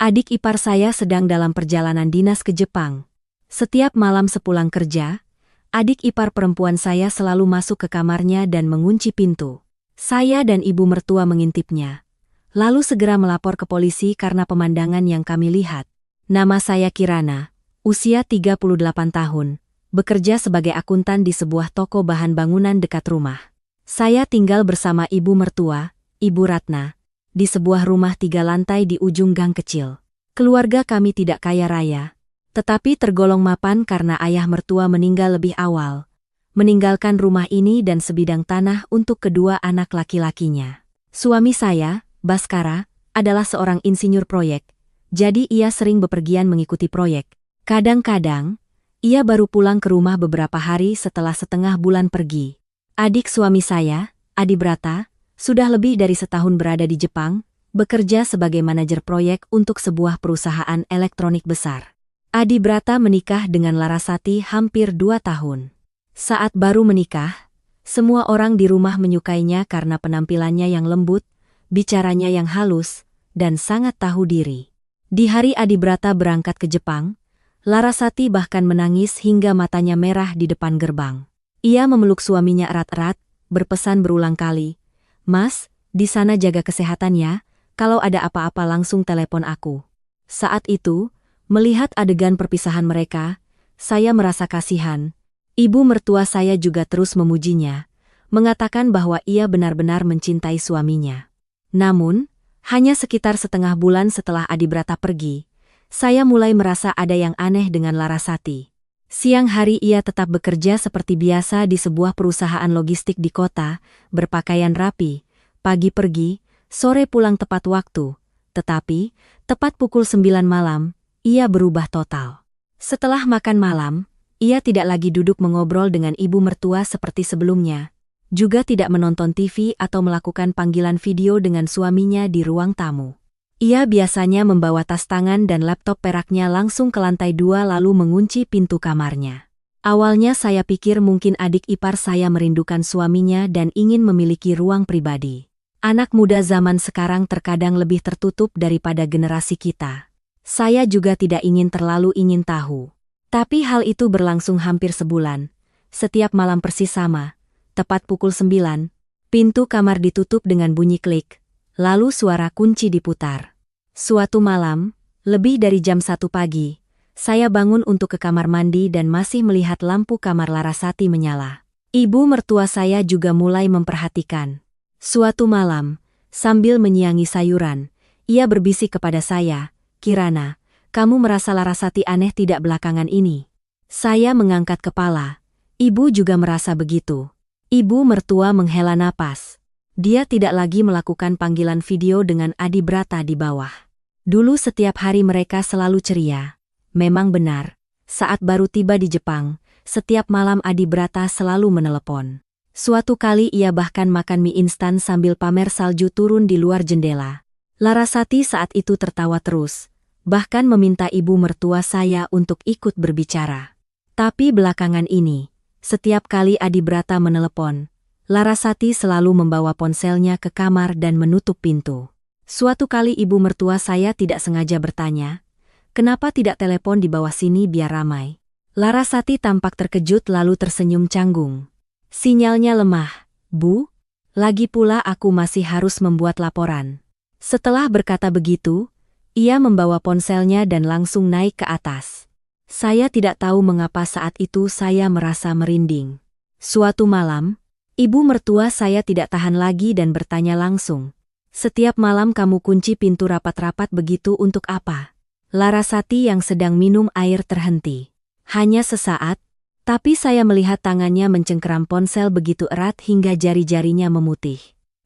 Adik ipar saya sedang dalam perjalanan dinas ke Jepang. Setiap malam sepulang kerja, adik ipar perempuan saya selalu masuk ke kamarnya dan mengunci pintu. Saya dan ibu mertua mengintipnya, lalu segera melapor ke polisi karena pemandangan yang kami lihat. Nama saya Kirana, usia 38 tahun, bekerja sebagai akuntan di sebuah toko bahan bangunan dekat rumah. Saya tinggal bersama ibu mertua, Ibu Ratna, di sebuah rumah 3 lantai di ujung gang kecil. Keluarga kami tidak kaya raya, tetapi tergolong mapan karena ayah mertua meninggal lebih awal, meninggalkan rumah ini dan sebidang tanah untuk kedua anak laki-lakinya. Suami saya, Baskara, adalah seorang insinyur proyek, jadi ia sering bepergian mengikuti proyek. Kadang-kadang, ia baru pulang ke rumah beberapa hari setelah setengah bulan pergi. Adik suami saya, Adi Brata, sudah lebih dari setahun berada di Jepang, bekerja sebagai manajer proyek untuk sebuah perusahaan elektronik besar. Adi Brata menikah dengan Larasati hampir 2 tahun. Saat baru menikah, semua orang di rumah menyukainya karena penampilannya yang lembut, bicaranya yang halus, dan sangat tahu diri. Di hari Adi Brata berangkat ke Jepang, Larasati bahkan menangis hingga matanya merah di depan gerbang. Ia memeluk suaminya erat-erat, berpesan berulang kali, "Mas, di sana jaga kesehatan ya, kalau ada apa-apa langsung telepon aku." Saat itu, melihat adegan perpisahan mereka, saya merasa kasihan. Ibu mertua saya juga terus memujinya, mengatakan bahwa ia benar-benar mencintai suaminya. Namun, hanya sekitar setengah bulan setelah Adi Brata pergi, saya mulai merasa ada yang aneh dengan Larasati. Siang hari ia tetap bekerja seperti biasa di sebuah perusahaan logistik di kota, berpakaian rapi, pagi pergi, sore pulang tepat waktu. Tetapi, tepat pukul 9 malam, ia berubah total. Setelah makan malam, ia tidak lagi duduk mengobrol dengan ibu mertua seperti sebelumnya. Juga tidak menonton TV atau melakukan panggilan video dengan suaminya di ruang tamu. Ia biasanya membawa tas tangan dan laptop peraknya langsung ke lantai 2 lalu mengunci pintu kamarnya. Awalnya saya pikir mungkin adik ipar saya merindukan suaminya dan ingin memiliki ruang pribadi. Anak muda zaman sekarang terkadang lebih tertutup daripada generasi kita. Saya juga tidak ingin tahu. Tapi hal itu berlangsung hampir sebulan. Setiap malam persis sama. Tepat pukul 9, pintu kamar ditutup dengan bunyi klik, lalu suara kunci diputar. Suatu malam, lebih dari jam 1 pagi, saya bangun untuk ke kamar mandi dan masih melihat lampu kamar Larasati menyala. Ibu mertua saya juga mulai memperhatikan. Suatu malam, sambil menyiangi sayuran, ia berbisik kepada saya, "Kirana, kamu merasa Larasati aneh tidak belakangan ini?" Saya mengangkat kepala. Ibu juga merasa begitu. Ibu mertua menghela napas. Dia tidak lagi melakukan panggilan video dengan Adi Brata di bawah. Dulu setiap hari mereka selalu ceria. Memang benar, saat baru tiba di Jepang, setiap malam Adi Brata selalu menelepon. Suatu kali ia bahkan makan mie instan sambil pamer salju turun di luar jendela. Larasati saat itu tertawa terus, bahkan meminta ibu mertua saya untuk ikut berbicara. Tapi belakangan ini, setiap kali Adi Brata menelepon, Larasati selalu membawa ponselnya ke kamar dan menutup pintu. Suatu kali ibu mertua saya tidak sengaja bertanya, "Kenapa tidak telepon di bawah sini biar ramai?" Larasati tampak terkejut lalu tersenyum canggung. "Sinyalnya lemah, Bu. Lagi pula aku masih harus membuat laporan." Setelah berkata begitu, ia membawa ponselnya dan langsung naik ke atas. Saya tidak tahu mengapa saat itu saya merasa merinding. Suatu malam, ibu mertua saya tidak tahan lagi dan bertanya langsung, "Setiap malam kamu kunci pintu rapat-rapat begitu untuk apa?" Larasati yang sedang minum air terhenti. Hanya sesaat, tapi saya melihat tangannya mencengkeram ponsel begitu erat hingga jari-jarinya memutih.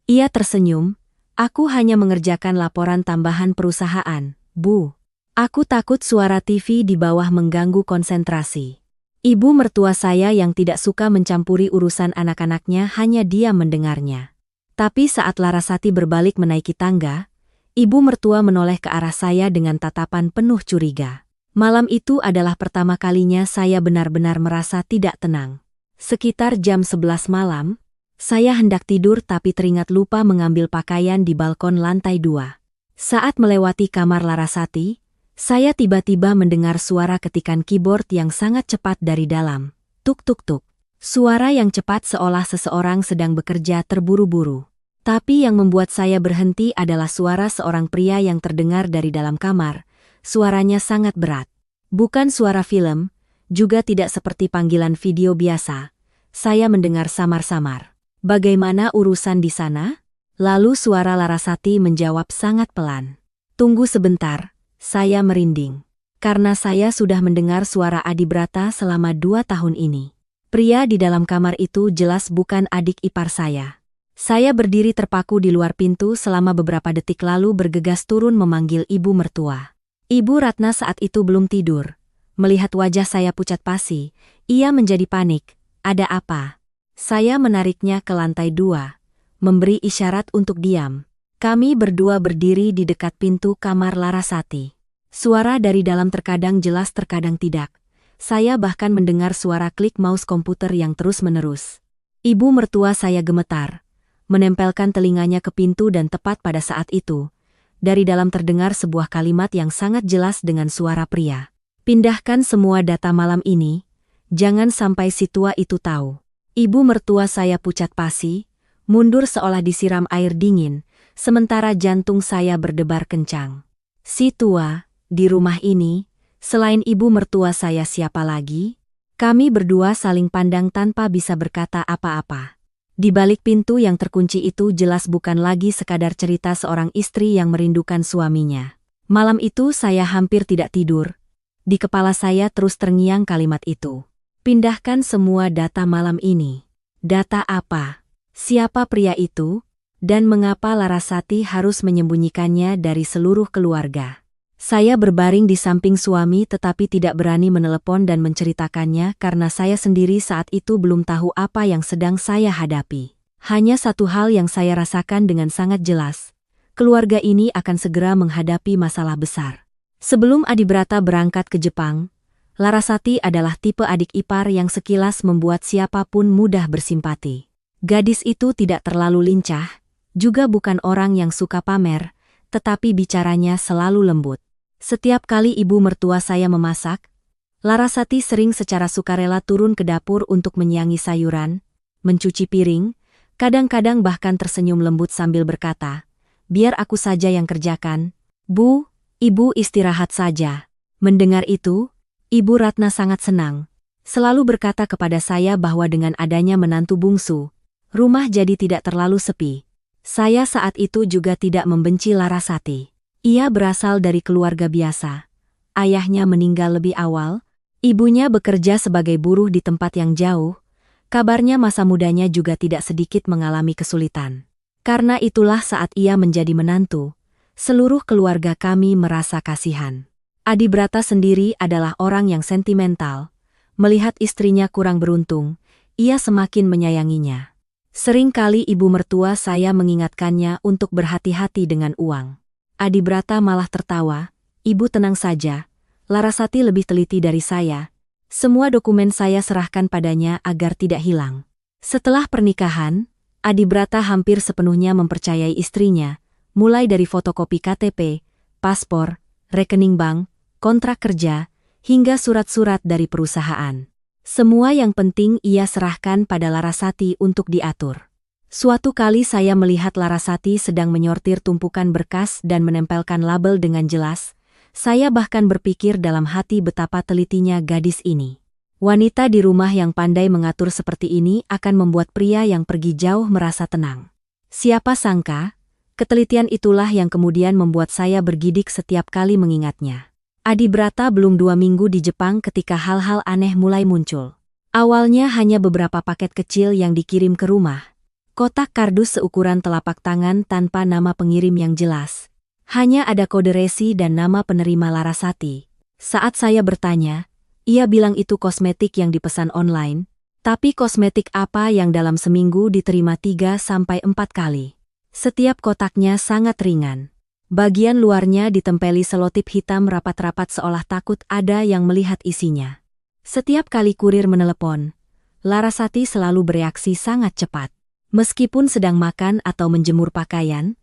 Ia tersenyum, "Aku hanya mengerjakan laporan tambahan perusahaan, Bu. Aku takut suara TV di bawah mengganggu konsentrasi." Ibu mertua saya yang tidak suka mencampuri urusan anak-anaknya hanya diam mendengarnya. Tapi saat Larasati berbalik menaiki tangga, ibu mertua menoleh ke arah saya dengan tatapan penuh curiga. Malam itu adalah pertama kalinya saya benar-benar merasa tidak tenang. Sekitar jam 11 malam, saya hendak tidur tapi teringat lupa mengambil pakaian di balkon lantai 2. Saat melewati kamar Larasati, saya tiba-tiba mendengar suara ketikan keyboard yang sangat cepat dari dalam. Tuk tuk tuk. Suara yang cepat seolah seseorang sedang bekerja terburu-buru. Tapi yang membuat saya berhenti adalah suara seorang pria yang terdengar dari dalam kamar. Suaranya sangat berat. Bukan suara film, juga tidak seperti panggilan video biasa. Saya mendengar samar-samar. Bagaimana urusan di sana? Lalu suara Larasati menjawab sangat pelan. Tunggu sebentar, saya merinding. Karena saya sudah mendengar suara Adibrata selama 2 tahun ini. Pria di dalam kamar itu jelas bukan adik ipar saya. Saya berdiri terpaku di luar pintu selama beberapa detik lalu bergegas turun memanggil ibu mertua. Ibu Ratna saat itu belum tidur. Melihat wajah saya pucat pasi, ia menjadi panik. Ada apa? Saya menariknya ke lantai 2, memberi isyarat untuk diam. Kami berdua berdiri di dekat pintu kamar Larasati. Suara dari dalam terkadang jelas terkadang tidak. Saya bahkan mendengar suara klik mouse komputer yang terus-menerus. Ibu mertua saya gemetar, menempelkan telinganya ke pintu dan tepat pada saat itu, dari dalam terdengar sebuah kalimat yang sangat jelas dengan suara pria. Pindahkan semua data malam ini, jangan sampai si tua itu tahu. Ibu mertua saya pucat pasi, mundur seolah disiram air dingin, sementara jantung saya berdebar kencang. Si tua, di rumah ini, selain ibu mertua saya siapa lagi? Kami berdua saling pandang tanpa bisa berkata apa-apa. Di balik pintu yang terkunci itu jelas bukan lagi sekadar cerita seorang istri yang merindukan suaminya. Malam itu saya hampir tidak tidur. Di kepala saya terus terngiang kalimat itu. Pindahkan semua data malam ini. Data apa? Siapa pria itu? Dan mengapa Larasati harus menyembunyikannya dari seluruh keluarga? Saya berbaring di samping suami tetapi tidak berani menelepon dan menceritakannya karena saya sendiri saat itu belum tahu apa yang sedang saya hadapi. Hanya satu hal yang saya rasakan dengan sangat jelas. Keluarga ini akan segera menghadapi masalah besar. Sebelum Adibrata berangkat ke Jepang, Larasati adalah tipe adik ipar yang sekilas membuat siapapun mudah bersimpati. Gadis itu tidak terlalu lincah, juga bukan orang yang suka pamer, tetapi bicaranya selalu lembut. Setiap kali ibu mertua saya memasak, Larasati sering secara sukarela turun ke dapur untuk menyiangi sayuran, mencuci piring, kadang-kadang bahkan tersenyum lembut sambil berkata, "Biar aku saja yang kerjakan. Bu, ibu istirahat saja." Mendengar itu, Ibu Ratna sangat senang. Selalu berkata kepada saya bahwa dengan adanya menantu bungsu, rumah jadi tidak terlalu sepi. Saya saat itu juga tidak membenci Larasati. Ia berasal dari keluarga biasa. Ayahnya meninggal lebih awal, ibunya bekerja sebagai buruh di tempat yang jauh, kabarnya masa mudanya juga tidak sedikit mengalami kesulitan. Karena itulah saat ia menjadi menantu, seluruh keluarga kami merasa kasihan. Adibrata sendiri adalah orang yang sentimental. Melihat istrinya kurang beruntung, ia semakin menyayanginya. Seringkali ibu mertua saya mengingatkannya untuk berhati-hati dengan uang. Adibrata malah tertawa, "Ibu tenang saja, Larasati lebih teliti dari saya. Semua dokumen saya serahkan padanya agar tidak hilang." Setelah pernikahan, Adibrata hampir sepenuhnya mempercayai istrinya, mulai dari fotokopi KTP, paspor, rekening bank, kontrak kerja, hingga surat-surat dari perusahaan. Semua yang penting ia serahkan pada Larasati untuk diatur. Suatu kali saya melihat Larasati sedang menyortir tumpukan berkas dan menempelkan label dengan jelas. Saya bahkan berpikir dalam hati betapa telitinya gadis ini. Wanita di rumah yang pandai mengatur seperti ini akan membuat pria yang pergi jauh merasa tenang. Siapa sangka, ketelitian itulah yang kemudian membuat saya bergidik setiap kali mengingatnya. Adibrata belum 2 minggu di Jepang ketika hal-hal aneh mulai muncul. Awalnya hanya beberapa paket kecil yang dikirim ke rumah. Kotak kardus seukuran telapak tangan tanpa nama pengirim yang jelas. Hanya ada kode resi dan nama penerima Larasati. Saat saya bertanya, ia bilang itu kosmetik yang dipesan online. Tapi kosmetik apa yang dalam seminggu diterima 3-4 kali? Setiap kotaknya sangat ringan. Bagian luarnya ditempeli selotip hitam rapat-rapat seolah takut ada yang melihat isinya. Setiap kali kurir menelepon, Larasati selalu bereaksi sangat cepat. Meskipun sedang makan atau menjemur pakaian,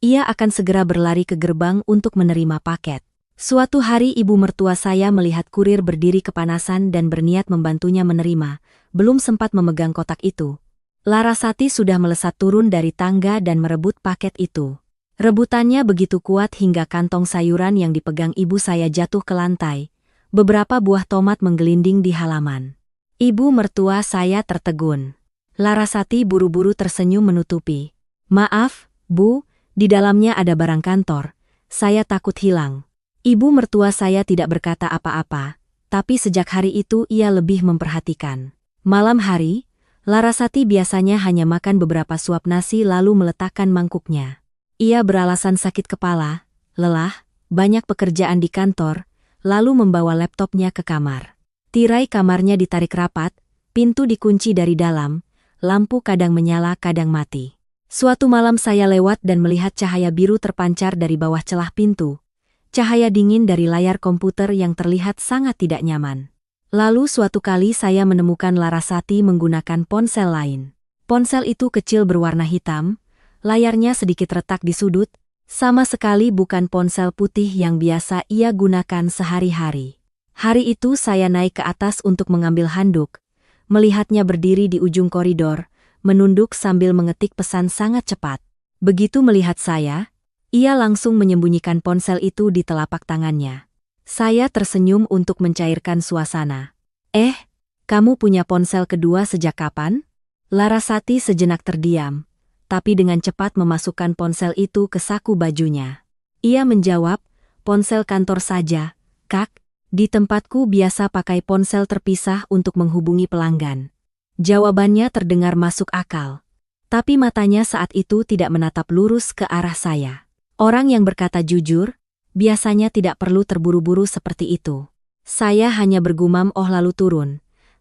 ia akan segera berlari ke gerbang untuk menerima paket. Suatu hari ibu mertua saya melihat kurir berdiri kepanasan dan berniat membantunya menerima, belum sempat memegang kotak itu. Larasati sudah melesat turun dari tangga dan merebut paket itu. Rebutannya begitu kuat hingga kantong sayuran yang dipegang ibu saya jatuh ke lantai. Beberapa buah tomat menggelinding di halaman. Ibu mertua saya tertegun. Larasati buru-buru tersenyum menutupi. "Maaf, Bu, di dalamnya ada barang kantor. Saya takut hilang." Ibu mertua saya tidak berkata apa-apa, tapi sejak hari itu ia lebih memperhatikan. Malam hari, Larasati biasanya hanya makan beberapa suap nasi lalu meletakkan mangkuknya. Ia beralasan sakit kepala, lelah, banyak pekerjaan di kantor, lalu membawa laptopnya ke kamar. Tirai kamarnya ditarik rapat, pintu dikunci dari dalam, lampu kadang menyala kadang mati. Suatu malam saya lewat dan melihat cahaya biru terpancar dari bawah celah pintu. Cahaya dingin dari layar komputer yang terlihat sangat tidak nyaman. Lalu suatu kali saya menemukan Larasati menggunakan ponsel lain. Ponsel itu kecil berwarna hitam, layarnya sedikit retak di sudut, sama sekali bukan ponsel putih yang biasa ia gunakan sehari-hari. Hari itu saya naik ke atas untuk mengambil handuk, melihatnya berdiri di ujung koridor, menunduk sambil mengetik pesan sangat cepat. Begitu melihat saya, ia langsung menyembunyikan ponsel itu di telapak tangannya. Saya tersenyum untuk mencairkan suasana. Kamu punya ponsel kedua sejak kapan?" Larasati sejenak terdiam, tapi dengan cepat memasukkan ponsel itu ke saku bajunya. Ia menjawab, "Ponsel kantor saja, Kak. Di tempatku biasa pakai ponsel terpisah untuk menghubungi pelanggan." Jawabannya terdengar masuk akal. Tapi matanya saat itu tidak menatap lurus ke arah saya. Orang yang berkata jujur, biasanya tidak perlu terburu-buru seperti itu. Saya hanya bergumam lalu turun,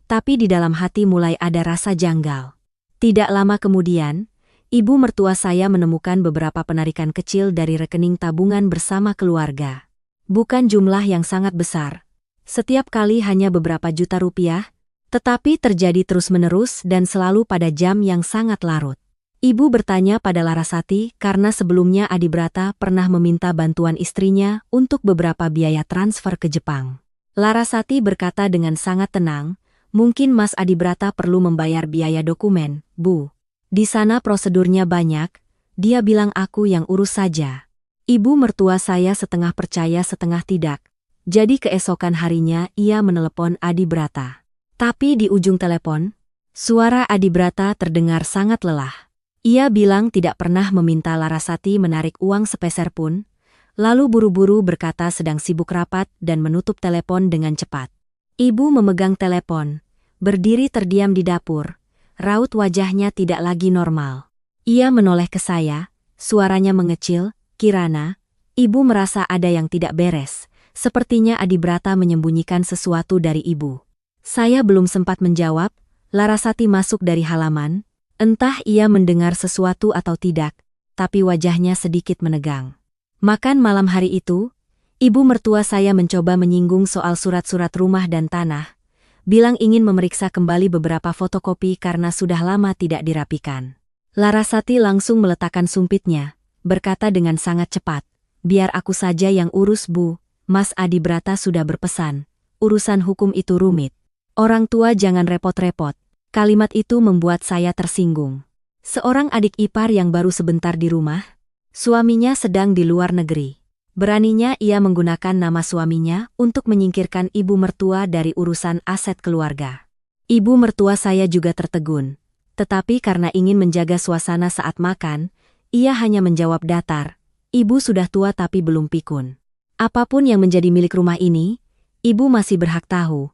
tapi di dalam hati mulai ada rasa janggal. Tidak lama kemudian, ibu mertua saya menemukan beberapa penarikan kecil dari rekening tabungan bersama keluarga. Bukan jumlah yang sangat besar. Setiap kali hanya beberapa juta rupiah, tetapi terjadi terus-menerus dan selalu pada jam yang sangat larut. Ibu bertanya pada Larasati karena sebelumnya Adibrata pernah meminta bantuan istrinya untuk beberapa biaya transfer ke Jepang. Larasati berkata dengan sangat tenang, "Mungkin Mas Adibrata perlu membayar biaya dokumen, Bu. Di sana prosedurnya banyak." Dia bilang aku yang urus saja. Ibu mertua saya setengah percaya setengah tidak. Jadi keesokan harinya ia menelepon Adibrata. Tapi di ujung telepon, suara Adibrata terdengar sangat lelah. Ia bilang tidak pernah meminta Larasati menarik uang sepeser pun, lalu buru-buru berkata sedang sibuk rapat dan menutup telepon dengan cepat. Ibu memegang telepon, berdiri terdiam di dapur, raut wajahnya tidak lagi normal. Ia menoleh ke saya, suaranya mengecil, "Kirana, ibu merasa ada yang tidak beres." Sepertinya Adibrata menyembunyikan sesuatu dari ibu. Saya belum sempat menjawab, Larasati masuk dari halaman. Entah ia mendengar sesuatu atau tidak, tapi wajahnya sedikit menegang. Makan malam hari itu, ibu mertua saya mencoba menyinggung soal surat-surat rumah dan tanah, bilang ingin memeriksa kembali beberapa fotokopi karena sudah lama tidak dirapikan. Larasati langsung meletakkan sumpitnya, berkata dengan sangat cepat, "Biar aku saja yang urus, Bu. Mas Adibrata sudah berpesan, urusan hukum itu rumit. Orang tua jangan repot-repot." Kalimat itu membuat saya tersinggung. Seorang adik ipar yang baru sebentar di rumah, suaminya sedang di luar negeri. Beraninya ia menggunakan nama suaminya untuk menyingkirkan ibu mertua dari urusan aset keluarga. Ibu mertua saya juga tertegun. Tetapi karena ingin menjaga suasana saat makan, ia hanya menjawab datar, "Ibu sudah tua tapi belum pikun. Apapun yang menjadi milik rumah ini, ibu masih berhak tahu."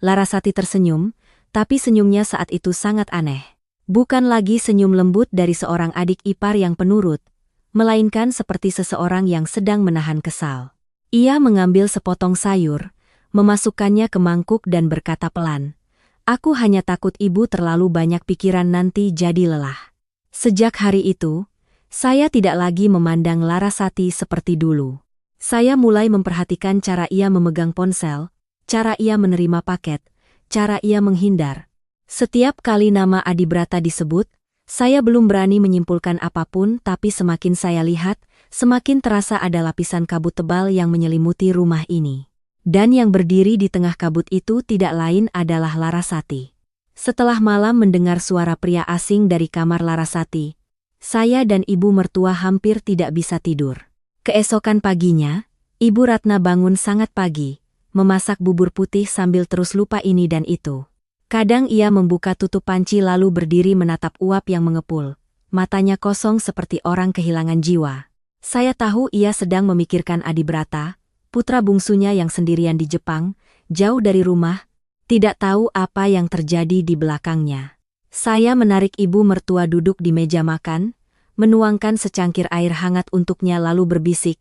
Larasati tersenyum, tapi senyumnya saat itu sangat aneh. Bukan lagi senyum lembut dari seorang adik ipar yang penurut, melainkan seperti seseorang yang sedang menahan kesal. Ia mengambil sepotong sayur, memasukkannya ke mangkuk dan berkata pelan, "Aku hanya takut ibu terlalu banyak pikiran nanti jadi lelah." Sejak hari itu, saya tidak lagi memandang Larasati seperti dulu. Saya mulai memperhatikan cara ia memegang ponsel, cara ia menerima paket, cara ia menghindar. Setiap kali nama Adibrata disebut, saya belum berani menyimpulkan apapun tapi semakin saya lihat, Semakin terasa ada lapisan kabut tebal yang menyelimuti rumah ini. Dan yang berdiri di tengah kabut itu tidak lain adalah Larasati. Setelah malam mendengar suara pria asing dari kamar Larasati, saya dan ibu mertua hampir tidak bisa tidur. Keesokan paginya, Ibu Ratna bangun sangat pagi, memasak bubur putih sambil terus lupa ini dan itu. Kadang ia membuka tutup panci lalu berdiri menatap uap yang mengepul, matanya kosong seperti orang kehilangan jiwa. Saya tahu ia sedang memikirkan Adibrata, putra bungsunya yang sendirian di Jepang, jauh dari rumah, tidak tahu apa yang terjadi di belakangnya. Saya menarik ibu mertua duduk di meja makan, menuangkan secangkir air hangat untuknya lalu berbisik,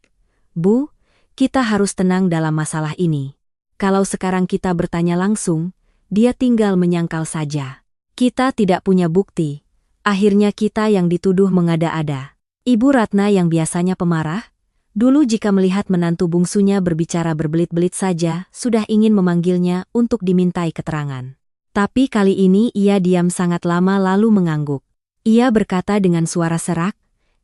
"Bu, kita harus tenang dalam masalah ini. Kalau sekarang kita bertanya langsung, dia tinggal menyangkal saja. Kita tidak punya bukti. Akhirnya kita yang dituduh mengada-ada." Ibu Ratna yang biasanya pemarah, dulu jika melihat menantu bungsunya berbicara berbelit-belit saja, sudah ingin memanggilnya untuk dimintai keterangan. Tapi kali ini ia diam sangat lama lalu mengangguk. Ia berkata dengan suara serak,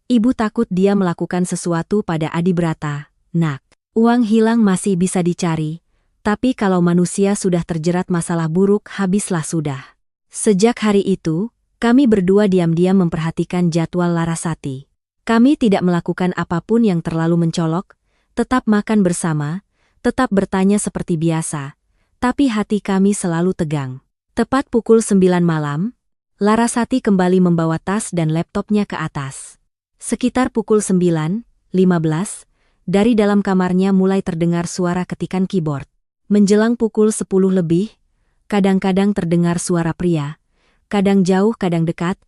"Ibu takut dia melakukan sesuatu pada Adibrata, Nak. Uang hilang masih bisa dicari, tapi kalau manusia sudah terjerat masalah buruk habislah sudah." Sejak hari itu, kami berdua diam-diam memperhatikan jadwal Larasati. Kami tidak melakukan apapun yang terlalu mencolok, tetap makan bersama, tetap bertanya seperti biasa, tapi hati kami selalu tegang. Tepat pukul 9 malam, Larasati kembali membawa tas dan laptopnya ke atas. Sekitar pukul 9:15, dari dalam kamarnya mulai terdengar suara ketikan keyboard. Menjelang pukul 10 lebih, kadang-kadang terdengar suara pria, kadang jauh kadang dekat,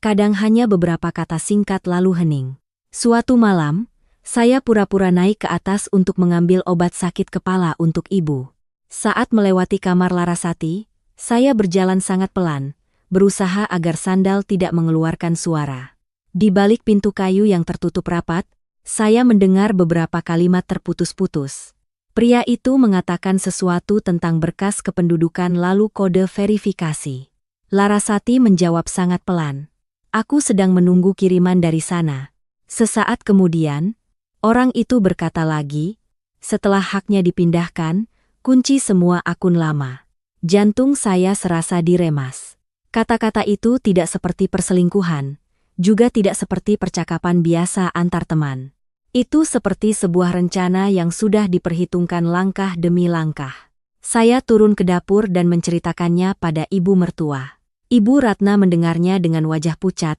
kadang hanya beberapa kata singkat lalu hening. Suatu malam, saya pura-pura naik ke atas untuk mengambil obat sakit kepala untuk ibu. Saat melewati kamar Larasati, saya berjalan sangat pelan, berusaha agar sandal tidak mengeluarkan suara. Di balik pintu kayu yang tertutup rapat, saya mendengar beberapa kalimat terputus-putus. Pria itu mengatakan sesuatu tentang berkas kependudukan lalu kode verifikasi. Larasati menjawab sangat pelan, "Aku sedang menunggu kiriman dari sana." Sesaat kemudian, orang itu berkata lagi, "Setelah haknya dipindahkan, kunci semua akun lama." Jantung saya serasa diremas. Kata-kata itu tidak seperti perselingkuhan, juga tidak seperti percakapan biasa antar teman. Itu seperti sebuah rencana yang sudah diperhitungkan langkah demi langkah. Saya turun ke dapur dan menceritakannya pada ibu mertua. Ibu Ratna mendengarnya dengan wajah pucat.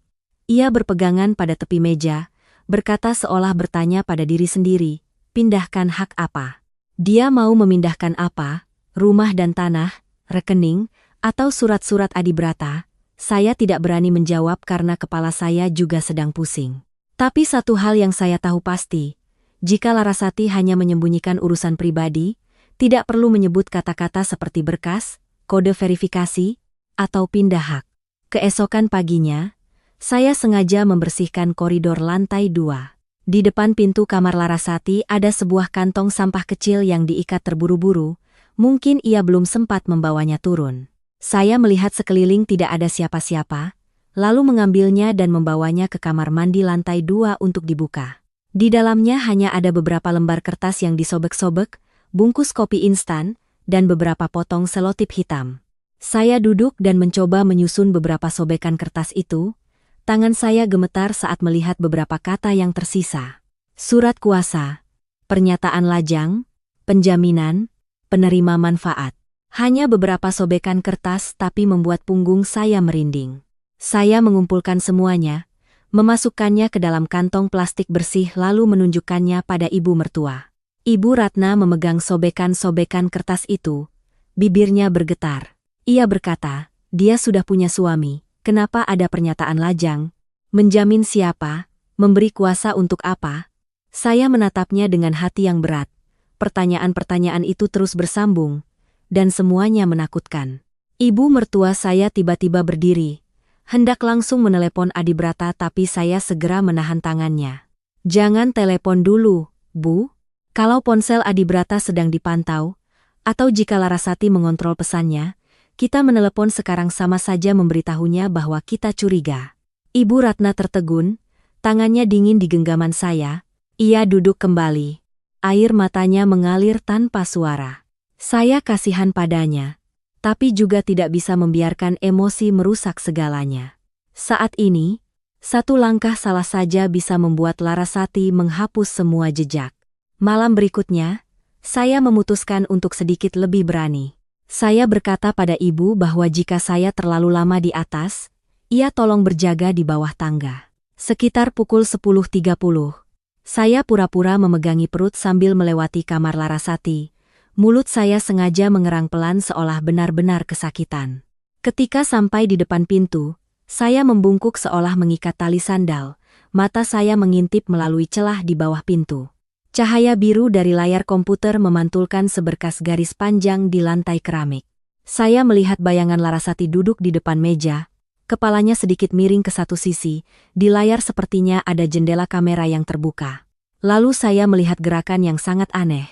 Ia berpegangan pada tepi meja, berkata seolah bertanya pada diri sendiri, "Pindahkan hak apa? Dia mau memindahkan apa? Rumah dan tanah, rekening, atau surat-surat Adibrata?" Saya tidak berani menjawab karena kepala saya juga sedang pusing. Tapi satu hal yang saya tahu pasti, jika Larasati hanya menyembunyikan urusan pribadi, tidak perlu menyebut kata-kata seperti berkas, kode verifikasi, atau pindah hak. Keesokan paginya, saya sengaja membersihkan koridor lantai 2. Di depan pintu kamar Larasati ada sebuah kantong sampah kecil yang diikat terburu-buru, mungkin ia belum sempat membawanya turun. Saya melihat sekeliling tidak ada siapa-siapa, lalu mengambilnya dan membawanya ke kamar mandi lantai 2 untuk dibuka. Di dalamnya hanya ada beberapa lembar kertas yang disobek-sobek, bungkus kopi instan, dan beberapa potong selotip hitam. Saya duduk dan mencoba menyusun beberapa sobekan kertas itu. Tangan saya gemetar saat melihat beberapa kata yang tersisa. Surat kuasa, pernyataan lajang, penjaminan, penerima manfaat. Hanya beberapa sobekan kertas tapi membuat punggung saya merinding. Saya mengumpulkan semuanya, memasukkannya ke dalam kantong plastik bersih lalu menunjukkannya pada ibu mertua. Ibu Ratna memegang sobekan-sobekan kertas itu, bibirnya bergetar. Ia berkata, "Dia sudah punya suami, kenapa ada pernyataan lajang? Menjamin siapa? Memberi kuasa untuk apa?" Saya menatapnya dengan hati yang berat. Pertanyaan-pertanyaan itu terus bersambung, dan semuanya menakutkan. Ibu mertua saya tiba-tiba berdiri, hendak langsung menelepon Adibrata tapi saya segera menahan tangannya. "Jangan telepon dulu, Bu. Kalau ponsel Adibrata sedang dipantau, atau jika Larasati mengontrol pesannya, kita menelepon sekarang sama saja memberitahunya bahwa kita curiga." Ibu Ratna tertegun, tangannya dingin di genggaman saya. Ia duduk kembali. Air matanya mengalir tanpa suara. Saya kasihan padanya, tapi juga tidak bisa membiarkan emosi merusak segalanya. Saat ini, satu langkah salah saja bisa membuat Larasati menghapus semua jejak. Malam berikutnya, saya memutuskan untuk sedikit lebih berani. Saya berkata pada ibu bahwa jika saya terlalu lama di atas, ia tolong berjaga di bawah tangga. Sekitar pukul 10.30, saya pura-pura memegangi perut sambil melewati kamar Larasati. Mulut saya sengaja mengerang pelan seolah benar-benar kesakitan. Ketika sampai di depan pintu, saya membungkuk seolah mengikat tali sandal. Mata saya mengintip melalui celah di bawah pintu. Cahaya biru dari layar komputer memantulkan seberkas garis panjang di lantai keramik. Saya melihat bayangan Larasati duduk di depan meja. Kepalanya sedikit miring ke satu sisi, di layar sepertinya ada jendela kamera yang terbuka. Lalu saya melihat gerakan yang sangat aneh.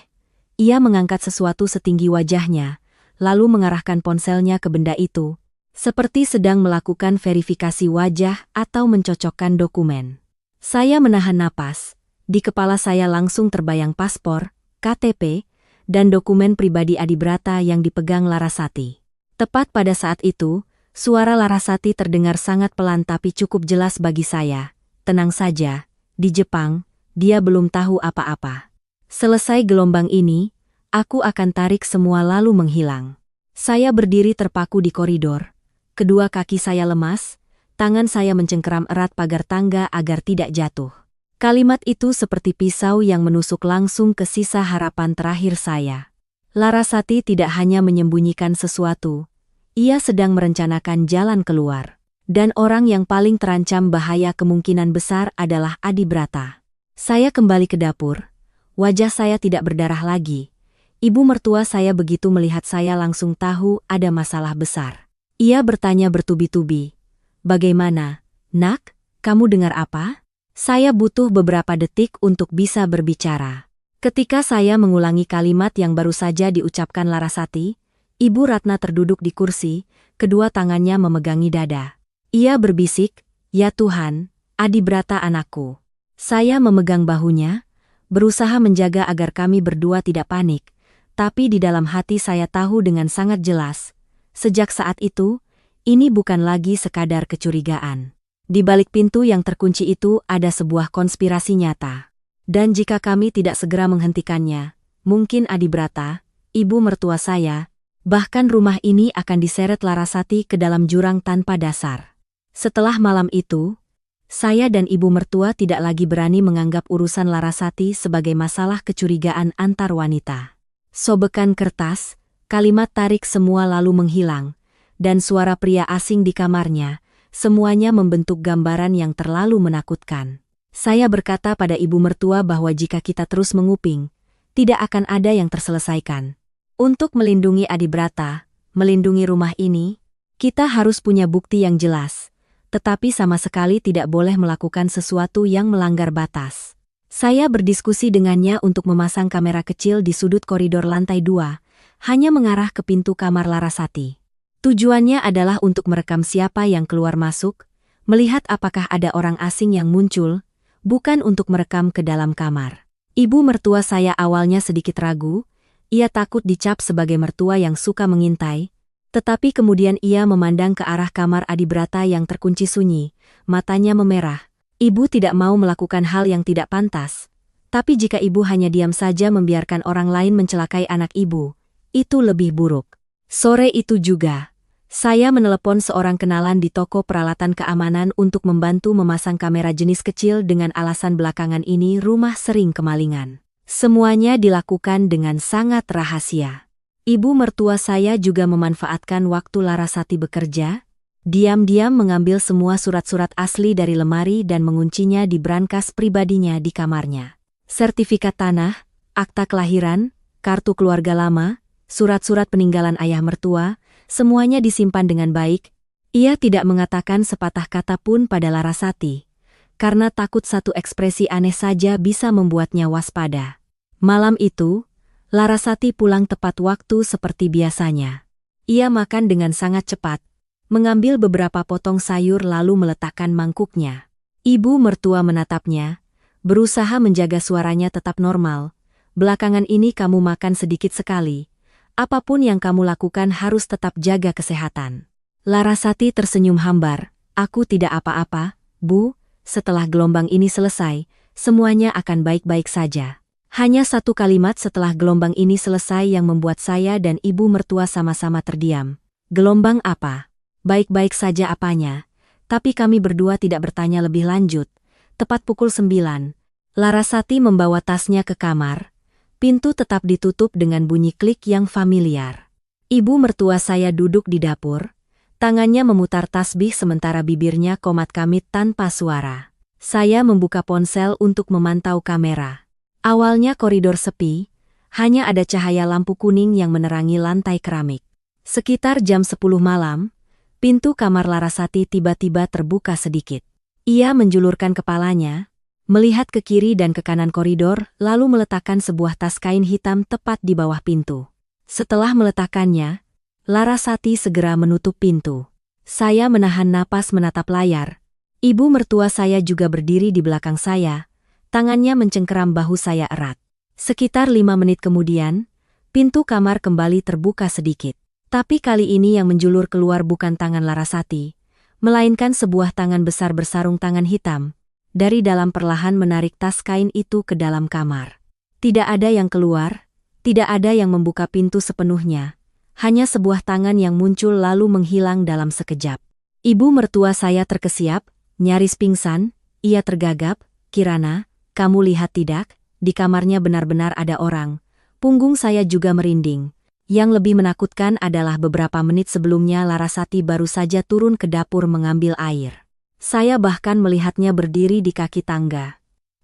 Ia mengangkat sesuatu setinggi wajahnya, lalu mengarahkan ponselnya ke benda itu, seperti sedang melakukan verifikasi wajah atau mencocokkan dokumen. Saya menahan napas, di kepala saya langsung terbayang paspor, KTP, dan dokumen pribadi Adibrata yang dipegang Larasati. Tepat pada saat itu, suara Larasati terdengar sangat pelan tapi cukup jelas bagi saya. Tenang saja, di Jepang, dia belum tahu apa-apa. Selesai gelombang ini, aku akan tarik semua lalu menghilang. Saya berdiri terpaku di koridor. Kedua kaki saya lemas, tangan saya mencengkeram erat pagar tangga agar tidak jatuh. Kalimat itu seperti pisau yang menusuk langsung ke sisa harapan terakhir saya. Larasati tidak hanya menyembunyikan sesuatu, ia sedang merencanakan jalan keluar. Dan orang yang paling terancam bahaya kemungkinan besar adalah Adibrata. Saya kembali ke dapur. Wajah saya tidak berdarah lagi. Ibu mertua saya begitu melihat saya langsung tahu ada masalah besar. Ia bertanya bertubi-tubi. "Bagaimana, Nak? Kamu dengar apa?" Saya butuh beberapa detik untuk bisa berbicara. Ketika saya mengulangi kalimat yang baru saja diucapkan Larasati, Ibu Ratna terduduk di kursi, kedua tangannya memegangi dada. Ia berbisik, "Ya Tuhan, Adibrata anakku." Saya memegang bahunya, berusaha menjaga agar kami berdua tidak panik, tapi di dalam hati saya tahu dengan sangat jelas, sejak saat itu, ini bukan lagi sekadar kecurigaan. Di balik pintu yang terkunci itu ada sebuah konspirasi nyata. Dan jika kami tidak segera menghentikannya, mungkin Adibrata, ibu mertua saya, bahkan rumah ini akan diseret Larasati ke dalam jurang tanpa dasar. Setelah malam itu, saya dan ibu mertua tidak lagi berani menganggap urusan Larasati sebagai masalah kecurigaan antar wanita. Sobekan kertas, kalimat tarik semua lalu menghilang, dan suara pria asing di kamarnya, semuanya membentuk gambaran yang terlalu menakutkan. Saya berkata pada ibu mertua bahwa jika kita terus menguping, tidak akan ada yang terselesaikan. Untuk melindungi Adibrata, melindungi rumah ini, kita harus punya bukti yang jelas. Tetapi sama sekali tidak boleh melakukan sesuatu yang melanggar batas. Saya berdiskusi dengannya untuk memasang kamera kecil di sudut koridor lantai 2, hanya mengarah ke pintu kamar Larasati. Tujuannya adalah untuk merekam siapa yang keluar masuk, melihat apakah ada orang asing yang muncul, bukan untuk merekam ke dalam kamar. Ibu mertua saya awalnya sedikit ragu, ia takut dicap sebagai mertua yang suka mengintai, tetapi kemudian ia memandang ke arah kamar Adibrata yang terkunci sunyi, matanya memerah. Ibu tidak mau melakukan hal yang tidak pantas. Tapi jika ibu hanya diam saja membiarkan orang lain mencelakai anak ibu, itu lebih buruk. Sore itu juga, saya menelepon seorang kenalan di toko peralatan keamanan untuk membantu memasang kamera jenis kecil dengan alasan belakangan ini rumah sering kemalingan. Semuanya dilakukan dengan sangat rahasia. Ibu mertua saya juga memanfaatkan waktu Larasati bekerja, diam-diam mengambil semua surat-surat asli dari lemari dan menguncinya di brankas pribadinya di kamarnya. Sertifikat tanah, akta kelahiran, kartu keluarga lama, surat-surat peninggalan ayah mertua, semuanya disimpan dengan baik. Ia tidak mengatakan sepatah kata pun pada Larasati, karena takut satu ekspresi aneh saja bisa membuatnya waspada. Malam itu, Larasati pulang tepat waktu seperti biasanya. Ia makan dengan sangat cepat, mengambil beberapa potong sayur lalu meletakkan mangkuknya. Ibu mertua menatapnya, berusaha menjaga suaranya tetap normal. Belakangan ini kamu makan sedikit sekali. Apapun yang kamu lakukan harus tetap jaga kesehatan. Larasati tersenyum hambar. Aku tidak apa-apa, Bu. Setelah gelombang ini selesai, semuanya akan baik-baik saja. Hanya satu kalimat setelah gelombang ini selesai yang membuat saya dan ibu mertua sama-sama terdiam. Gelombang apa? Baik-baik saja apanya? Tapi kami berdua tidak bertanya lebih lanjut. Tepat pukul 9, Larasati membawa tasnya ke kamar. Pintu tetap ditutup dengan bunyi klik yang familiar. Ibu mertua saya duduk di dapur. Tangannya memutar tasbih sementara bibirnya komat-kamit tanpa suara. Saya membuka ponsel untuk memantau kamera. Awalnya koridor sepi, hanya ada cahaya lampu kuning yang menerangi lantai keramik. Sekitar jam 10 malam, pintu kamar Larasati tiba-tiba terbuka sedikit. Ia menjulurkan kepalanya, melihat ke kiri dan ke kanan koridor, lalu meletakkan sebuah tas kain hitam tepat di bawah pintu. Setelah meletakkannya, Larasati segera menutup pintu. Saya menahan napas menatap layar. Ibu mertua saya juga berdiri di belakang saya, tangannya mencengkeram bahu saya erat. Sekitar 5 menit kemudian, pintu kamar kembali terbuka sedikit. Tapi kali ini yang menjulur keluar bukan tangan Larasati, melainkan sebuah tangan besar bersarung tangan hitam. Dari dalam perlahan menarik tas kain itu ke dalam kamar. Tidak ada yang keluar, tidak ada yang membuka pintu sepenuhnya. Hanya sebuah tangan yang muncul lalu menghilang dalam sekejap. Ibu mertua saya terkesiap, nyaris pingsan. Ia tergagap. Kirana, kamu lihat tidak? Di kamarnya benar-benar ada orang. Punggung saya juga merinding. Yang lebih menakutkan adalah beberapa menit sebelumnya Larasati baru saja turun ke dapur mengambil air. Saya bahkan melihatnya berdiri di kaki tangga.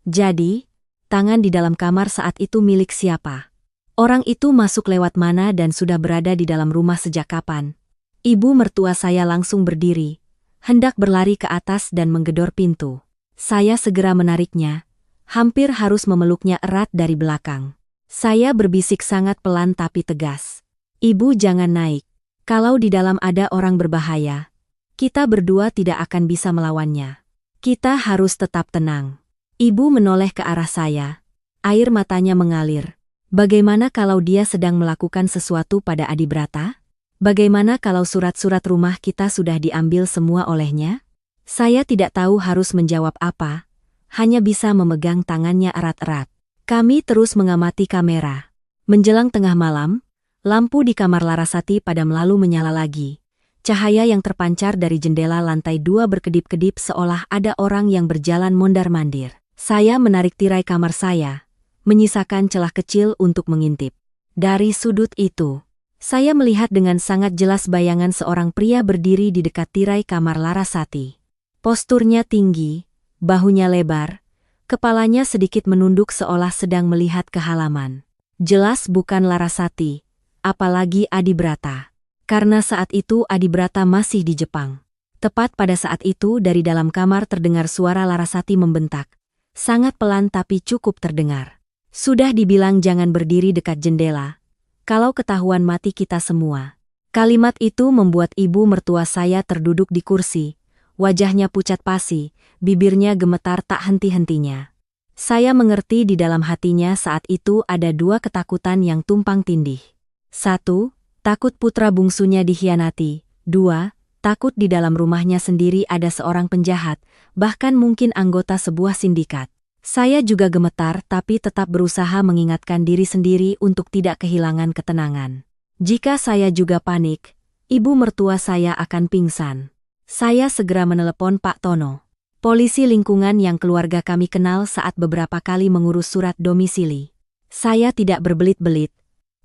Jadi, tangan di dalam kamar saat itu milik siapa? Orang itu masuk lewat mana dan sudah berada di dalam rumah sejak kapan? Ibu mertua saya langsung berdiri, hendak berlari ke atas dan menggedor pintu. Saya segera menariknya, hampir harus memeluknya erat dari belakang. Saya berbisik sangat pelan tapi tegas. Ibu jangan naik. Kalau di dalam ada orang berbahaya, kita berdua tidak akan bisa melawannya. Kita harus tetap tenang. Ibu menoleh ke arah saya. Air matanya mengalir. Bagaimana kalau dia sedang melakukan sesuatu pada Adibrata? Bagaimana kalau surat-surat rumah kita sudah diambil semua olehnya? Saya tidak tahu harus menjawab apa. Hanya bisa memegang tangannya erat-erat. Kami terus mengamati kamera. Menjelang tengah malam, lampu di kamar Larasati padam lalu menyala lagi. Cahaya yang terpancar dari jendela lantai 2 berkedip-kedip seolah ada orang yang berjalan mondar-mandir. Saya menarik tirai kamar saya, menyisakan celah kecil untuk mengintip. Dari sudut itu, saya melihat dengan sangat jelas bayangan seorang pria berdiri di dekat tirai kamar Larasati. Posturnya tinggi, bahunya lebar, kepalanya sedikit menunduk seolah sedang melihat ke halaman. Jelas bukan Larasati, apalagi Adibrata. Karena saat itu Adibrata masih di Jepang. Tepat pada saat itu dari dalam kamar terdengar suara Larasati membentak. Sangat pelan tapi cukup terdengar. Sudah dibilang jangan berdiri dekat jendela. Kalau ketahuan mati kita semua. Kalimat itu membuat ibu mertua saya terduduk di kursi. Wajahnya pucat pasi, bibirnya gemetar tak henti-hentinya. Saya mengerti di dalam hatinya saat itu ada dua ketakutan yang tumpang tindih. 1. Takut putra bungsunya dikhianati. 2. Takut di dalam rumahnya sendiri ada seorang penjahat, bahkan mungkin anggota sebuah sindikat. Saya juga gemetar tapi tetap berusaha mengingatkan diri sendiri untuk tidak kehilangan ketenangan. Jika saya juga panik, ibu mertua saya akan pingsan. Saya segera menelepon Pak Tono, polisi lingkungan yang keluarga kami kenal saat beberapa kali mengurus surat domisili. Saya tidak berbelit-belit,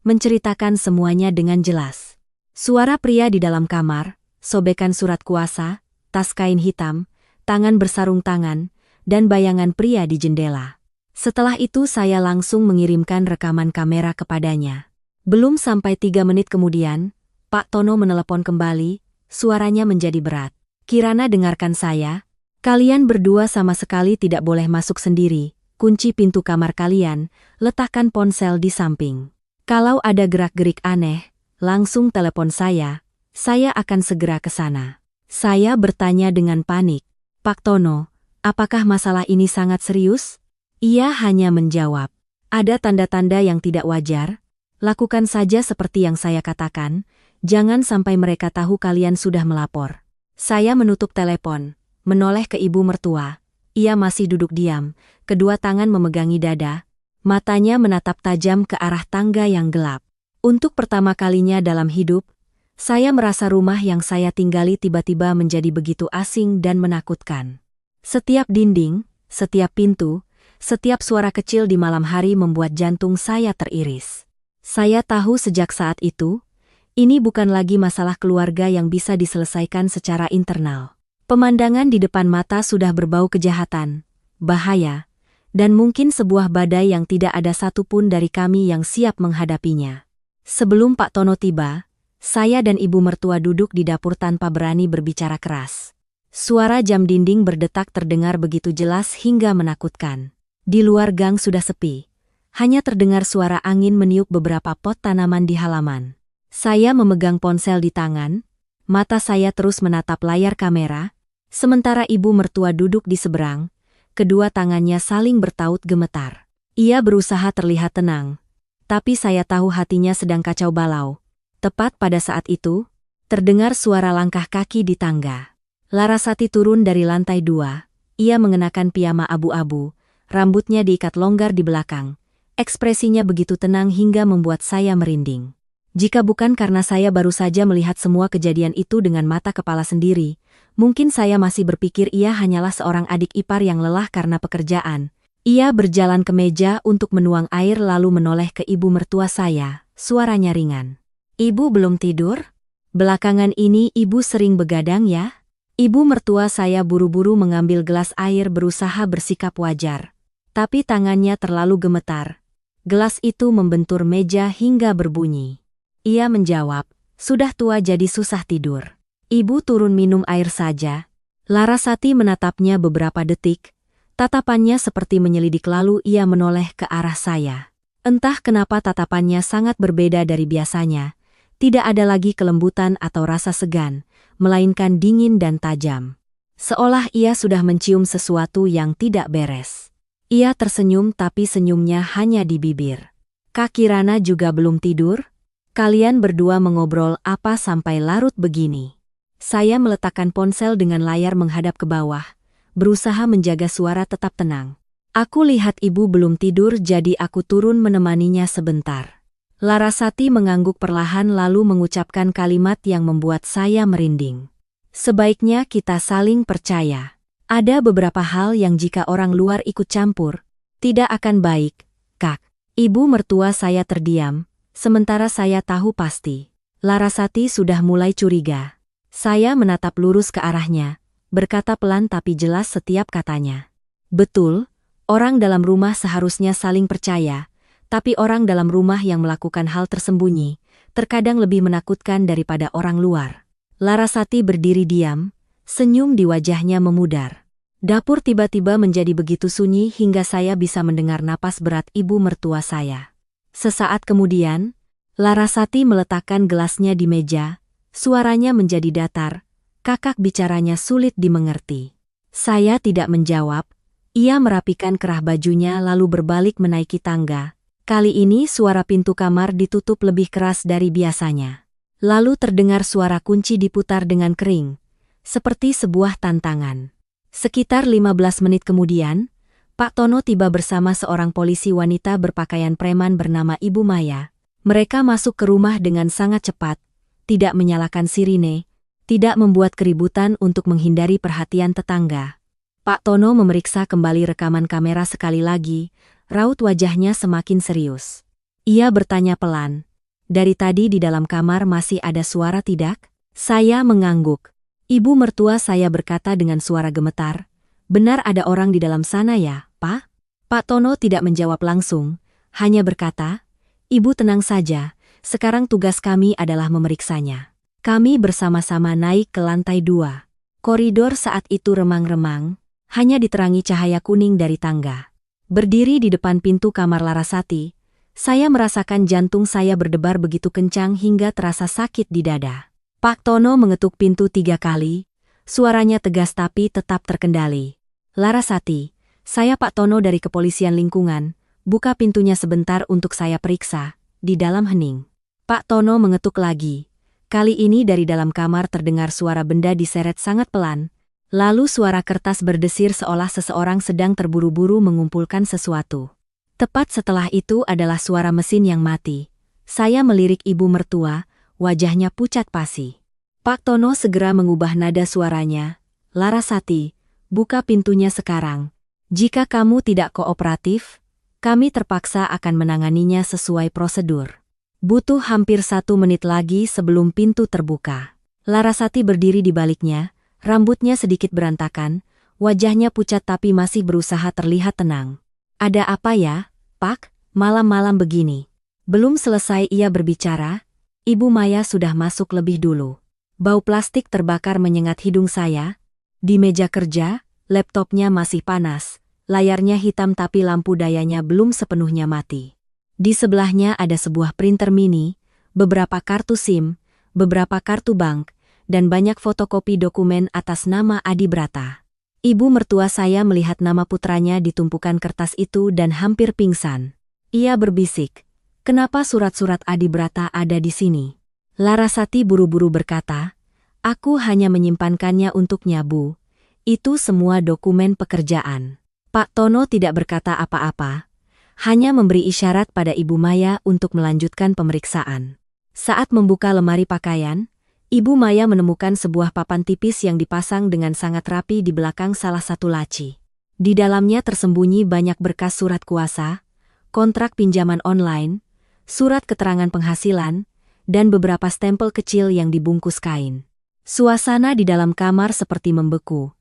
menceritakan semuanya dengan jelas. Suara pria di dalam kamar, sobekan surat kuasa, tas kain hitam, tangan bersarung tangan, dan bayangan pria di jendela. Setelah itu saya langsung mengirimkan rekaman kamera kepadanya. Belum sampai 3 menit kemudian, Pak Tono menelepon kembali, suaranya menjadi berat. Kirana, dengarkan saya. Kalian berdua sama sekali tidak boleh masuk sendiri. Kunci pintu kamar kalian, letakkan ponsel di samping. Kalau ada gerak-gerik aneh, langsung telepon saya akan segera ke sana. Saya bertanya dengan panik, Pak Tono, apakah masalah ini sangat serius? Ia hanya menjawab, "Ada tanda-tanda yang tidak wajar. Lakukan saja seperti yang saya katakan, jangan sampai mereka tahu kalian sudah melapor." Saya menutup telepon, menoleh ke ibu mertua. Ia masih duduk diam, kedua tangan memegangi dada, matanya menatap tajam ke arah tangga yang gelap. Untuk pertama kalinya dalam hidup, saya merasa rumah yang saya tinggali tiba-tiba menjadi begitu asing dan menakutkan. Setiap dinding, setiap pintu, setiap suara kecil di malam hari membuat jantung saya teriris. Saya tahu sejak saat itu, ini bukan lagi masalah keluarga yang bisa diselesaikan secara internal. Pemandangan di depan mata sudah berbau kejahatan, bahaya, dan mungkin sebuah badai yang tidak ada satupun dari kami yang siap menghadapinya. Sebelum Pak Tono tiba, saya dan ibu mertua duduk di dapur tanpa berani berbicara keras. Suara jam dinding berdetak terdengar begitu jelas hingga menakutkan. Di luar gang sudah sepi. Hanya terdengar suara angin meniup beberapa pot tanaman di halaman. Saya memegang ponsel di tangan, mata saya terus menatap layar kamera, sementara ibu mertua duduk di seberang, kedua tangannya saling bertaut gemetar. Ia berusaha terlihat tenang, tapi saya tahu hatinya sedang kacau balau. Tepat pada saat itu, terdengar suara langkah kaki di tangga. Larasati turun dari lantai 2, ia mengenakan piyama abu-abu, rambutnya diikat longgar di belakang. Ekspresinya begitu tenang hingga membuat saya merinding. Jika bukan karena saya baru saja melihat semua kejadian itu dengan mata kepala sendiri, mungkin saya masih berpikir ia hanyalah seorang adik ipar yang lelah karena pekerjaan. Ia berjalan ke meja untuk menuang air lalu menoleh ke ibu mertua saya, suaranya ringan. "Ibu belum tidur? Belakangan ini ibu sering begadang ya?" Ibu mertua saya buru-buru mengambil gelas air berusaha bersikap wajar. Tapi tangannya terlalu gemetar. Gelas itu membentur meja hingga berbunyi. Ia menjawab, "Sudah tua jadi susah tidur. Ibu turun minum air saja." Larasati menatapnya beberapa detik. Tatapannya seperti menyelidik lalu ia menoleh ke arah saya. Entah kenapa tatapannya sangat berbeda dari biasanya. Tidak ada lagi kelembutan atau rasa segan, melainkan dingin dan tajam. Seolah ia sudah mencium sesuatu yang tidak beres. Ia tersenyum tapi senyumnya hanya di bibir. "Kak Kirana juga belum tidur? Kalian berdua mengobrol apa sampai larut begini?" Saya meletakkan ponsel dengan layar menghadap ke bawah, berusaha menjaga suara tetap tenang. "Aku lihat ibu belum tidur jadi aku turun menemaninya sebentar." Larasati mengangguk perlahan lalu mengucapkan kalimat yang membuat saya merinding. "Sebaiknya kita saling percaya. Ada beberapa hal yang jika orang luar ikut campur, tidak akan baik, Kak." Ibu mertua saya terdiam, sementara saya tahu pasti. Larasati sudah mulai curiga. Saya menatap lurus ke arahnya, berkata pelan tapi jelas setiap katanya. "Betul, orang dalam rumah seharusnya saling percaya, tapi orang dalam rumah yang melakukan hal tersembunyi, terkadang lebih menakutkan daripada orang luar." Larasati berdiri diam, senyum di wajahnya memudar. Dapur tiba-tiba menjadi begitu sunyi hingga saya bisa mendengar napas berat ibu mertua saya. Sesaat kemudian, Larasati meletakkan gelasnya di meja, suaranya menjadi datar, kakak bicaranya sulit dimengerti. Saya tidak menjawab, ia merapikan kerah bajunya lalu berbalik menaiki tangga. Kali ini suara pintu kamar ditutup lebih keras dari biasanya. Lalu terdengar suara kunci diputar dengan kering, seperti sebuah tantangan. Sekitar 15 menit kemudian, Pak Tono tiba bersama seorang polisi wanita berpakaian preman bernama Ibu Maya. Mereka masuk ke rumah dengan sangat cepat, tidak menyalakan sirine, tidak membuat keributan untuk menghindari perhatian tetangga. Pak Tono memeriksa kembali rekaman kamera sekali lagi, raut wajahnya semakin serius. Ia bertanya pelan, "Dari tadi di dalam kamar masih ada suara tidak?" Saya mengangguk. Ibu mertua saya berkata dengan suara gemetar, "Benar ada orang di dalam sana ya, Pak?" Pak Tono tidak menjawab langsung, hanya berkata, "Ibu tenang saja, sekarang tugas kami adalah memeriksanya." Kami bersama-sama naik ke lantai 2. Koridor saat itu remang-remang, hanya diterangi cahaya kuning dari tangga. Berdiri di depan pintu kamar Larasati, saya merasakan jantung saya berdebar begitu kencang hingga terasa sakit di dada. Pak Tono mengetuk pintu 3 kali, suaranya tegas tapi tetap terkendali. "Larasati, Saya Pak Tono dari kepolisian lingkungan, buka pintunya sebentar untuk saya periksa, di dalam hening. Pak Tono mengetuk lagi. Kali ini dari dalam kamar terdengar suara benda diseret sangat pelan, lalu suara kertas berdesir seolah seseorang sedang terburu-buru mengumpulkan sesuatu. Tepat setelah itu adalah suara mesin yang mati. Saya melirik ibu mertua, wajahnya pucat pasi. Pak Tono segera mengubah nada suaranya. Larasati, buka pintunya sekarang. Jika kamu tidak kooperatif, kami terpaksa akan menanganinya sesuai prosedur. Butuh hampir 1 menit lagi sebelum pintu terbuka. Larasati berdiri di baliknya, rambutnya sedikit berantakan, wajahnya pucat tapi masih berusaha terlihat tenang. Ada apa ya, Pak, malam-malam begini? Belum selesai ia berbicara, Ibu Maya sudah masuk lebih dulu. Bau plastik terbakar menyengat hidung saya. Di meja kerja, laptopnya masih panas, layarnya hitam tapi lampu dayanya belum sepenuhnya mati. Di sebelahnya ada sebuah printer mini, beberapa kartu SIM, beberapa kartu bank, dan banyak fotokopi dokumen atas nama Adi Brata. Ibu mertua saya melihat nama putranya di tumpukan kertas itu dan hampir pingsan. Ia berbisik, "Kenapa surat-surat Adi Brata ada di sini?" Larasati buru-buru berkata, "Aku hanya menyimpankannya untuknya, Bu. Itu semua dokumen pekerjaan." Pak Tono tidak berkata apa-apa, hanya memberi isyarat pada Ibu Maya untuk melanjutkan pemeriksaan. Saat membuka lemari pakaian, Ibu Maya menemukan sebuah papan tipis yang dipasang dengan sangat rapi di belakang salah satu laci. Di dalamnya tersembunyi banyak berkas surat kuasa, kontrak pinjaman online, surat keterangan penghasilan, dan beberapa stempel kecil yang dibungkus kain. Suasana di dalam kamar seperti membeku.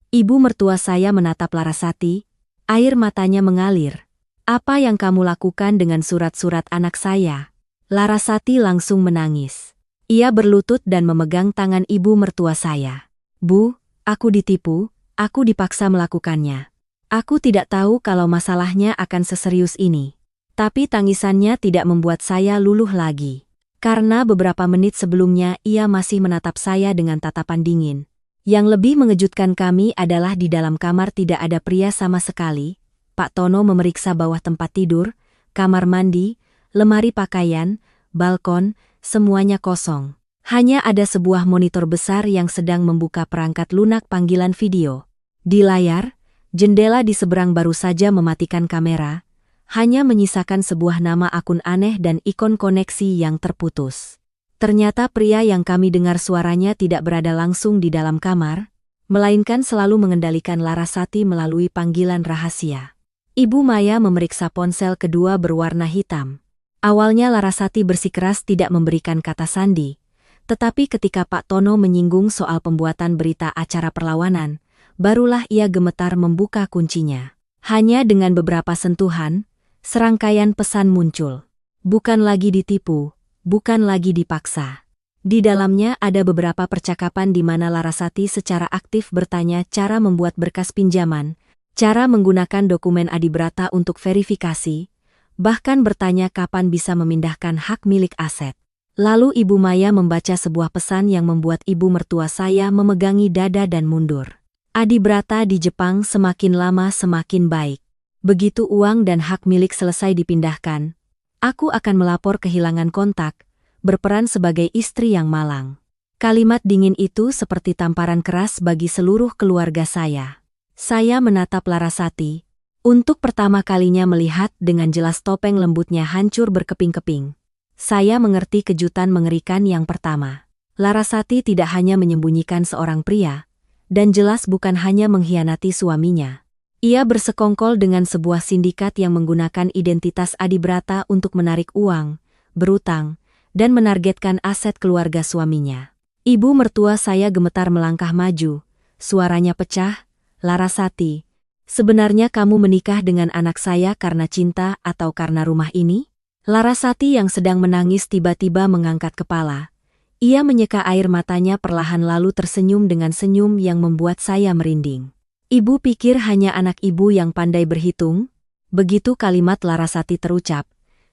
Ibu mertua saya menatap Larasati, air matanya mengalir. "Apa yang kamu lakukan dengan surat-surat anak saya?" Larasati langsung menangis. Ia berlutut dan memegang tangan ibu mertua saya. "Bu, aku ditipu, aku dipaksa melakukannya. Aku tidak tahu kalau masalahnya akan seserius ini." Tapi tangisannya tidak membuat saya luluh lagi. Karena beberapa menit sebelumnya ia masih menatap saya dengan tatapan dingin. Yang lebih mengejutkan kami adalah di dalam kamar tidak ada pria sama sekali. Pak Tono memeriksa bawah tempat tidur, kamar mandi, lemari pakaian, balkon, semuanya kosong. Hanya ada sebuah monitor besar yang sedang membuka perangkat lunak panggilan video. Di layar, jendela di seberang baru saja mematikan kamera, hanya menyisakan sebuah nama akun aneh dan ikon koneksi yang terputus. Ternyata pria yang kami dengar suaranya tidak berada langsung di dalam kamar, melainkan selalu mengendalikan Larasati melalui panggilan rahasia. Ibu Maya memeriksa ponsel kedua berwarna hitam. Awalnya Larasati bersikeras tidak memberikan kata sandi, tetapi ketika Pak Tono menyinggung soal pembuatan berita acara perlawanan, barulah ia gemetar membuka kuncinya. Hanya dengan beberapa sentuhan, serangkaian pesan muncul. Bukan lagi ditipu, bukan lagi dipaksa. Di dalamnya ada beberapa percakapan di mana Larasati secara aktif bertanya cara membuat berkas pinjaman, cara menggunakan dokumen Adi Brata untuk verifikasi, bahkan bertanya kapan bisa memindahkan hak milik aset. Lalu Ibu Maya membaca sebuah pesan yang membuat ibu mertua saya memegangi dada dan mundur. "Adi Brata di Jepang semakin lama semakin baik. Begitu uang dan hak milik selesai dipindahkan, aku akan melapor kehilangan kontak, berperan sebagai istri yang malang." Kalimat dingin itu seperti tamparan keras bagi seluruh keluarga saya. Saya menatap Larasati, untuk pertama kalinya melihat dengan jelas topeng lembutnya hancur berkeping-keping. Saya mengerti kejutan mengerikan yang pertama. Larasati tidak hanya menyembunyikan seorang pria, dan jelas bukan hanya mengkhianati suaminya. Ia bersekongkol dengan sebuah sindikat yang menggunakan identitas Adi Brata untuk menarik uang, berutang, dan menargetkan aset keluarga suaminya. Ibu mertua saya gemetar melangkah maju, suaranya pecah. "Larasati, sebenarnya kamu menikah dengan anak saya karena cinta atau karena rumah ini?" Larasati yang sedang menangis tiba-tiba mengangkat kepala. Ia menyeka air matanya perlahan lalu tersenyum dengan senyum yang membuat saya merinding. "Ibu pikir hanya anak ibu yang pandai berhitung?" Begitu kalimat Larasati terucap,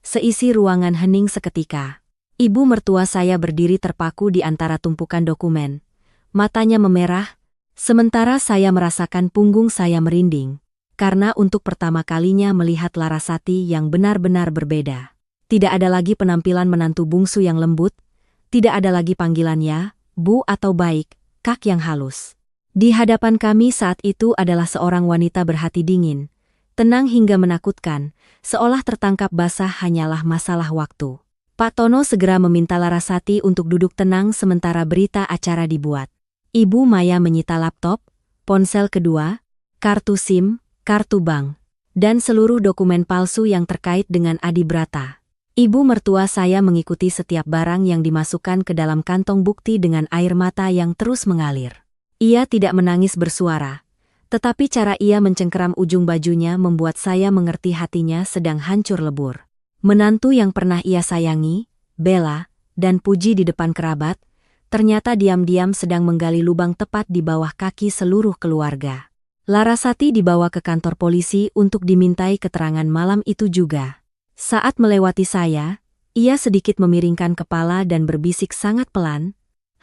seisi ruangan hening seketika. Ibu mertua saya berdiri terpaku di antara tumpukan dokumen. Matanya memerah, sementara saya merasakan punggung saya merinding. karena untuk pertama kalinya melihat Larasati yang benar-benar berbeda. Tidak ada lagi penampilan menantu bungsu yang lembut, tidak ada lagi panggilan ya, Bu atau baik, Kak yang halus. Di hadapan kami saat itu adalah seorang wanita berhati dingin, tenang hingga menakutkan, seolah tertangkap basah hanyalah masalah waktu. Pak Tono segera meminta Larasati untuk duduk tenang sementara berita acara dibuat. Ibu Maya menyita laptop, ponsel kedua, kartu SIM, kartu bank, dan seluruh dokumen palsu yang terkait dengan Adibrata. Ibu mertua saya mengikuti setiap barang yang dimasukkan ke dalam kantong bukti dengan air mata yang terus mengalir. Ia tidak menangis bersuara, tetapi cara ia mencengkeram ujung bajunya membuat saya mengerti hatinya sedang hancur lebur. Menantu yang pernah ia sayangi, bela, dan puji di depan kerabat, ternyata diam-diam sedang menggali lubang tepat di bawah kaki seluruh keluarga. Larasati dibawa ke kantor polisi untuk dimintai keterangan malam itu juga. Saat melewati saya, ia sedikit memiringkan kepala dan berbisik sangat pelan,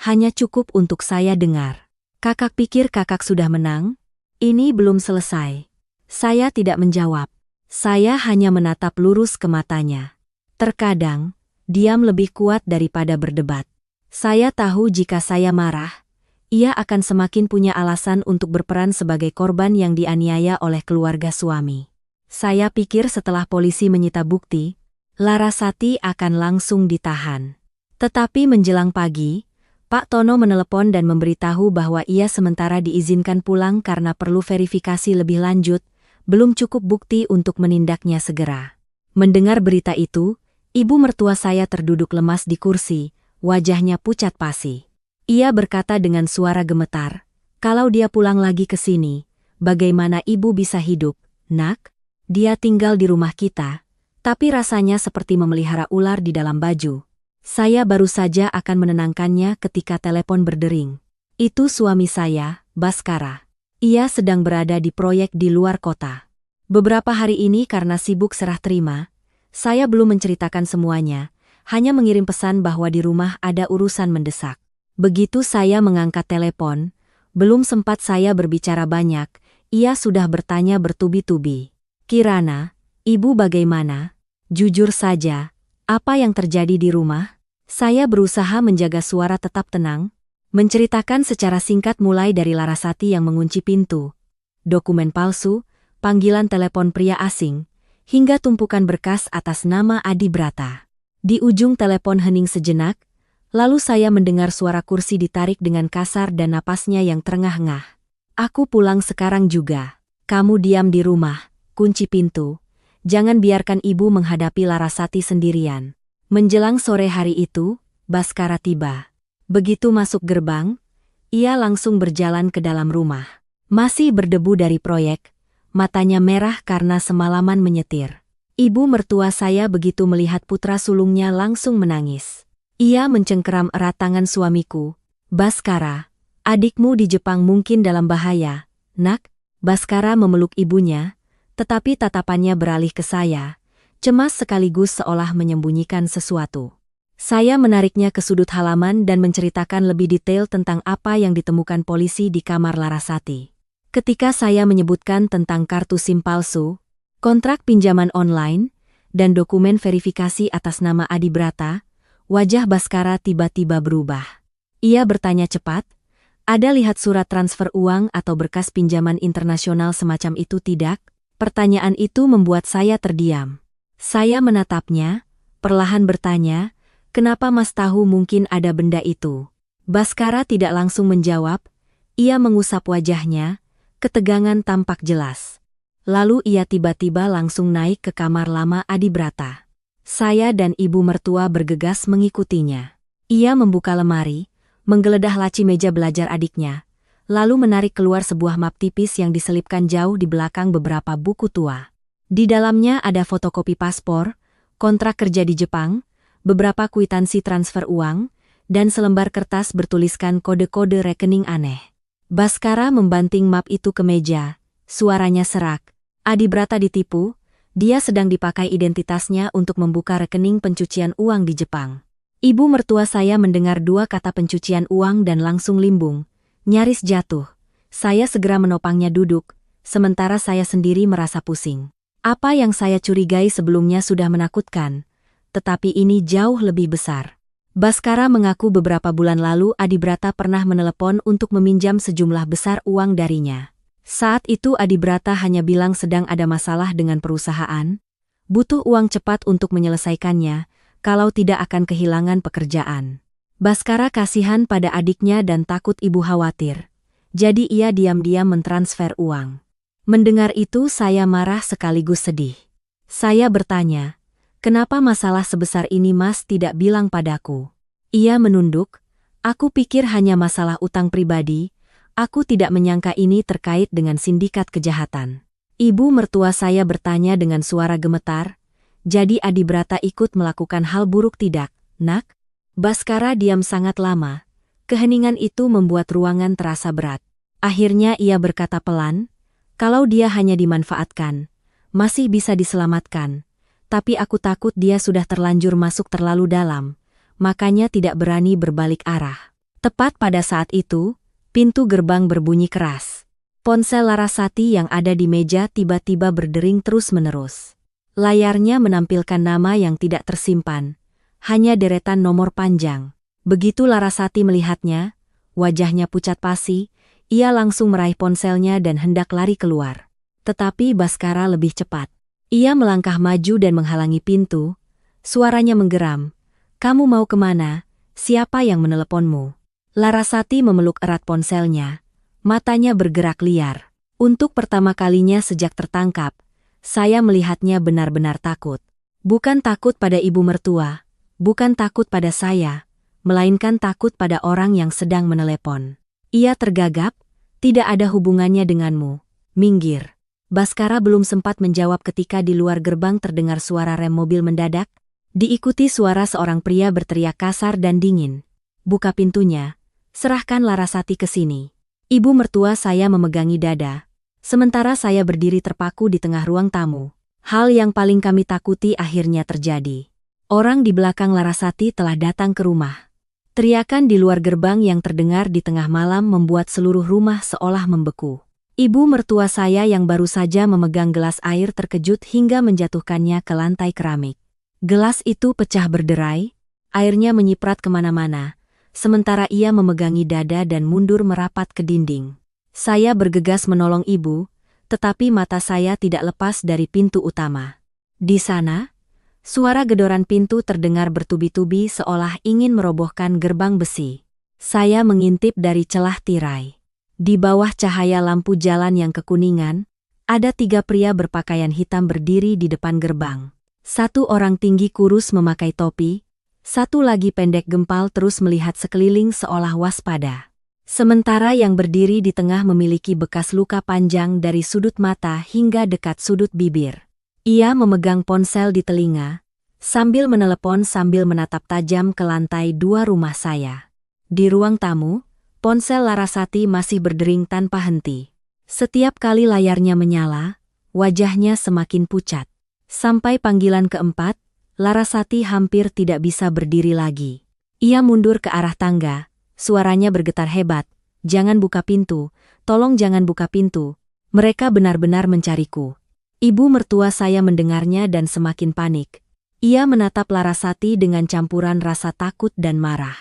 hanya cukup untuk saya dengar. Kakak pikir kakak sudah menang? Ini belum selesai. Saya tidak menjawab. Saya hanya menatap lurus ke matanya. Terkadang, diam lebih kuat daripada berdebat. Saya tahu jika saya marah, ia akan semakin punya alasan untuk berperan sebagai korban yang dianiaya oleh keluarga suami. Saya pikir setelah polisi menyita bukti, Larasati akan langsung ditahan. Tetapi menjelang pagi, Pak Tono menelepon dan memberitahu bahwa ia sementara diizinkan pulang karena perlu verifikasi lebih lanjut, belum cukup bukti untuk menindaknya segera. Mendengar berita itu, ibu mertua saya terduduk lemas di kursi, wajahnya pucat pasi. Ia berkata dengan suara gemetar, "Kalau dia pulang lagi ke sini, bagaimana ibu bisa hidup, Nak? Dia tinggal di rumah kita, tapi rasanya seperti memelihara ular di dalam baju." Saya baru saja akan menenangkannya ketika telepon berdering. Itu suami saya, Baskara. Ia sedang berada di proyek di luar kota. Beberapa hari ini karena sibuk serah terima, saya belum menceritakan semuanya, hanya mengirim pesan bahwa di rumah ada urusan mendesak. Begitu saya mengangkat telepon, belum sempat saya berbicara banyak, ia sudah bertanya bertubi-tubi. "Kirana, ibu bagaimana? Jujur saja, apa yang terjadi di rumah?" Saya berusaha menjaga suara tetap tenang, menceritakan secara singkat mulai dari Larasati yang mengunci pintu, dokumen palsu, panggilan telepon pria asing, hingga tumpukan berkas atas nama Adibrata. Di ujung telepon hening sejenak, lalu saya mendengar suara kursi ditarik dengan kasar dan napasnya yang terengah-engah. "Aku pulang sekarang juga. Kamu diam di rumah, kunci pintu. Jangan biarkan ibu menghadapi Larasati sendirian." Menjelang sore hari itu, Baskara tiba. Begitu masuk gerbang, ia langsung berjalan ke dalam rumah. Masih berdebu dari proyek, matanya merah karena semalaman menyetir. Ibu mertua saya begitu melihat putra sulungnya langsung menangis. Ia mencengkeram erat tangan suamiku. "Baskara, adikmu di Jepang mungkin dalam bahaya, Nak." Baskara memeluk ibunya, tetapi tatapannya beralih ke saya, cemas sekaligus seolah menyembunyikan sesuatu. Saya menariknya ke sudut halaman dan menceritakan lebih detail tentang apa yang ditemukan polisi di kamar Larasati. Ketika saya menyebutkan tentang kartu SIM palsu, kontrak pinjaman online, dan dokumen verifikasi atas nama Adibrata, wajah Baskara tiba-tiba berubah. Ia bertanya cepat, "Ada lihat surat transfer uang atau berkas pinjaman internasional semacam itu tidak?" Pertanyaan itu membuat saya terdiam. Saya menatapnya, perlahan bertanya, "Kenapa Mas tahu mungkin ada benda itu?" Baskara tidak langsung menjawab, ia mengusap wajahnya, ketegangan tampak jelas. Lalu ia tiba-tiba langsung naik ke kamar lama Adibrata. Saya dan ibu mertua bergegas mengikutinya. Ia membuka lemari, menggeledah laci meja belajar adiknya, lalu menarik keluar sebuah map tipis yang diselipkan jauh di belakang beberapa buku tua. Di dalamnya ada fotokopi paspor, kontrak kerja di Jepang, beberapa kwitansi transfer uang, dan selembar kertas bertuliskan kode-kode rekening aneh. Baskara membanting map itu ke meja, suaranya serak. "Adibrata ditipu, dia sedang dipakai identitasnya untuk membuka rekening pencucian uang di Jepang." Ibu mertua saya mendengar dua kata pencucian uang dan langsung limbung, nyaris jatuh. Saya segera menopangnya duduk, sementara saya sendiri merasa pusing. Apa yang saya curigai sebelumnya sudah menakutkan, tetapi ini jauh lebih besar. Baskara mengaku beberapa bulan lalu Adibrata pernah menelepon untuk meminjam sejumlah besar uang darinya. Saat itu Adibrata hanya bilang sedang ada masalah dengan perusahaan, butuh uang cepat untuk menyelesaikannya, kalau tidak akan kehilangan pekerjaan. Baskara kasihan pada adiknya dan takut ibu khawatir, jadi ia diam-diam mentransfer uang. Mendengar itu saya marah sekaligus sedih. Saya bertanya, "Kenapa masalah sebesar ini Mas tidak bilang padaku?" Ia menunduk, "Aku pikir hanya masalah utang pribadi, aku tidak menyangka ini terkait dengan sindikat kejahatan." Ibu mertua saya bertanya dengan suara gemetar, "Jadi Adibrata ikut melakukan hal buruk tidak, Nak?" Baskara diam sangat lama. Keheningan itu membuat ruangan terasa berat. Akhirnya ia berkata pelan, "Kalau dia hanya dimanfaatkan, masih bisa diselamatkan. Tapi aku takut dia sudah terlanjur masuk terlalu dalam, makanya tidak berani berbalik arah." Tepat pada saat itu, pintu gerbang berbunyi keras. Ponsel Larasati yang ada di meja tiba-tiba berdering terus-menerus. Layarnya menampilkan nama yang tidak tersimpan, hanya deretan nomor panjang. Begitu Larasati melihatnya, wajahnya pucat pasi, ia langsung meraih ponselnya dan hendak lari keluar. Tetapi Baskara lebih cepat. Ia melangkah maju dan menghalangi pintu. Suaranya menggeram, "Kamu mau kemana? Siapa yang meneleponmu?" Larasati memeluk erat ponselnya. Matanya bergerak liar. Untuk pertama kalinya sejak tertangkap, saya melihatnya benar-benar takut. Bukan takut pada ibu mertua, bukan takut pada saya, melainkan takut pada orang yang sedang menelepon. Ia tergagap, "Tidak ada hubungannya denganmu. Minggir." Baskara belum sempat menjawab ketika di luar gerbang terdengar suara rem mobil mendadak, diikuti suara seorang pria berteriak kasar dan dingin, "Buka pintunya, serahkan Larasati ke sini." Ibu mertua saya memegangi dada, sementara saya berdiri terpaku di tengah ruang tamu. Hal yang paling kami takuti akhirnya terjadi. Orang di belakang Larasati telah datang ke rumah. Teriakan di luar gerbang yang terdengar di tengah malam membuat seluruh rumah seolah membeku. Ibu mertua saya yang baru saja memegang gelas air terkejut hingga menjatuhkannya ke lantai keramik. Gelas itu pecah berderai, airnya menyiprat kemana-mana, sementara ia memegangi dada dan mundur merapat ke dinding. Saya bergegas menolong ibu, tetapi mata saya tidak lepas dari pintu utama. Di sana, suara gedoran pintu terdengar bertubi-tubi seolah ingin merobohkan gerbang besi. Saya mengintip dari celah tirai. Di bawah cahaya lampu jalan yang kekuningan, ada 3 pria berpakaian hitam berdiri di depan gerbang. Satu orang tinggi kurus memakai topi, satu lagi pendek gempal terus melihat sekeliling seolah waspada. Sementara yang berdiri di tengah memiliki bekas luka panjang dari sudut mata hingga dekat sudut bibir. Ia memegang ponsel di telinga, sambil menelepon sambil menatap tajam ke lantai 2 rumah saya. Di ruang tamu, ponsel Larasati masih berdering tanpa henti. Setiap kali layarnya menyala, wajahnya semakin pucat. Sampai panggilan keempat, Larasati hampir tidak bisa berdiri lagi. Ia mundur ke arah tangga, suaranya bergetar hebat, "Jangan buka pintu, tolong jangan buka pintu. Mereka benar-benar mencariku." Ibu mertua saya mendengarnya dan semakin panik. Ia menatap Larasati dengan campuran rasa takut dan marah.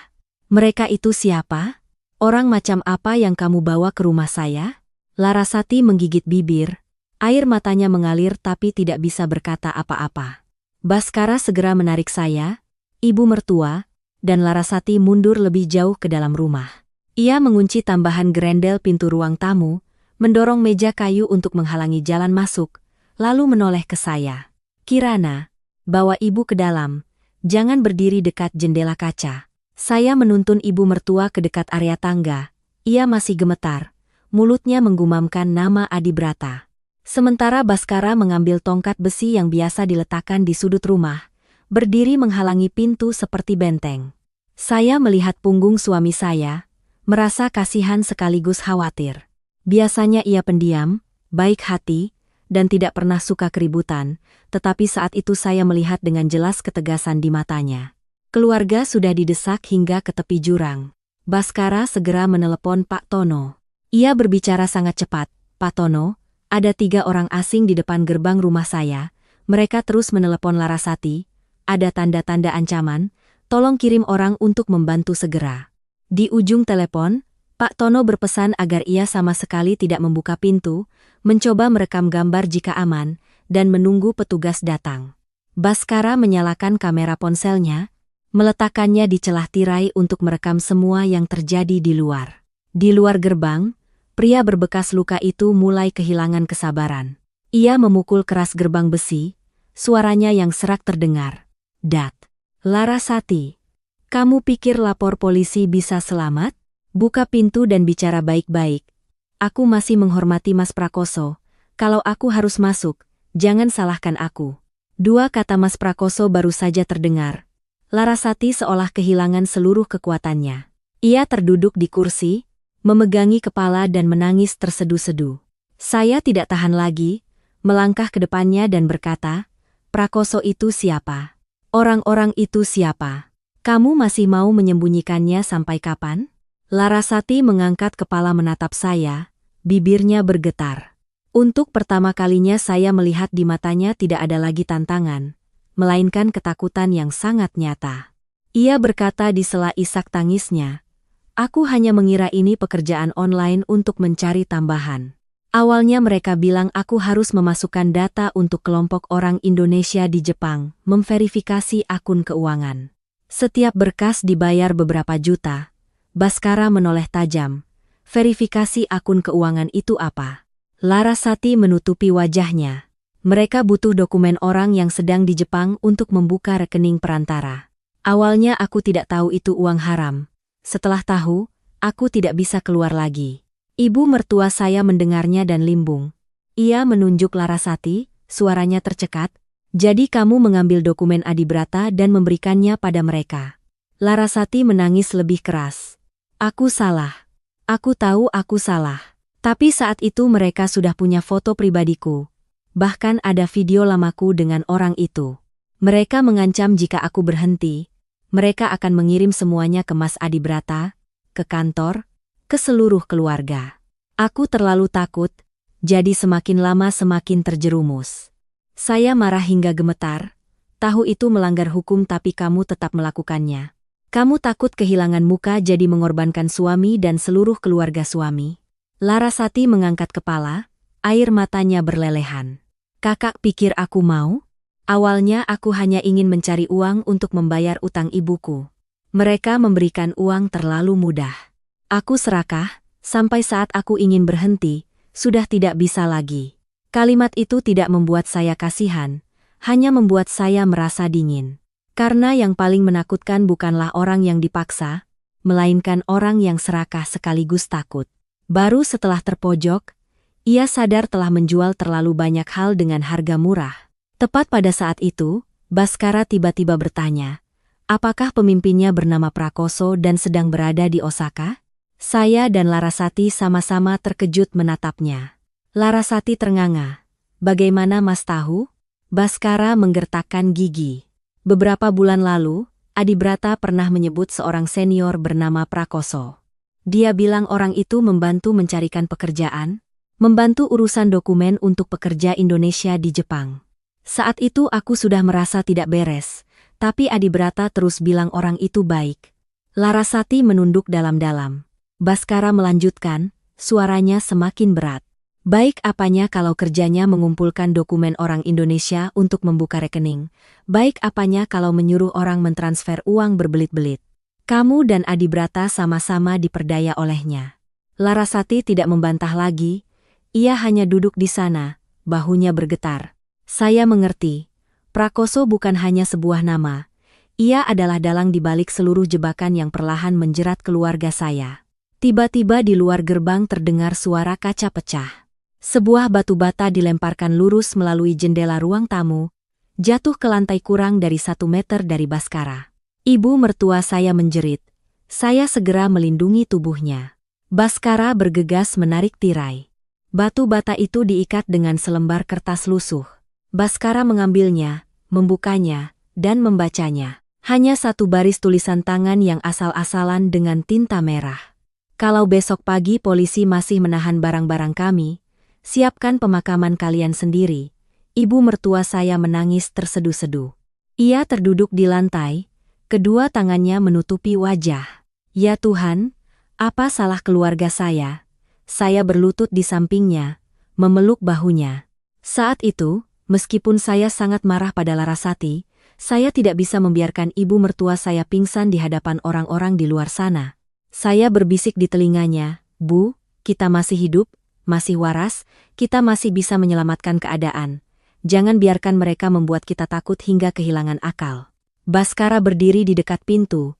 "Mereka itu siapa? Orang macam apa yang kamu bawa ke rumah saya?" Larasati menggigit bibir, air matanya mengalir tapi tidak bisa berkata apa-apa. Baskara segera menarik saya, ibu mertua, dan Larasati mundur lebih jauh ke dalam rumah. Ia mengunci tambahan grendel pintu ruang tamu, mendorong meja kayu untuk menghalangi jalan masuk, lalu menoleh ke saya. "Kirana, bawa ibu ke dalam, jangan berdiri dekat jendela kaca." Saya menuntun ibu mertua ke dekat area tangga. Ia masih gemetar, mulutnya menggumamkan nama Adibrata. Sementara Baskara mengambil tongkat besi yang biasa diletakkan di sudut rumah, berdiri menghalangi pintu seperti benteng. Saya melihat punggung suami saya, merasa kasihan sekaligus khawatir. Biasanya ia pendiam, baik hati, dan tidak pernah suka keributan, tetapi saat itu saya melihat dengan jelas ketegasan di matanya. Keluarga sudah didesak hingga ke tepi jurang. Baskara segera menelepon Pak Tono. Ia berbicara sangat cepat, "Pak Tono, Ada 3 orang asing di depan gerbang rumah saya. Mereka terus menelepon Larasati. Ada tanda-tanda ancaman. Tolong kirim orang untuk membantu segera. Di ujung telepon, Pak Tono berpesan agar ia sama sekali tidak membuka pintu, mencoba merekam gambar jika aman, dan menunggu petugas datang. Baskara menyalakan kamera ponselnya, meletakkannya di celah tirai untuk merekam semua yang terjadi di luar. Di luar gerbang, pria berbekas luka itu mulai kehilangan kesabaran. Ia memukul keras gerbang besi, suaranya yang serak terdengar. Dat. Larasati, kamu pikir lapor polisi bisa selamat? Buka pintu dan bicara baik-baik. Aku masih menghormati Mas Prakoso. Kalau aku harus masuk, jangan salahkan aku. 2 kata Mas Prakoso baru saja terdengar. Larasati seolah kehilangan seluruh kekuatannya. Ia terduduk di kursi, memegangi kepala dan menangis tersedu-sedu. Saya tidak tahan lagi, melangkah ke depannya dan berkata, Prakoso itu siapa? Orang-orang itu siapa? Kamu masih mau menyembunyikannya sampai kapan? Larasati mengangkat kepala menatap saya, bibirnya bergetar. Untuk pertama kalinya saya melihat di matanya tidak ada lagi tantangan, melainkan ketakutan yang sangat nyata. Ia berkata di sela isak tangisnya, aku hanya mengira ini pekerjaan online untuk mencari tambahan. Awalnya mereka bilang aku harus memasukkan data untuk kelompok orang Indonesia di Jepang, memverifikasi akun keuangan. Setiap berkas dibayar beberapa juta. Baskara menoleh tajam. Verifikasi akun keuangan itu apa? Larasati menutupi wajahnya. Mereka butuh dokumen orang yang sedang di Jepang untuk membuka rekening perantara. Awalnya aku tidak tahu itu uang haram. Setelah tahu, aku tidak bisa keluar lagi. Ibu mertua saya mendengarnya dan limbung. Ia menunjuk Larasati, suaranya tercekat. Jadi kamu mengambil dokumen Adibrata dan memberikannya pada mereka. Larasati menangis lebih keras. Aku salah. Aku tahu aku salah. Tapi saat itu mereka sudah punya foto pribadiku. Bahkan ada video lamaku dengan orang itu. Mereka mengancam jika aku berhenti, mereka akan mengirim semuanya ke Mas Adibrata, ke kantor, ke seluruh keluarga. Aku terlalu takut, jadi semakin lama semakin terjerumus. Saya marah hingga gemetar. Tahu itu melanggar hukum tapi kamu tetap melakukannya. Kamu takut kehilangan muka jadi mengorbankan suami dan seluruh keluarga suami. Larasati mengangkat kepala, air matanya berlelehan. Kakak pikir aku mau? Awalnya aku hanya ingin mencari uang untuk membayar utang ibuku. Mereka memberikan uang terlalu mudah. Aku serakah, sampai saat aku ingin berhenti, sudah tidak bisa lagi. Kalimat itu tidak membuat saya kasihan, hanya membuat saya merasa dingin. Karena yang paling menakutkan bukanlah orang yang dipaksa, melainkan orang yang serakah sekaligus takut. Baru setelah terpojok, ia sadar telah menjual terlalu banyak hal dengan harga murah. Tepat pada saat itu, Baskara tiba-tiba bertanya, apakah pemimpinnya bernama Prakoso dan sedang berada di Osaka? Saya dan Larasati sama-sama terkejut menatapnya. Larasati ternganga. Bagaimana Mas tahu? Baskara menggertakkan gigi. Beberapa bulan lalu, Adibrata pernah menyebut seorang senior bernama Prakoso. Dia bilang orang itu membantu mencarikan pekerjaan, membantu urusan dokumen untuk pekerja Indonesia di Jepang. Saat itu aku sudah merasa tidak beres, tapi Adibrata terus bilang orang itu baik. Larasati menunduk dalam-dalam. Baskara melanjutkan, suaranya semakin berat. Baik apanya kalau kerjanya mengumpulkan dokumen orang Indonesia untuk membuka rekening. Baik apanya kalau menyuruh orang mentransfer uang berbelit-belit. Kamu dan Adibrata sama-sama diperdaya olehnya. Larasati tidak membantah lagi. Ia hanya duduk di sana, bahunya bergetar. Saya mengerti. Prakoso bukan hanya sebuah nama. Ia adalah dalang di balik seluruh jebakan yang perlahan menjerat keluarga saya. Tiba-tiba di luar gerbang terdengar suara kaca pecah. Sebuah batu bata dilemparkan lurus melalui jendela ruang tamu, jatuh ke lantai kurang dari 1 meter dari Baskara. Ibu mertua saya menjerit. Saya segera melindungi tubuhnya. Baskara bergegas menarik tirai. Batu bata itu diikat dengan selembar kertas lusuh. Baskara mengambilnya, membukanya, dan membacanya. Hanya 1 baris tulisan tangan yang asal-asalan dengan tinta merah. Kalau besok pagi polisi masih menahan barang-barang kami, siapkan pemakaman kalian sendiri." Ibu mertua saya menangis terseduh-seduh. Ia terduduk di lantai, kedua tangannya menutupi wajah. "Ya Tuhan, apa salah keluarga saya?" Saya berlutut di sampingnya, memeluk bahunya. Saat itu, meskipun saya sangat marah pada Larasati, saya tidak bisa membiarkan ibu mertua saya pingsan di hadapan orang-orang di luar sana. Saya berbisik di telinganya, "Bu, kita masih hidup, masih waras, kita masih bisa menyelamatkan keadaan. Jangan biarkan mereka membuat kita takut hingga kehilangan akal." Baskara berdiri di dekat pintu,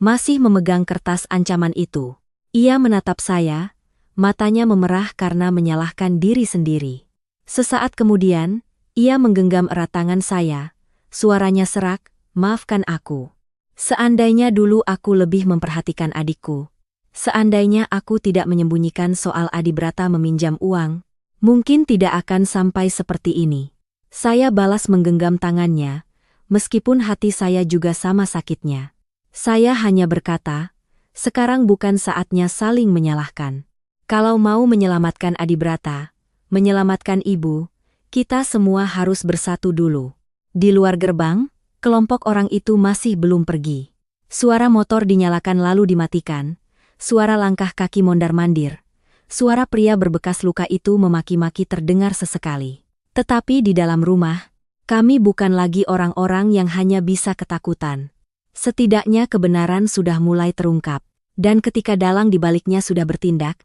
masih memegang kertas ancaman itu. Ia menatap saya, matanya memerah karena menyalahkan diri sendiri. Sesaat kemudian, ia menggenggam erat tangan saya. Suaranya serak, "Maafkan aku. Seandainya dulu aku lebih memperhatikan adikku. Seandainya aku tidak menyembunyikan soal Adibrata meminjam uang, mungkin tidak akan sampai seperti ini." Saya balas menggenggam tangannya, meskipun hati saya juga sama sakitnya. Saya hanya berkata, "Sekarang bukan saatnya saling menyalahkan. Kalau mau menyelamatkan Adibrata, menyelamatkan ibu, kita semua harus bersatu dulu." Di luar gerbang, kelompok orang itu masih belum pergi. Suara motor dinyalakan lalu dimatikan, suara langkah kaki mondar-mandir. Suara pria berbekas luka itu memaki-maki terdengar sesekali. Tetapi di dalam rumah, kami bukan lagi orang-orang yang hanya bisa ketakutan. Setidaknya kebenaran sudah mulai terungkap. Dan ketika dalang di baliknya sudah bertindak,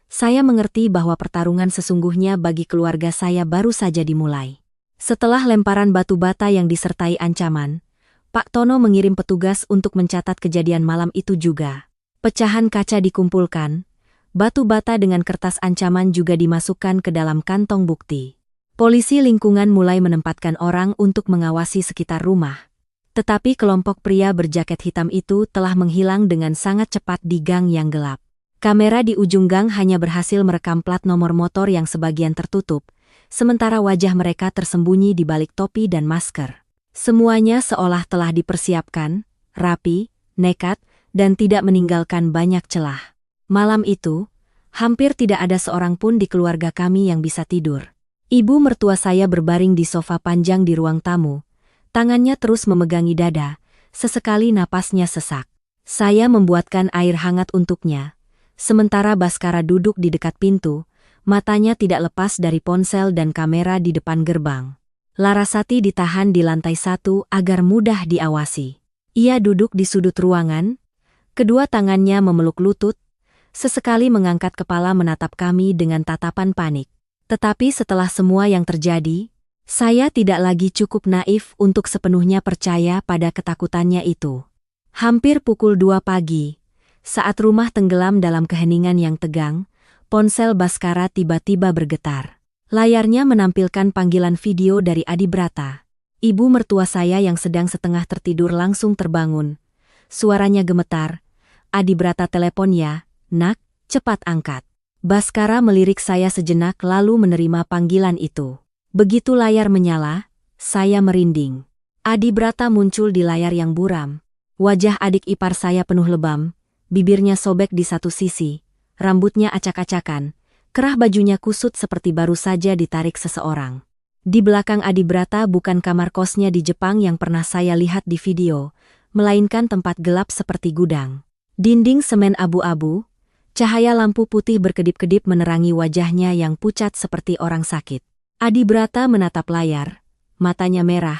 saya mengerti bahwa pertarungan sesungguhnya bagi keluarga saya baru saja dimulai. Setelah lemparan batu bata yang disertai ancaman, Pak Tono mengirim petugas untuk mencatat kejadian malam itu juga. Pecahan kaca dikumpulkan, batu bata dengan kertas ancaman juga dimasukkan ke dalam kantong bukti. Polisi lingkungan mulai menempatkan orang untuk mengawasi sekitar rumah. Tetapi kelompok pria berjaket hitam itu telah menghilang dengan sangat cepat di gang yang gelap. Kamera di ujung gang hanya berhasil merekam plat nomor motor yang sebagian tertutup, sementara wajah mereka tersembunyi di balik topi dan masker. Semuanya seolah telah dipersiapkan, rapi, nekat, dan tidak meninggalkan banyak celah. Malam itu, hampir tidak ada seorang pun di keluarga kami yang bisa tidur. Ibu mertua saya berbaring di sofa panjang di ruang tamu, tangannya terus memegangi dada, sesekali napasnya sesak. Saya membuatkan air hangat untuknya, sementara Baskara duduk di dekat pintu, matanya tidak lepas dari ponsel dan kamera di depan gerbang. Larasati ditahan di lantai 1 agar mudah diawasi. Ia duduk di sudut ruangan, kedua tangannya memeluk lutut, sesekali mengangkat kepala menatap kami dengan tatapan panik. Tetapi setelah semua yang terjadi, saya tidak lagi cukup naif untuk sepenuhnya percaya pada ketakutannya itu. Hampir pukul 2 pagi, saat rumah tenggelam dalam keheningan yang tegang, ponsel Baskara tiba-tiba bergetar. Layarnya menampilkan panggilan video dari Adibrata. Ibu mertua saya yang sedang setengah tertidur langsung terbangun. Suaranya gemetar. "Adibrata telepon ya, nak, cepat angkat." Baskara melirik saya sejenak lalu menerima panggilan itu. Begitu layar menyala, saya merinding. Adibrata muncul di layar yang buram. Wajah adik ipar saya penuh lebam, bibirnya sobek di satu sisi. Rambutnya acak-acakan, kerah bajunya kusut seperti baru saja ditarik seseorang. Di belakang Adibrata bukan kamar kosnya di Jepang yang pernah saya lihat di video, melainkan tempat gelap seperti gudang. Dinding semen abu-abu, cahaya lampu putih berkedip-kedip menerangi wajahnya yang pucat seperti orang sakit. Adibrata menatap layar, matanya merah,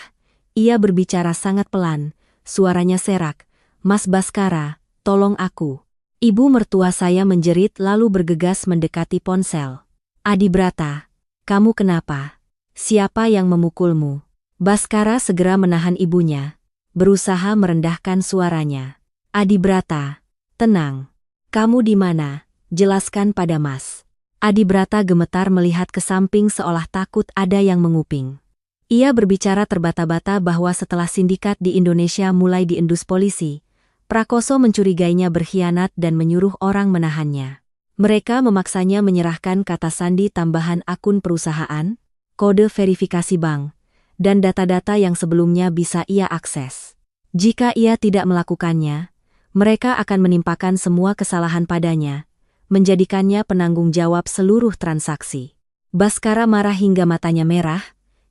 ia berbicara sangat pelan, suaranya serak, "Mas Baskara, tolong aku." Ibu mertua saya menjerit lalu bergegas mendekati ponsel. "Adibrata, kamu kenapa? Siapa yang memukulmu?" Baskara segera menahan ibunya, berusaha merendahkan suaranya. "Adibrata, tenang. Kamu di mana? Jelaskan pada Mas." Adibrata gemetar melihat ke samping seolah takut ada yang menguping. Ia berbicara terbata-bata bahwa setelah sindikat di Indonesia mulai diendus polisi, Prakoso mencurigainya berkhianat dan menyuruh orang menahannya. Mereka memaksanya menyerahkan kata sandi tambahan akun perusahaan, kode verifikasi bank, dan data-data yang sebelumnya bisa ia akses. Jika ia tidak melakukannya, mereka akan menimpakan semua kesalahan padanya, menjadikannya penanggung jawab seluruh transaksi. Baskara marah hingga matanya merah.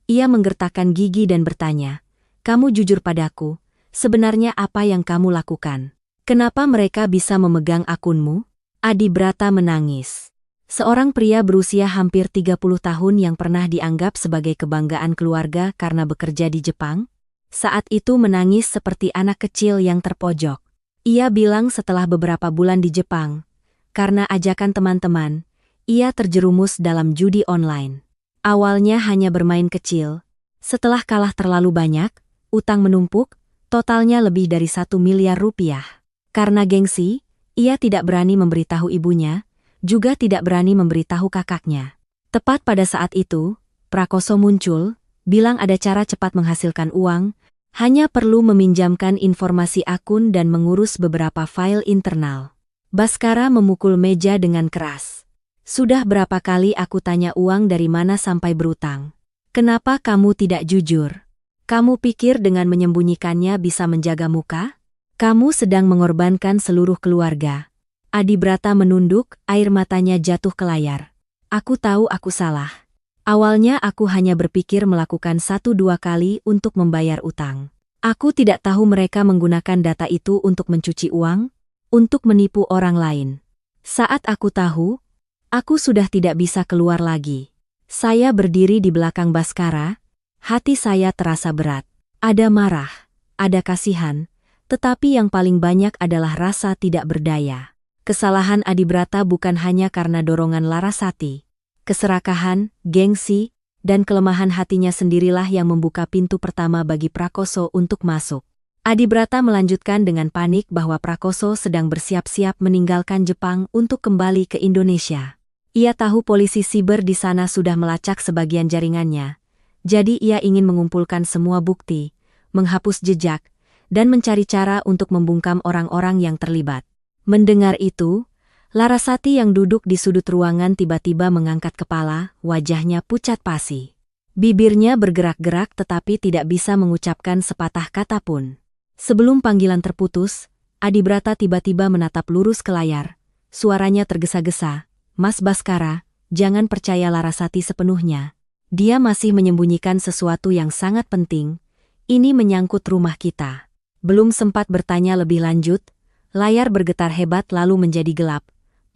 Ia menggertakkan gigi dan bertanya, "Kamu jujur padaku, sebenarnya apa yang kamu lakukan? Kenapa mereka bisa memegang akunmu?" Adibrata menangis. Seorang pria berusia hampir 30 tahun yang pernah dianggap sebagai kebanggaan keluarga karena bekerja di Jepang, saat itu menangis seperti anak kecil yang terpojok. Ia bilang setelah beberapa bulan di Jepang, karena ajakan teman-teman, ia terjerumus dalam judi online. Awalnya hanya bermain kecil, setelah kalah terlalu banyak, utang menumpuk, totalnya lebih dari 1 miliar rupiah. Karena gengsi, ia tidak berani memberitahu ibunya, juga tidak berani memberitahu kakaknya. Tepat pada saat itu, Prakoso muncul, bilang ada cara cepat menghasilkan uang, hanya perlu meminjamkan informasi akun dan mengurus beberapa file internal. Baskara memukul meja dengan keras. "Sudah berapa kali aku tanya uang dari mana sampai berutang? Kenapa kamu tidak jujur? Kamu pikir dengan menyembunyikannya bisa menjaga muka? Kamu sedang mengorbankan seluruh keluarga." Adibrata menunduk, air matanya jatuh ke layar. "Aku tahu aku salah. Awalnya aku hanya berpikir melakukan 1-2 kali untuk membayar utang. Aku tidak tahu mereka menggunakan data itu untuk mencuci uang, untuk menipu orang lain. Saat aku tahu, aku sudah tidak bisa keluar lagi." Saya berdiri di belakang Baskara, hati saya terasa berat. Ada marah, ada kasihan, tetapi yang paling banyak adalah rasa tidak berdaya. Kesalahan Adibrata bukan hanya karena dorongan Larasati. Keserakahan, gengsi, dan kelemahan hatinya sendirilah yang membuka pintu pertama bagi Prakoso untuk masuk. Adibrata melanjutkan dengan panik bahwa Prakoso sedang bersiap-siap meninggalkan Jepang untuk kembali ke Indonesia. Ia tahu polisi siber di sana sudah melacak sebagian jaringannya, jadi ia ingin mengumpulkan semua bukti, menghapus jejak, dan mencari cara untuk membungkam orang-orang yang terlibat. Mendengar itu, Larasati yang duduk di sudut ruangan tiba-tiba mengangkat kepala, wajahnya pucat pasi. Bibirnya bergerak-gerak tetapi tidak bisa mengucapkan sepatah kata pun. Sebelum panggilan terputus, Adibrata tiba-tiba menatap lurus ke layar. Suaranya tergesa-gesa, "Mas Baskara, jangan percaya Larasati sepenuhnya. Dia masih menyembunyikan sesuatu yang sangat penting. Ini menyangkut rumah kita." Belum sempat bertanya lebih lanjut, layar bergetar hebat lalu menjadi gelap.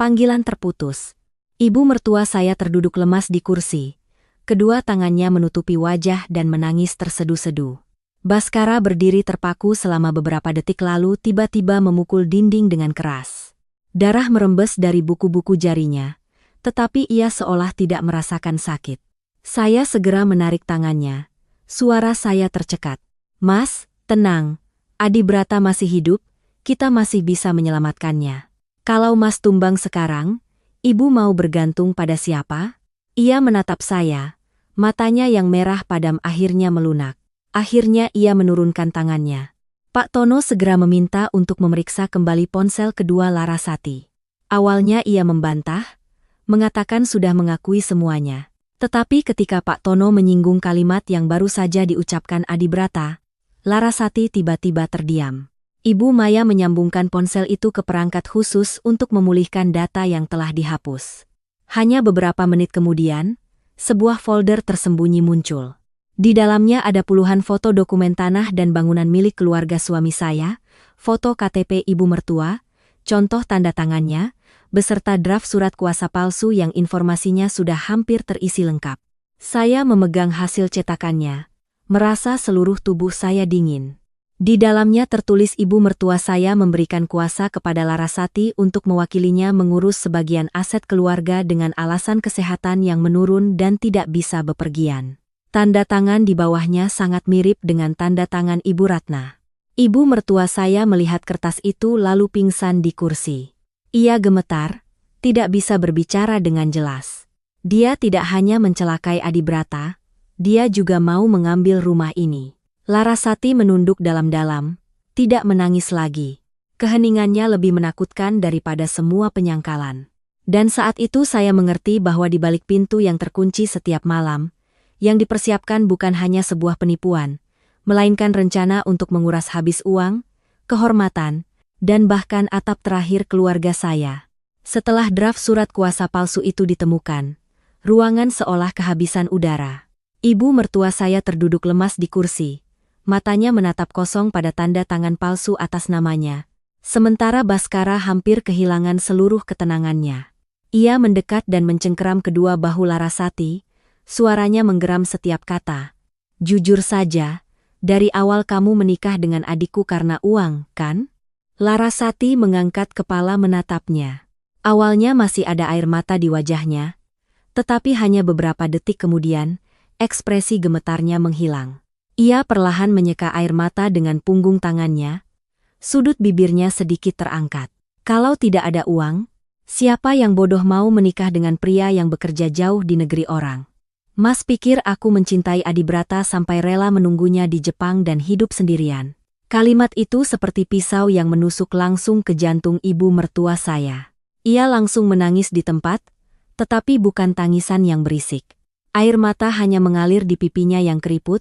Panggilan terputus. Ibu mertua saya terduduk lemas di kursi. Kedua tangannya menutupi wajah dan menangis tersedu-sedu. Baskara berdiri terpaku selama beberapa detik lalu tiba-tiba memukul dinding dengan keras. Darah merembes dari buku-buku jarinya, tetapi ia seolah tidak merasakan sakit. Saya segera menarik tangannya. Suara saya tercekat. "Mas, tenang. Adibrata masih hidup, kita masih bisa menyelamatkannya. Kalau Mas tumbang sekarang, Ibu mau bergantung pada siapa?" Ia menatap saya, matanya yang merah padam akhirnya melunak. Akhirnya ia menurunkan tangannya. Pak Tono segera meminta untuk memeriksa kembali ponsel kedua Larasati. Awalnya ia membantah, mengatakan sudah mengakui semuanya. Tetapi ketika Pak Tono menyinggung kalimat yang baru saja diucapkan Adibrata, Larasati tiba-tiba terdiam. Ibu Maya menyambungkan ponsel itu ke perangkat khusus untuk memulihkan data yang telah dihapus. Hanya beberapa menit kemudian, sebuah folder tersembunyi muncul. Di dalamnya ada puluhan foto dokumen tanah dan bangunan milik keluarga suami saya, foto KTP ibu mertua, contoh tanda tangannya, beserta draft surat kuasa palsu yang informasinya sudah hampir terisi lengkap. Saya memegang hasil cetakannya. Merasa seluruh tubuh saya dingin. Di dalamnya tertulis ibu mertua saya memberikan kuasa kepada Larasati untuk mewakilinya mengurus sebagian aset keluarga dengan alasan kesehatan yang menurun dan tidak bisa bepergian. Tanda tangan di bawahnya sangat mirip dengan tanda tangan Ibu Ratna. Ibu mertua saya melihat kertas itu lalu pingsan di kursi. Ia gemetar, tidak bisa berbicara dengan jelas. Dia tidak hanya mencelakai Adibrata, dia juga mau mengambil rumah ini. Larasati menunduk dalam-dalam, tidak menangis lagi. Keheningannya lebih menakutkan daripada semua penyangkalan. Dan saat itu saya mengerti bahwa di balik pintu yang terkunci setiap malam, yang dipersiapkan bukan hanya sebuah penipuan, melainkan rencana untuk menguras habis uang, kehormatan, dan bahkan atap terakhir keluarga saya. Setelah draft surat kuasa palsu itu ditemukan, Ruangan seolah kehabisan udara. Ibu mertua saya terduduk lemas di kursi. Matanya menatap kosong pada tanda tangan palsu atas namanya. Sementara Baskara hampir kehilangan seluruh ketenangannya. Ia mendekat dan mencengkeram kedua bahu Larasati. Suaranya menggeram setiap kata. Jujur saja, dari awal kamu menikah dengan adikku karena uang, kan? Larasati mengangkat kepala menatapnya. Awalnya masih ada air mata di wajahnya. Tetapi hanya beberapa detik kemudian, ekspresi gemetarnya menghilang. Ia perlahan menyeka air mata dengan punggung tangannya. Sudut bibirnya sedikit terangkat. Kalau tidak ada uang, siapa yang bodoh mau menikah dengan pria yang bekerja jauh di negeri orang? Mas pikir aku mencintai Adibrata sampai rela menunggunya di Jepang dan hidup sendirian. Kalimat itu seperti pisau yang menusuk langsung ke jantung ibu mertua saya. Ia langsung menangis di tempat, tetapi bukan tangisan yang berisik. Air mata hanya mengalir di pipinya yang keriput,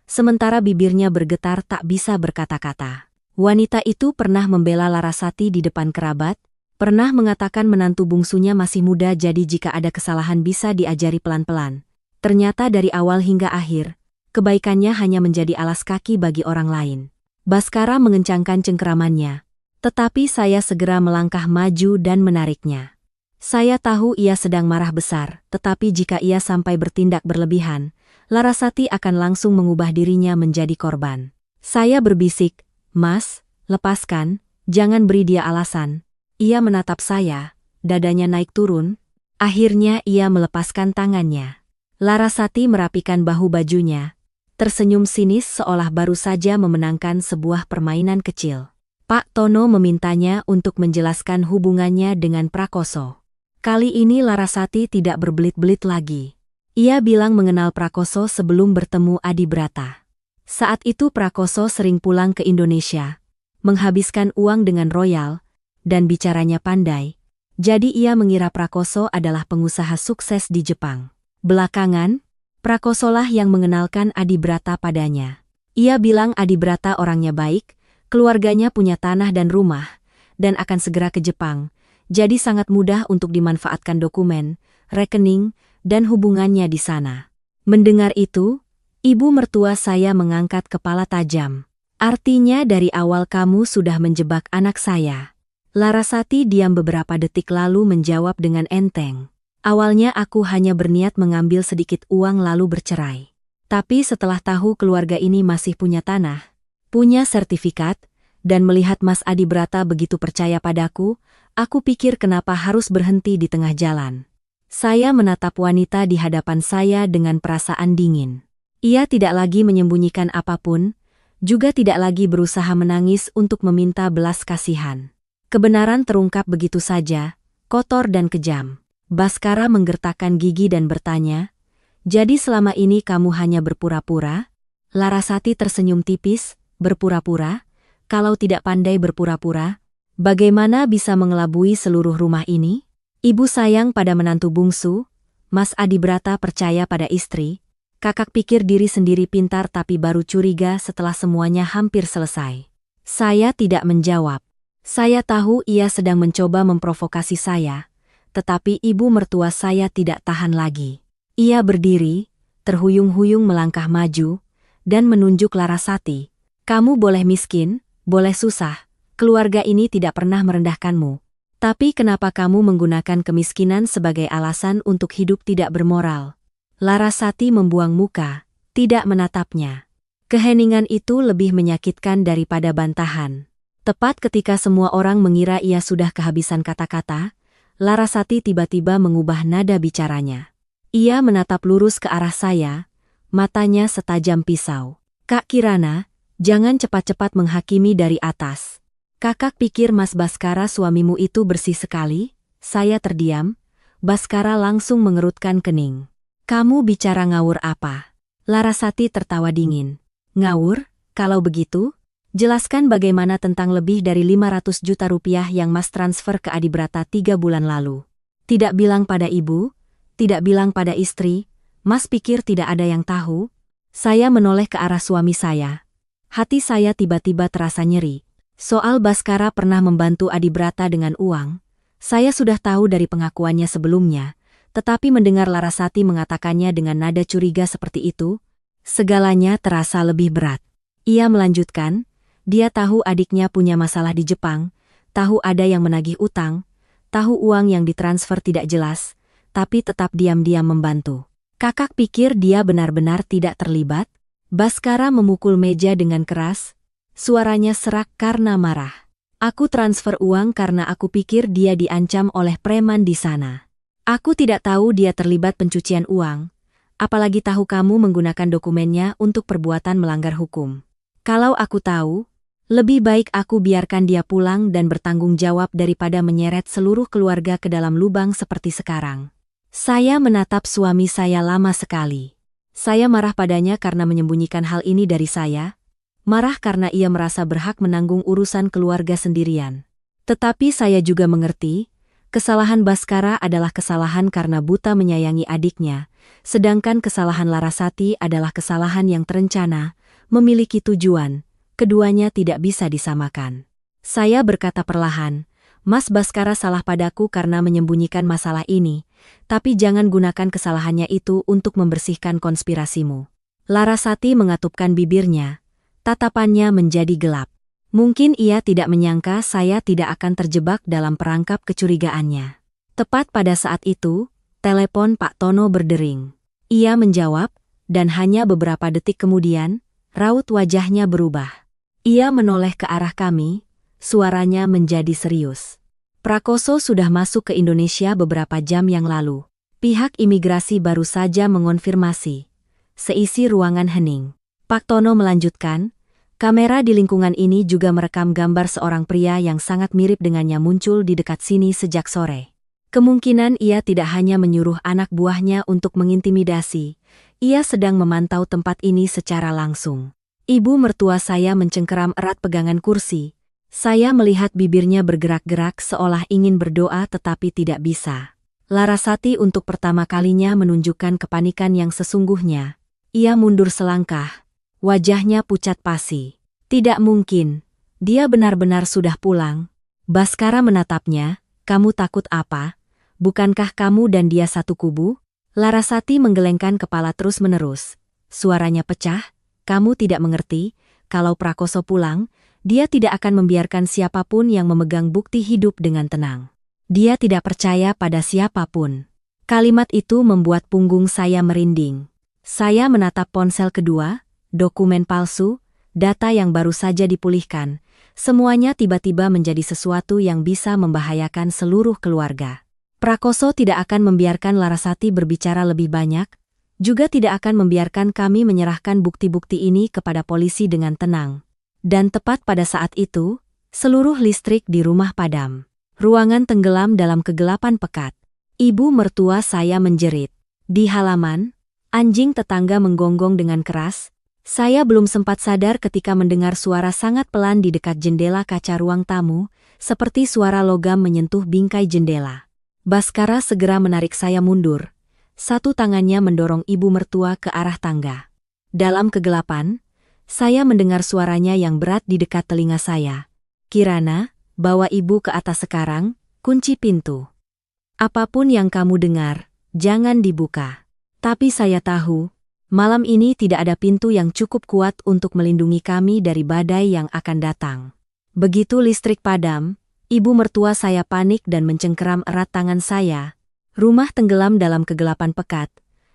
sementara bibirnya bergetar tak bisa berkata-kata. Wanita itu pernah membela Larasati di depan kerabat, pernah mengatakan menantu bungsunya masih muda jadi jika ada kesalahan bisa diajari pelan-pelan. Ternyata dari awal hingga akhir, kebaikannya hanya menjadi alas kaki bagi orang lain. Baskara mengencangkan cengkeramannya, tetapi saya segera melangkah maju dan menariknya. Saya tahu ia sedang marah besar, tetapi jika ia sampai bertindak berlebihan, Larasati akan langsung mengubah dirinya menjadi korban. Saya berbisik, "Mas, lepaskan, jangan beri dia alasan." Ia menatap saya, dadanya naik turun. Akhirnya ia melepaskan tangannya. Larasati merapikan bahu bajunya, tersenyum sinis seolah baru saja memenangkan sebuah permainan kecil. Pak Tono memintanya untuk menjelaskan hubungannya dengan Prakoso. Kali ini Larasati tidak berbelit-belit lagi. Ia bilang mengenal Prakoso sebelum bertemu Adibrata. Saat itu Prakoso sering pulang ke Indonesia, menghabiskan uang dengan royal, dan bicaranya pandai. Jadi ia mengira Prakoso adalah pengusaha sukses di Jepang. Belakangan, Prakosolah yang mengenalkan Adibrata padanya. Ia bilang Adibrata orangnya baik, keluarganya punya tanah dan rumah, dan akan segera ke Jepang. Jadi sangat mudah untuk dimanfaatkan dokumen, rekening, dan hubungannya di sana. Mendengar itu, ibu mertua saya mengangkat kepala tajam. Artinya dari awal kamu sudah menjebak anak saya. Larasati diam beberapa detik lalu menjawab dengan enteng. Awalnya aku hanya berniat mengambil sedikit uang lalu bercerai. Tapi setelah tahu keluarga ini masih punya tanah, punya sertifikat, dan melihat Mas Adibrata begitu percaya padaku, aku pikir kenapa harus berhenti di tengah jalan. Saya menatap wanita di hadapan saya dengan perasaan dingin. Ia tidak lagi menyembunyikan apapun, juga tidak lagi berusaha menangis untuk meminta belas kasihan. Kebenaran terungkap begitu saja, kotor dan kejam. Baskara menggertakkan gigi dan bertanya, "Jadi selama ini kamu hanya berpura-pura?" Larasati tersenyum tipis, "Berpura-pura? Kalau tidak pandai berpura-pura, bagaimana bisa mengelabui seluruh rumah ini?" Ibu sayang pada menantu bungsu, Mas Adibrata percaya pada istri. Kakak pikir diri sendiri pintar tapi baru curiga setelah semuanya hampir selesai. Saya tidak menjawab. Saya tahu ia sedang mencoba memprovokasi saya, tetapi ibu mertua saya tidak tahan lagi. Ia berdiri, terhuyung-huyung melangkah maju, dan menunjuk Larasati. "Kamu boleh miskin, boleh susah, keluarga ini tidak pernah merendahkanmu. Tapi kenapa kamu menggunakan kemiskinan sebagai alasan untuk hidup tidak bermoral?" Larasati membuang muka, tidak menatapnya. Keheningan itu lebih menyakitkan daripada bantahan. Tepat ketika semua orang mengira ia sudah kehabisan kata-kata, Larasati tiba-tiba mengubah nada bicaranya. Ia menatap lurus ke arah saya, matanya setajam pisau. "Kak Kirana, jangan cepat-cepat menghakimi dari atas. Kakak pikir Mas Baskara suamimu itu bersih sekali?" Saya terdiam. Baskara langsung mengerutkan kening. "Kamu bicara ngawur apa?" Larasati tertawa dingin. "Ngawur? Kalau begitu, jelaskan bagaimana tentang lebih dari 500 juta rupiah yang Mas transfer ke Adibrata 3 bulan lalu. Tidak bilang pada ibu, tidak bilang pada istri, Mas pikir tidak ada yang tahu?" Saya menoleh ke arah suami saya. Hati saya tiba-tiba terasa nyeri. Soal Baskara pernah membantu Adibrata dengan uang, saya sudah tahu dari pengakuannya sebelumnya, tetapi mendengar Larasati mengatakannya dengan nada curiga seperti itu, segalanya terasa lebih berat. Ia melanjutkan, dia tahu adiknya punya masalah di Jepang, tahu ada yang menagih utang, tahu uang yang ditransfer tidak jelas, tapi tetap diam-diam membantu. Kakak pikir dia benar-benar tidak terlibat? Baskara memukul meja dengan keras, suaranya serak karena marah. Aku transfer uang karena aku pikir dia diancam oleh preman di sana. Aku tidak tahu dia terlibat pencucian uang, apalagi tahu kamu menggunakan dokumennya untuk perbuatan melanggar hukum. Kalau aku tahu, lebih baik aku biarkan dia pulang dan bertanggung jawab daripada menyeret seluruh keluarga ke dalam lubang seperti sekarang. Saya menatap suami saya lama sekali. Saya marah padanya karena menyembunyikan hal ini dari saya. Marah karena ia merasa berhak menanggung urusan keluarga sendirian. Tetapi saya juga mengerti, kesalahan Baskara adalah kesalahan karena buta menyayangi adiknya, sedangkan kesalahan Larasati adalah kesalahan yang terencana, memiliki tujuan, keduanya tidak bisa disamakan. Saya berkata perlahan, Mas Baskara salah padaku karena menyembunyikan masalah ini, tapi jangan gunakan kesalahannya itu untuk membersihkan konspirasimu. Larasati mengatupkan bibirnya. Tatapannya menjadi gelap. Mungkin ia tidak menyangka saya tidak akan terjebak dalam perangkap kecurigaannya. Tepat pada saat itu, telepon Pak Tono berdering. Ia menjawab, dan hanya beberapa detik kemudian, raut wajahnya berubah. Ia menoleh ke arah kami, suaranya menjadi serius. Prakoso sudah masuk ke Indonesia beberapa jam yang lalu. Pihak imigrasi baru saja mengonfirmasi. Seisi ruangan hening. Pak Tono melanjutkan, kamera di lingkungan ini juga merekam gambar seorang pria yang sangat mirip dengannya muncul di dekat sini sejak sore. Kemungkinan ia tidak hanya menyuruh anak buahnya untuk mengintimidasi, ia sedang memantau tempat ini secara langsung. Ibu mertua saya mencengkeram erat pegangan kursi. Saya melihat bibirnya bergerak-gerak seolah ingin berdoa tetapi tidak bisa. Larasati untuk pertama kalinya menunjukkan kepanikan yang sesungguhnya. Ia mundur selangkah. Wajahnya pucat pasi. Tidak mungkin. Dia benar-benar sudah pulang. Baskara menatapnya. Kamu takut apa? Bukankah kamu dan dia satu kubu? Larasati menggelengkan kepala terus-menerus. Suaranya pecah. Kamu tidak mengerti. Kalau Prakoso pulang, dia tidak akan membiarkan siapapun yang memegang bukti hidup dengan tenang. Dia tidak percaya pada siapapun. Kalimat itu membuat punggung saya merinding. Saya menatap ponsel kedua. Dokumen palsu, data yang baru saja dipulihkan, semuanya tiba-tiba menjadi sesuatu yang bisa membahayakan seluruh keluarga. Prakoso tidak akan membiarkan Larasati berbicara lebih banyak, juga tidak akan membiarkan kami menyerahkan bukti-bukti ini kepada polisi dengan tenang. Dan tepat pada saat itu, seluruh listrik di rumah padam. Ruangan tenggelam dalam kegelapan pekat. Ibu mertua saya menjerit. Di halaman, anjing tetangga menggonggong dengan keras. Saya belum sempat sadar ketika mendengar suara sangat pelan di dekat jendela kaca ruang tamu, seperti suara logam menyentuh bingkai jendela. Baskara segera menarik saya mundur. Satu tangannya mendorong ibu mertua ke arah tangga. Dalam kegelapan, saya mendengar suaranya yang berat di dekat telinga saya. Kirana, bawa ibu ke atas sekarang, kunci pintu. Apapun yang kamu dengar, jangan dibuka. Tapi saya tahu, malam ini tidak ada pintu yang cukup kuat untuk melindungi kami dari badai yang akan datang. Begitu listrik padam, ibu mertua saya panik dan mencengkeram erat tangan saya. Rumah tenggelam dalam kegelapan pekat.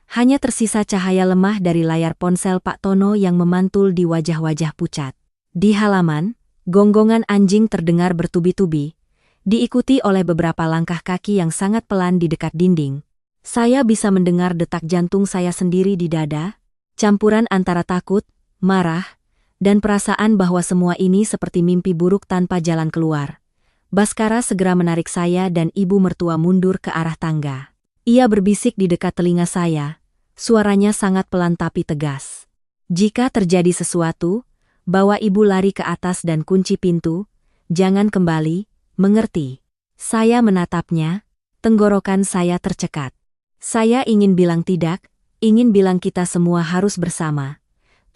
Hanya tersisa cahaya lemah dari layar ponsel Pak Tono yang memantul di wajah-wajah pucat. Di halaman, gonggongan anjing terdengar bertubi-tubi, diikuti oleh beberapa langkah kaki yang sangat pelan di dekat dinding. Saya bisa mendengar detak jantung saya sendiri di dada, campuran antara takut, marah, dan perasaan bahwa semua ini seperti mimpi buruk tanpa jalan keluar. Baskara segera menarik saya dan ibu mertua mundur ke arah tangga. Ia berbisik di dekat telinga saya, suaranya sangat pelan tapi tegas. Jika terjadi sesuatu, bawa ibu lari ke atas dan kunci pintu, jangan kembali, mengerti? Saya menatapnya, tenggorokan saya tercekat. Saya ingin bilang tidak, ingin bilang kita semua harus bersama.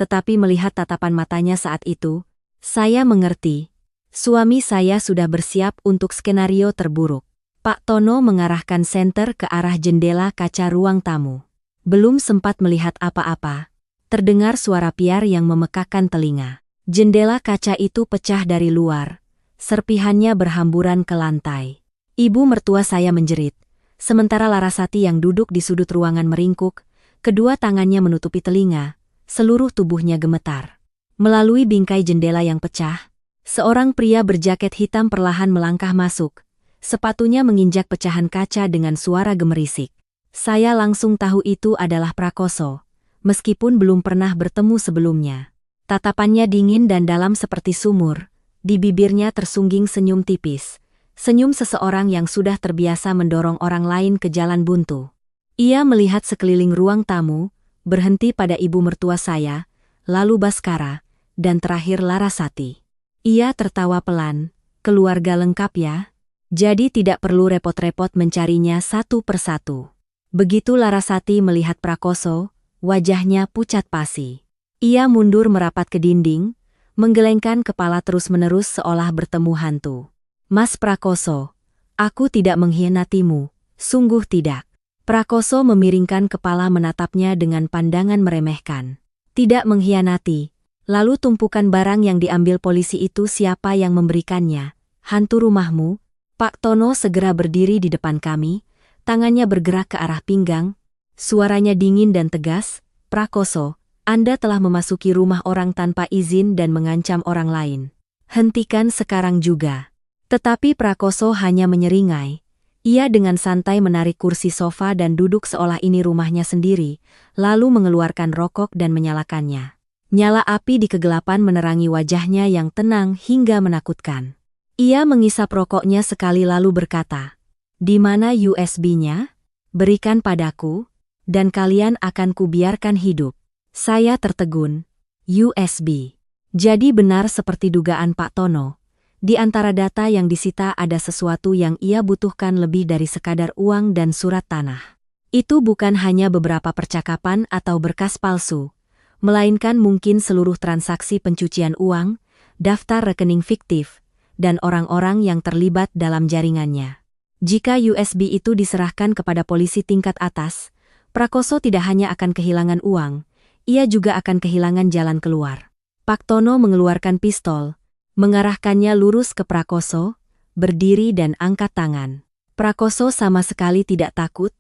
Tetapi melihat tatapan matanya saat itu, saya mengerti. Suami saya sudah bersiap untuk skenario terburuk. Pak Tono mengarahkan senter ke arah jendela kaca ruang tamu. Belum sempat melihat apa-apa, terdengar suara piar yang memekakkan telinga. Jendela kaca itu pecah dari luar, serpihannya berhamburan ke lantai. Ibu mertua saya menjerit, sementara Larasati yang duduk di sudut ruangan meringkuk, kedua tangannya menutupi telinga, seluruh tubuhnya gemetar. Melalui bingkai jendela yang pecah, seorang pria berjaket hitam perlahan melangkah masuk. Sepatunya menginjak pecahan kaca dengan suara gemerisik. Saya langsung tahu itu adalah Prakoso, meskipun belum pernah bertemu sebelumnya. Tatapannya dingin dan dalam seperti sumur, di bibirnya tersungging senyum tipis. Senyum seseorang yang sudah terbiasa mendorong orang lain ke jalan buntu. Ia melihat sekeliling ruang tamu, berhenti pada ibu mertua saya, lalu Baskara, dan terakhir Larasati. Ia tertawa pelan, "Keluarga lengkap ya? Jadi tidak perlu repot-repot mencarinya satu persatu." Begitu Larasati melihat Prakoso, wajahnya pucat pasi. Ia mundur merapat ke dinding, menggelengkan kepala terus-menerus seolah bertemu hantu. "Mas Prakoso, aku tidak mengkhianatimu, sungguh tidak." Prakoso memiringkan kepala menatapnya dengan pandangan meremehkan. "Tidak mengkhianati. Lalu tumpukan barang yang diambil polisi itu siapa yang memberikannya? Hantu rumahmu?" Pak Tono segera berdiri di depan kami, tangannya bergerak ke arah pinggang. Suaranya dingin dan tegas, "Prakoso, Anda telah memasuki rumah orang tanpa izin dan mengancam orang lain. Hentikan sekarang juga." Tetapi Prakoso hanya menyeringai. Ia dengan santai menarik kursi sofa dan duduk seolah ini rumahnya sendiri, lalu mengeluarkan rokok dan menyalakannya. Nyala api di kegelapan menerangi wajahnya yang tenang hingga menakutkan. Ia mengisap rokoknya sekali lalu berkata, "Di mana USB-nya? Berikan padaku, dan kalian akan kubiarkan hidup." Saya tertegun. USB. Jadi benar seperti dugaan Pak Tono. Di antara data yang disita ada sesuatu yang ia butuhkan lebih dari sekadar uang dan surat tanah. Itu bukan hanya beberapa percakapan atau berkas palsu, melainkan mungkin seluruh transaksi pencucian uang, daftar rekening fiktif, dan orang-orang yang terlibat dalam jaringannya. Jika USB itu diserahkan kepada polisi tingkat atas, Prakoso tidak hanya akan kehilangan uang, ia juga akan kehilangan jalan keluar. Pak Tono mengeluarkan pistol, mengarahkannya lurus ke Prakoso, berdiri dan angkat tangan. Prakoso sama sekali tidak takut,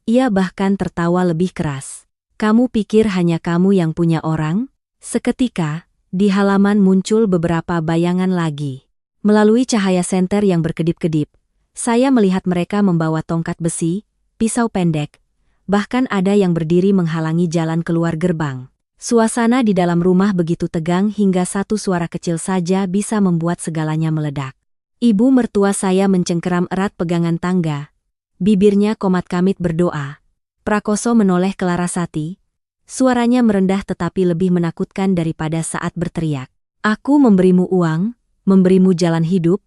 ia bahkan tertawa lebih keras. "Kamu pikir hanya kamu yang punya orang?" Seketika, di halaman muncul beberapa bayangan lagi. Melalui cahaya senter yang berkedip-kedip, saya melihat mereka membawa tongkat besi, pisau pendek, bahkan ada yang berdiri menghalangi jalan keluar gerbang. Suasana di dalam rumah begitu tegang hingga satu suara kecil saja bisa membuat segalanya meledak. Ibu mertua saya mencengkeram erat pegangan tangga. Bibirnya komat-kamit berdoa. Prakoso menoleh ke Larasati. Suaranya merendah tetapi lebih menakutkan daripada saat berteriak. "Aku memberimu uang, memberimu jalan hidup,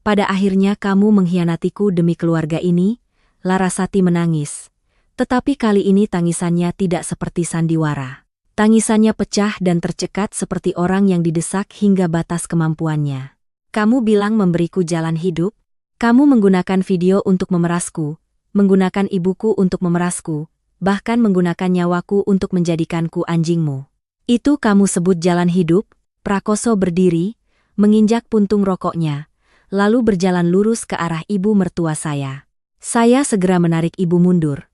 pada akhirnya kamu mengkhianatiku demi keluarga ini." Larasati menangis. Tetapi kali ini tangisannya tidak seperti sandiwara. Tangisannya pecah dan tercekat seperti orang yang didesak hingga batas kemampuannya. "Kamu bilang memberiku jalan hidup? Kamu menggunakan video untuk memerasku, menggunakan ibuku untuk memerasku, bahkan menggunakan nyawaku untuk menjadikanku anjingmu. Itu kamu sebut jalan hidup?" Prakoso berdiri, menginjak puntung rokoknya, lalu berjalan lurus ke arah ibu mertua saya. Saya segera menarik ibu mundur.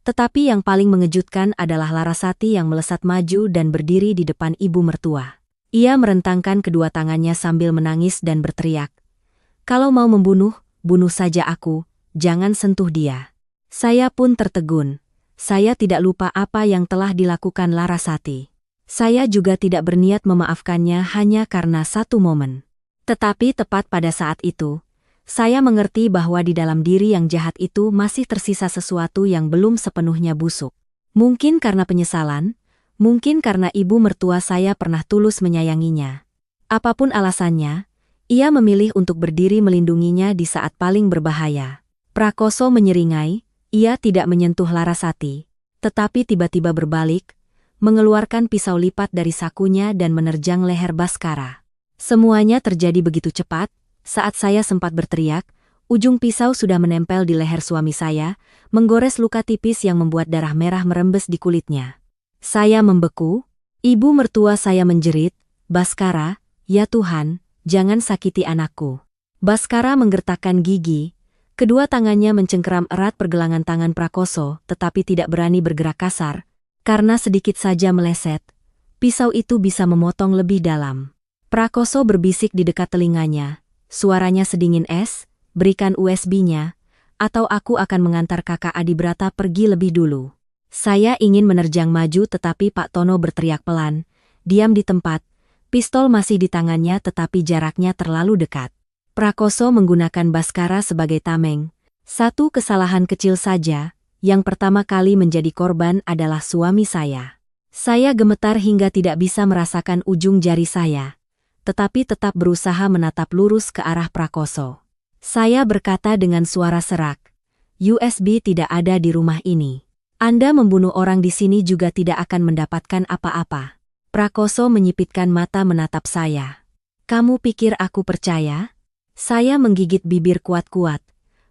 Tetapi yang paling mengejutkan adalah Larasati yang melesat maju dan berdiri di depan ibu mertua. Ia merentangkan kedua tangannya sambil menangis dan berteriak, "Kalau mau membunuh, bunuh saja aku, jangan sentuh dia." Saya pun tertegun. Saya tidak lupa apa yang telah dilakukan Larasati. Saya juga tidak berniat memaafkannya hanya karena satu momen. Tetapi tepat pada saat itu, saya mengerti bahwa di dalam diri yang jahat itu masih tersisa sesuatu yang belum sepenuhnya busuk. Mungkin karena penyesalan, mungkin karena ibu mertua saya pernah tulus menyayanginya. Apapun alasannya, ia memilih untuk berdiri melindunginya di saat paling berbahaya. Prakoso menyeringai, ia tidak menyentuh Larasati, tetapi tiba-tiba berbalik, mengeluarkan pisau lipat dari sakunya dan menerjang leher Baskara. Semuanya terjadi begitu cepat, saat saya sempat berteriak, Ujung pisau sudah menempel di leher suami saya, menggores luka tipis yang membuat darah merah merembes di kulitnya. Saya membeku. Ibu mertua saya menjerit, "Baskara, ya Tuhan, jangan sakiti anakku." Baskara menggertakkan gigi. Kedua tangannya mencengkeram erat pergelangan tangan Prakoso, tetapi tidak berani bergerak kasar, karena sedikit saja meleset. Pisau itu bisa memotong lebih dalam. Prakoso berbisik di dekat telinganya. Suaranya sedingin es, "Berikan USB-nya, atau aku akan mengantar kakak Adibrata pergi lebih dulu." Saya ingin menerjang maju tetapi Pak Tono berteriak pelan, "Diam di tempat." Pistol masih di tangannya tetapi jaraknya terlalu dekat. Prakoso menggunakan Baskara sebagai tameng. Satu kesalahan kecil saja, yang pertama kali menjadi korban adalah suami saya. Saya gemetar hingga tidak bisa merasakan ujung jari saya, tetapi tetap berusaha menatap lurus ke arah Prakoso. Saya berkata dengan suara serak, "USB tidak ada di rumah ini. Anda membunuh orang di sini juga tidak akan mendapatkan apa-apa." Prakoso menyipitkan mata menatap saya. "Kamu pikir aku percaya?" Saya menggigit bibir kuat-kuat,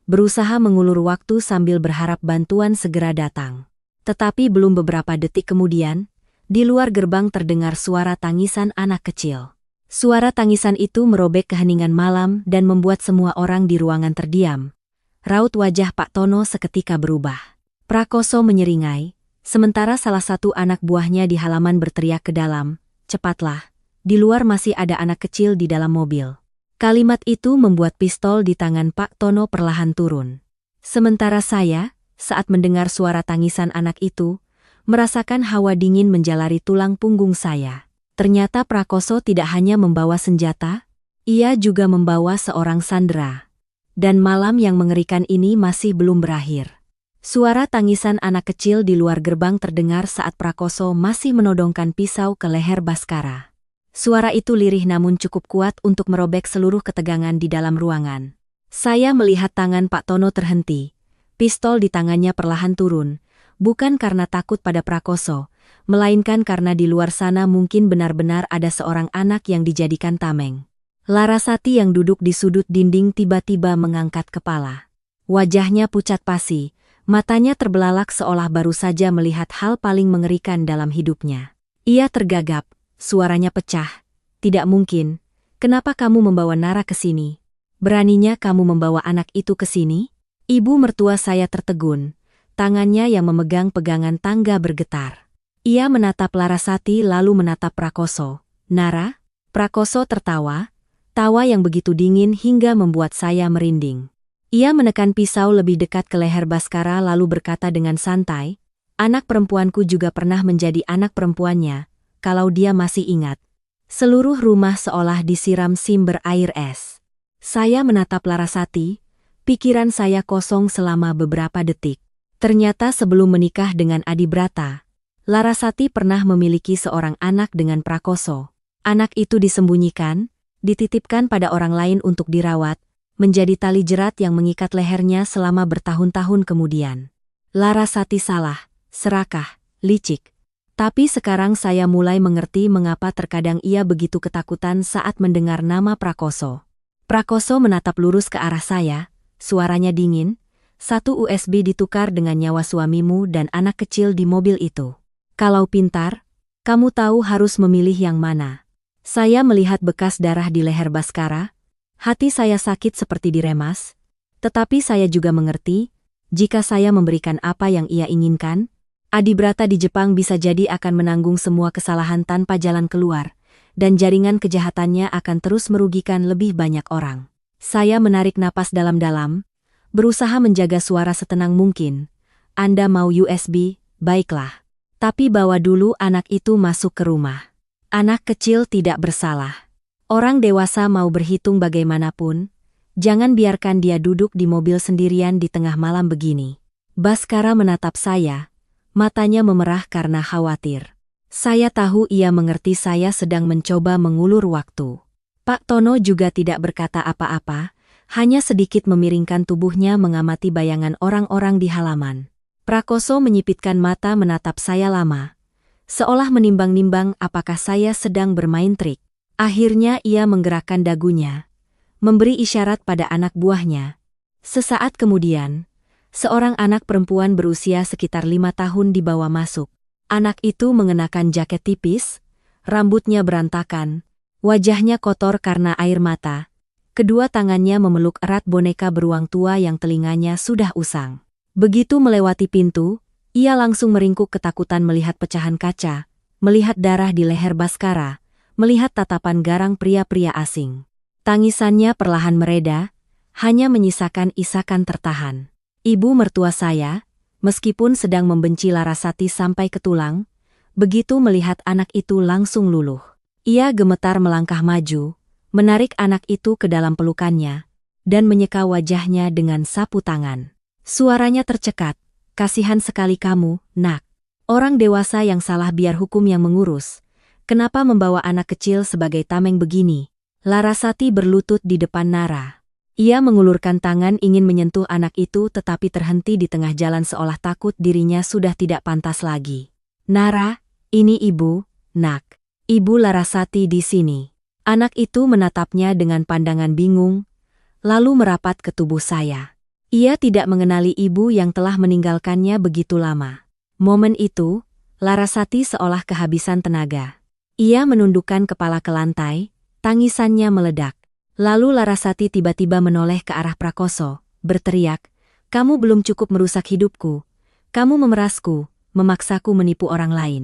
berusaha mengulur waktu sambil berharap bantuan segera datang. Tetapi belum beberapa detik kemudian, di luar gerbang terdengar suara tangisan anak kecil. Suara tangisan itu merobek keheningan malam dan membuat semua orang di ruangan terdiam. Raut wajah Pak Tono seketika berubah. Prakoso menyeringai, sementara salah satu anak buahnya di halaman berteriak ke dalam, "Cepatlah, di luar masih ada anak kecil di dalam mobil." Kalimat itu membuat pistol di tangan Pak Tono perlahan turun. Sementara saya, saat mendengar suara tangisan anak itu, merasakan hawa dingin menjalari tulang punggung saya. Ternyata Prakoso tidak hanya membawa senjata, ia juga membawa seorang sandera. Dan malam yang mengerikan ini masih belum berakhir. Suara tangisan anak kecil di luar gerbang terdengar saat Prakoso masih menodongkan pisau ke leher Baskara. Suara itu lirih namun cukup kuat untuk merobek seluruh ketegangan di dalam ruangan. Saya melihat tangan Pak Tono terhenti. Pistol di tangannya perlahan turun, bukan karena takut pada Prakoso, melainkan karena di luar sana mungkin benar-benar ada seorang anak yang dijadikan tameng. Larasati yang duduk di sudut dinding tiba-tiba mengangkat kepala. Wajahnya pucat pasi, matanya terbelalak seolah baru saja melihat hal paling mengerikan dalam hidupnya. Ia tergagap. Suaranya pecah. "Tidak mungkin. Kenapa kamu membawa Nara ke sini? Beraninya kamu membawa anak itu ke sini?" Ibu mertua saya tertegun. Tangannya yang memegang pegangan tangga bergetar. Ia menatap Larasati lalu menatap Prakoso. "Nara?" Prakoso tertawa. Tawa yang begitu dingin hingga membuat saya merinding. Ia menekan pisau lebih dekat ke leher Baskara lalu berkata dengan santai, "Anak perempuanku juga pernah menjadi anak perempuannya. Kalau dia masih ingat." Seluruh rumah seolah disiram simber air es. Saya menatap Larasati, pikiran saya kosong selama beberapa detik. Ternyata sebelum menikah dengan Adibrata, Larasati pernah memiliki seorang anak dengan Prakoso. Anak itu disembunyikan, dititipkan pada orang lain untuk dirawat, menjadi tali jerat yang mengikat lehernya selama bertahun-tahun kemudian. Larasati salah, serakah, licik. Tapi sekarang saya mulai mengerti mengapa terkadang ia begitu ketakutan saat mendengar nama Prakoso. Prakoso menatap lurus ke arah saya, suaranya dingin, "Satu USB ditukar dengan nyawa suamimu dan anak kecil di mobil itu. Kalau pintar, kamu tahu harus memilih yang mana." Saya melihat bekas darah di leher Baskara. Hati saya sakit seperti diremas, tetapi saya juga mengerti, jika saya memberikan apa yang ia inginkan, Adibrata di Jepang bisa jadi akan menanggung semua kesalahan tanpa jalan keluar, dan jaringan kejahatannya akan terus merugikan lebih banyak orang. Saya menarik napas dalam-dalam, berusaha menjaga suara setenang mungkin. "Anda mau USB, baiklah. Tapi bawa dulu anak itu masuk ke rumah. Anak kecil tidak bersalah. Orang dewasa mau berhitung bagaimanapun, jangan biarkan dia duduk di mobil sendirian di tengah malam begini." Baskara menatap saya, matanya memerah karena khawatir. Saya tahu ia mengerti saya sedang mencoba mengulur waktu. Pak Tono juga tidak berkata apa-apa, hanya sedikit memiringkan tubuhnya mengamati bayangan orang-orang di halaman. Prakoso menyipitkan mata menatap saya lama, seolah menimbang-nimbang apakah saya sedang bermain trik. Akhirnya ia menggerakkan dagunya, memberi isyarat pada anak buahnya, Sesaat kemudian, seorang anak perempuan berusia sekitar 5 tahun dibawa masuk. Anak itu mengenakan jaket tipis, rambutnya berantakan, wajahnya kotor karena air mata. Kedua tangannya memeluk erat boneka beruang tua yang telinganya sudah usang. Begitu melewati pintu, ia langsung meringkuk ketakutan melihat pecahan kaca, melihat darah di leher Baskara, melihat tatapan garang pria-pria asing. Tangisannya perlahan mereda, hanya menyisakan isakan tertahan. Ibu mertua saya, meskipun sedang membenci Larasati sampai ke tulang, begitu melihat anak itu langsung luluh. Ia gemetar melangkah maju, menarik anak itu ke dalam pelukannya, dan menyeka wajahnya dengan sapu tangan. Suaranya tercekat, "Kasihan sekali kamu, nak. Orang dewasa yang salah biar hukum yang mengurus. Kenapa membawa anak kecil sebagai tameng begini?" Larasati berlutut di depan Nara. Ia mengulurkan tangan ingin menyentuh anak itu tetapi terhenti di tengah jalan seolah takut dirinya sudah tidak pantas lagi. "Nara, ini ibu, nak. Ibu Larasati di sini." Anak itu menatapnya dengan pandangan bingung, lalu merapat ke tubuh saya. Ia tidak mengenali ibu yang telah meninggalkannya begitu lama. Momen itu, Larasati seolah kehabisan tenaga. Ia menundukkan kepala ke lantai, tangisannya meledak. Lalu Larasati tiba-tiba menoleh ke arah Prakoso, berteriak, "Kamu belum cukup merusak hidupku. Kamu memerasku, memaksaku menipu orang lain.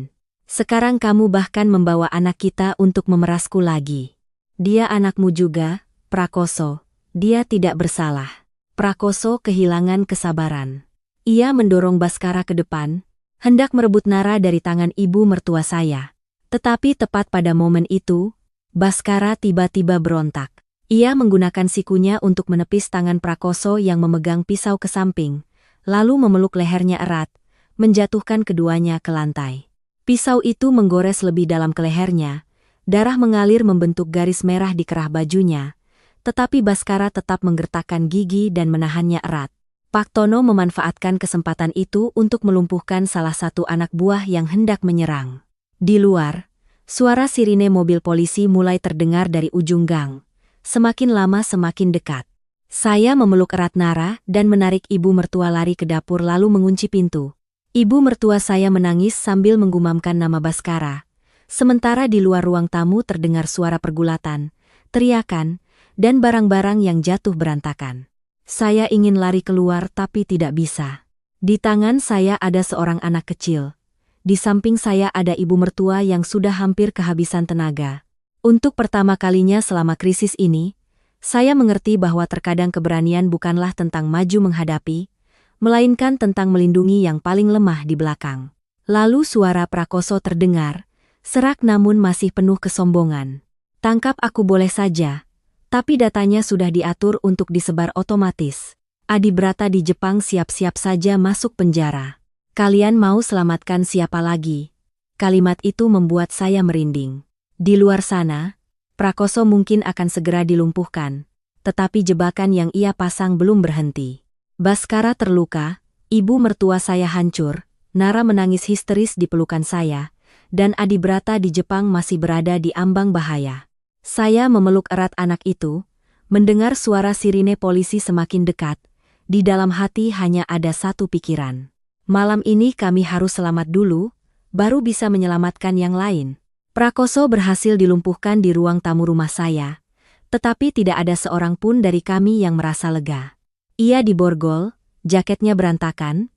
Sekarang kamu bahkan membawa anak kita untuk memerasku lagi. Dia anakmu juga, Prakoso. Dia tidak bersalah." Prakoso kehilangan kesabaran. Ia mendorong Baskara ke depan, hendak merebut Nara dari tangan ibu mertua saya. Tetapi tepat pada momen itu, Baskara tiba-tiba berontak. Ia menggunakan sikunya untuk menepis tangan Prakoso yang memegang pisau ke samping, lalu memeluk lehernya erat, menjatuhkan keduanya ke lantai. Pisau itu menggores lebih dalam ke lehernya, darah mengalir membentuk garis merah di kerah bajunya, tetapi Baskara tetap menggertakkan gigi dan menahannya erat. Pak Tono memanfaatkan kesempatan itu untuk melumpuhkan salah satu anak buah yang hendak menyerang. Di luar, suara sirine mobil polisi mulai terdengar dari ujung gang. Semakin lama semakin dekat. Saya memeluk erat Nara dan menarik ibu mertua lari ke dapur lalu mengunci pintu. Ibu mertua saya menangis sambil menggumamkan nama Baskara. Sementara di luar ruang tamu terdengar suara pergulatan, teriakan, dan barang-barang yang jatuh berantakan. Saya ingin lari keluar tapi tidak bisa. Di tangan saya ada seorang anak kecil. Di samping saya ada ibu mertua yang sudah hampir kehabisan tenaga. Untuk pertama kalinya selama krisis ini, saya mengerti bahwa terkadang keberanian bukanlah tentang maju menghadapi, melainkan tentang melindungi yang paling lemah di belakang. Lalu suara Prakoso terdengar, serak namun masih penuh kesombongan. "Tangkap aku boleh saja, tapi datanya sudah diatur untuk disebar otomatis. Adibrata di Jepang siap-siap saja masuk penjara. Kalian mau selamatkan siapa lagi?" Kalimat itu membuat saya merinding. Di luar sana, Prakoso mungkin akan segera dilumpuhkan, tetapi jebakan yang ia pasang belum berhenti. Baskara terluka, ibu mertua saya hancur, Nara menangis histeris di pelukan saya, dan Adibrata di Jepang masih berada di ambang bahaya. Saya memeluk erat anak itu, mendengar suara sirine polisi semakin dekat, di dalam hati hanya ada satu pikiran. Malam ini kami harus selamat dulu, baru bisa menyelamatkan yang lain. Prakoso berhasil dilumpuhkan di ruang tamu rumah saya, tetapi tidak ada seorang pun dari kami yang merasa lega. Ia diborgol, jaketnya berantakan,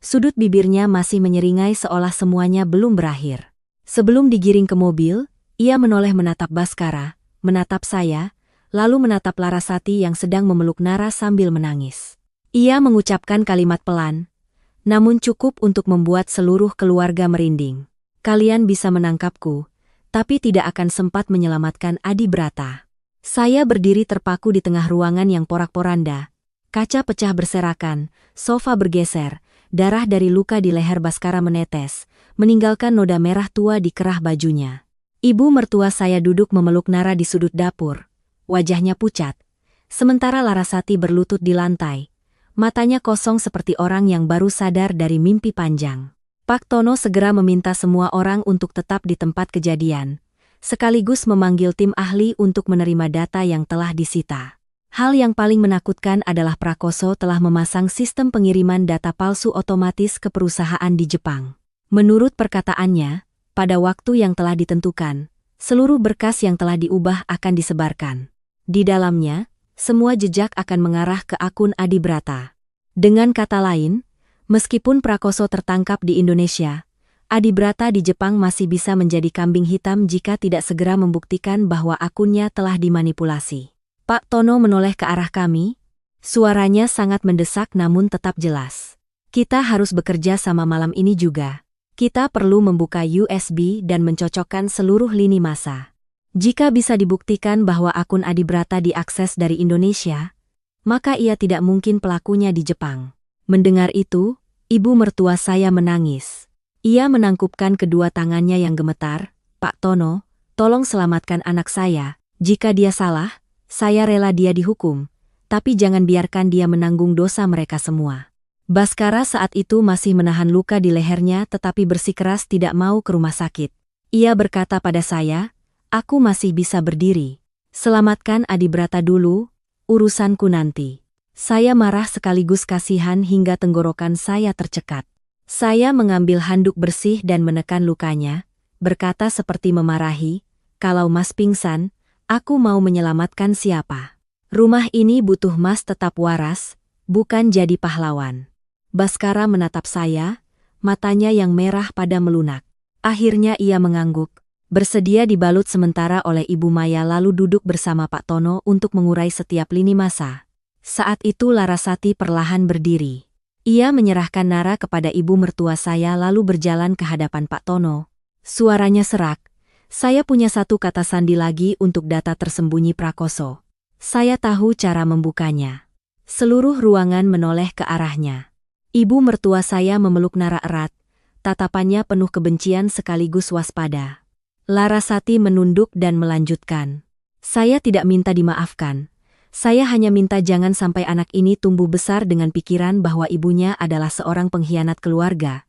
sudut bibirnya masih menyeringai seolah semuanya belum berakhir. Sebelum digiring ke mobil, ia menoleh menatap Baskara, menatap saya, lalu menatap Larasati yang sedang memeluk Nara sambil menangis. Ia mengucapkan kalimat pelan, namun cukup untuk membuat seluruh keluarga merinding. "Kalian bisa menangkapku, tapi tidak akan sempat menyelamatkan Adibrata." Saya berdiri terpaku di tengah ruangan yang porak-poranda. Kaca pecah berserakan, sofa bergeser, darah dari luka di leher Baskara menetes, meninggalkan noda merah tua di kerah bajunya. Ibu mertua saya duduk memeluk Nara di sudut dapur, wajahnya pucat. Sementara Larasati berlutut di lantai, matanya kosong seperti orang yang baru sadar dari mimpi panjang. Pak Tono segera meminta semua orang untuk tetap di tempat kejadian, sekaligus memanggil tim ahli untuk menerima data yang telah disita. Hal yang paling menakutkan adalah Prakoso telah memasang sistem pengiriman data palsu otomatis ke perusahaan di Jepang. Menurut perkataannya, pada waktu yang telah ditentukan, seluruh berkas yang telah diubah akan disebarkan. Di dalamnya, semua jejak akan mengarah ke akun Adibrata. Dengan kata lain, meskipun Prakoso tertangkap di Indonesia, Adibrata di Jepang masih bisa menjadi kambing hitam jika tidak segera membuktikan bahwa akunnya telah dimanipulasi. Pak Tono menoleh ke arah kami. Suaranya sangat mendesak namun tetap jelas. Kita harus bekerja sama malam ini juga. Kita perlu membuka USB dan mencocokkan seluruh lini masa. Jika bisa dibuktikan bahwa akun Adibrata diakses dari Indonesia, maka ia tidak mungkin pelakunya di Jepang. Mendengar itu, ibu mertua saya menangis. Ia menangkupkan kedua tangannya yang gemetar. Pak Tono, tolong selamatkan anak saya. Jika dia salah, saya rela dia dihukum, tapi jangan biarkan dia menanggung dosa mereka semua. Baskara saat itu masih menahan luka di lehernya tetapi bersikeras tidak mau ke rumah sakit. Ia berkata pada saya, aku masih bisa berdiri. Selamatkan Adibrata dulu, urusanku nanti. Saya marah sekaligus kasihan hingga tenggorokan saya tercekat. Saya mengambil handuk bersih dan menekan lukanya, berkata seperti memarahi, kalau Mas pingsan, aku mau menyelamatkan siapa? Rumah ini butuh Mas tetap waras, bukan jadi pahlawan. Baskara menatap saya, matanya yang merah pada melunak. Akhirnya ia mengangguk, bersedia dibalut sementara oleh Ibu Maya lalu duduk bersama Pak Tono untuk mengurai setiap lini masa. Saat itu Larasati perlahan berdiri. Ia menyerahkan Nara kepada ibu mertua saya lalu berjalan ke hadapan Pak Tono. Suaranya serak. Saya punya satu kata sandi lagi untuk data tersembunyi Prakoso. Saya tahu cara membukanya. Seluruh ruangan menoleh ke arahnya. Ibu mertua saya memeluk Nara erat. Tatapannya penuh kebencian sekaligus waspada. Larasati menunduk dan melanjutkan. Saya tidak minta dimaafkan. Saya hanya minta jangan sampai anak ini tumbuh besar dengan pikiran bahwa ibunya adalah seorang pengkhianat keluarga.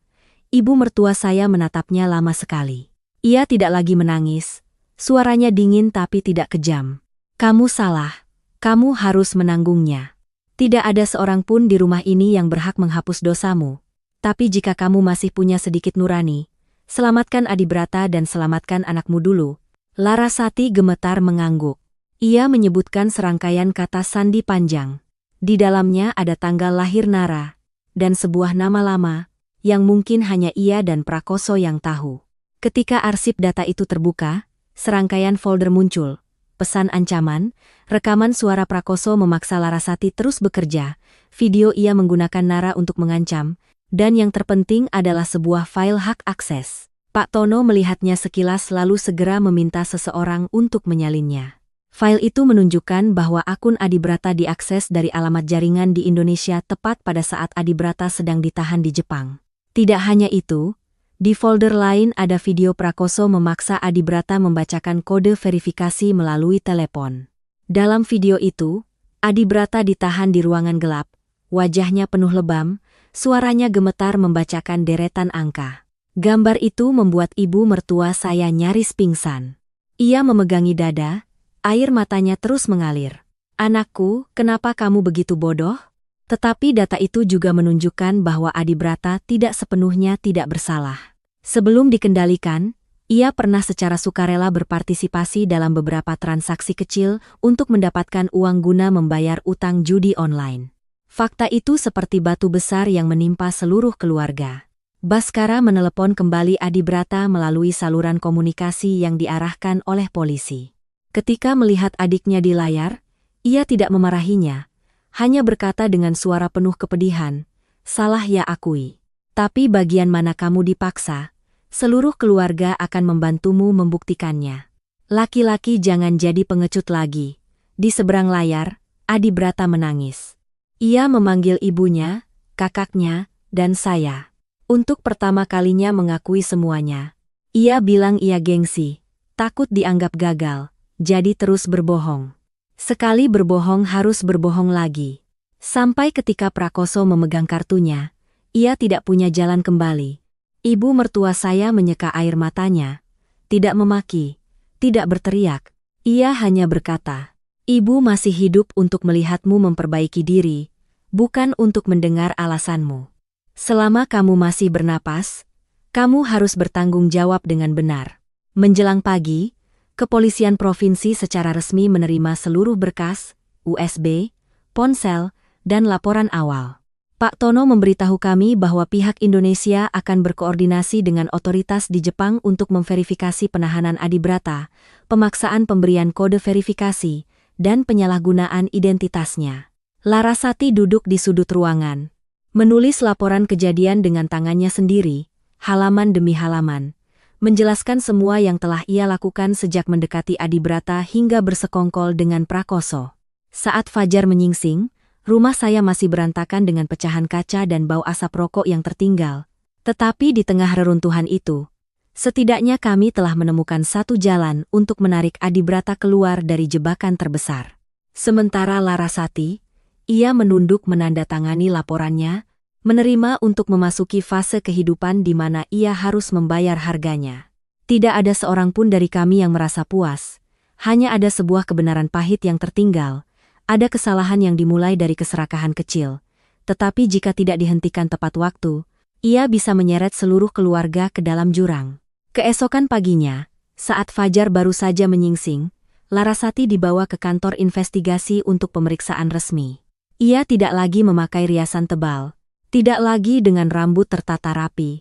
Ibu mertua saya menatapnya lama sekali. Ia tidak lagi menangis. Suaranya dingin tapi tidak kejam. Kamu salah. Kamu harus menanggungnya. Tidak ada seorang pun di rumah ini yang berhak menghapus dosamu. Tapi jika kamu masih punya sedikit nurani, selamatkan Adibrata dan selamatkan anakmu dulu. Larasati gemetar mengangguk. Ia menyebutkan serangkaian kata sandi panjang. Di dalamnya ada tanggal lahir Nara, dan sebuah nama lama, yang mungkin hanya ia dan Prakoso yang tahu. Ketika arsip data itu terbuka, serangkaian folder muncul, pesan ancaman, rekaman suara Prakoso memaksa Larasati terus bekerja, video ia menggunakan Nara untuk mengancam, dan yang terpenting adalah sebuah file hak akses. Pak Tono melihatnya sekilas lalu segera meminta seseorang untuk menyalinnya. File itu menunjukkan bahwa akun Adibrata diakses dari alamat jaringan di Indonesia tepat pada saat Adibrata sedang ditahan di Jepang. Tidak hanya itu, di folder lain ada video Prakoso memaksa Adibrata membacakan kode verifikasi melalui telepon. Dalam video itu, Adibrata ditahan di ruangan gelap, wajahnya penuh lebam, suaranya gemetar membacakan deretan angka. Gambar itu membuat ibu mertua saya nyaris pingsan. Ia memegangi dada, air matanya terus mengalir. Anakku, kenapa kamu begitu bodoh? Tetapi data itu juga menunjukkan bahwa Adibrata tidak sepenuhnya tidak bersalah. Sebelum dikendalikan, ia pernah secara sukarela berpartisipasi dalam beberapa transaksi kecil untuk mendapatkan uang guna membayar utang judi online. Fakta itu seperti batu besar yang menimpa seluruh keluarga. Baskara menelepon kembali Adibrata melalui saluran komunikasi yang diarahkan oleh polisi. Ketika melihat adiknya di layar, ia tidak memarahinya. Hanya berkata dengan suara penuh kepedihan, salah ya akui. Tapi bagian mana kamu dipaksa, seluruh keluarga akan membantumu membuktikannya. Laki-laki jangan jadi pengecut lagi. Di seberang layar, Adibrata menangis. Ia memanggil ibunya, kakaknya, dan saya. Untuk pertama kalinya mengakui semuanya. Ia bilang ia gengsi, takut dianggap gagal, jadi terus berbohong. Sekali berbohong harus berbohong lagi. Sampai ketika Prakoso memegang kartunya, ia tidak punya jalan kembali. Ibu mertua saya menyeka air matanya. Tidak memaki, tidak berteriak. Ia hanya berkata, Ibu masih hidup untuk melihatmu memperbaiki diri, bukan untuk mendengar alasanmu. Selama kamu masih bernapas, kamu harus bertanggung jawab dengan benar. Menjelang pagi, Kepolisian Provinsi secara resmi menerima seluruh berkas, USB, ponsel, dan laporan awal. Pak Tono memberitahu kami bahwa pihak Indonesia akan berkoordinasi dengan otoritas di Jepang untuk memverifikasi penahanan Adibrata, pemaksaan pemberian kode verifikasi, dan penyalahgunaan identitasnya. Larasati duduk di sudut ruangan, menulis laporan kejadian dengan tangannya sendiri, halaman demi halaman, menjelaskan semua yang telah ia lakukan sejak mendekati Adibrata hingga bersekongkol dengan Prakoso. Saat fajar menyingsing, rumah saya masih berantakan dengan pecahan kaca dan bau asap rokok yang tertinggal. Tetapi di tengah reruntuhan itu, setidaknya kami telah menemukan satu jalan untuk menarik Adibrata keluar dari jebakan terbesar. Sementara Larasati, ia menunduk menandatangani laporannya, menerima untuk memasuki fase kehidupan di mana ia harus membayar harganya. Tidak ada seorang pun dari kami yang merasa puas, hanya ada sebuah kebenaran pahit yang tertinggal. Ada kesalahan yang dimulai dari keserakahan kecil, tetapi jika tidak dihentikan tepat waktu, ia bisa menyeret seluruh keluarga ke dalam jurang. Keesokan paginya, saat fajar baru saja menyingsing, Larasati dibawa ke kantor investigasi untuk pemeriksaan resmi. Ia tidak lagi memakai riasan tebal, tidak lagi dengan rambut tertata rapi,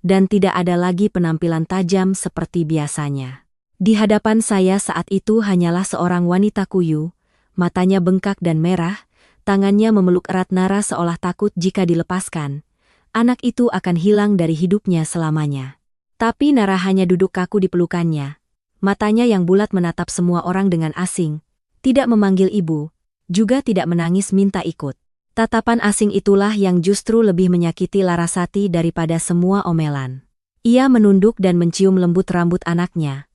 dan tidak ada lagi penampilan tajam seperti biasanya. Di hadapan saya saat itu hanyalah seorang wanita kuyu, matanya bengkak dan merah, tangannya memeluk erat Nara seolah takut jika dilepaskan, anak itu akan hilang dari hidupnya selamanya. Tapi Nara hanya duduk kaku di pelukannya, matanya yang bulat menatap semua orang dengan asing, tidak memanggil ibu, juga tidak menangis minta ikut. Tatapan asing itulah yang justru lebih menyakiti Larasati daripada semua omelan. Ia menunduk dan mencium lembut rambut anaknya,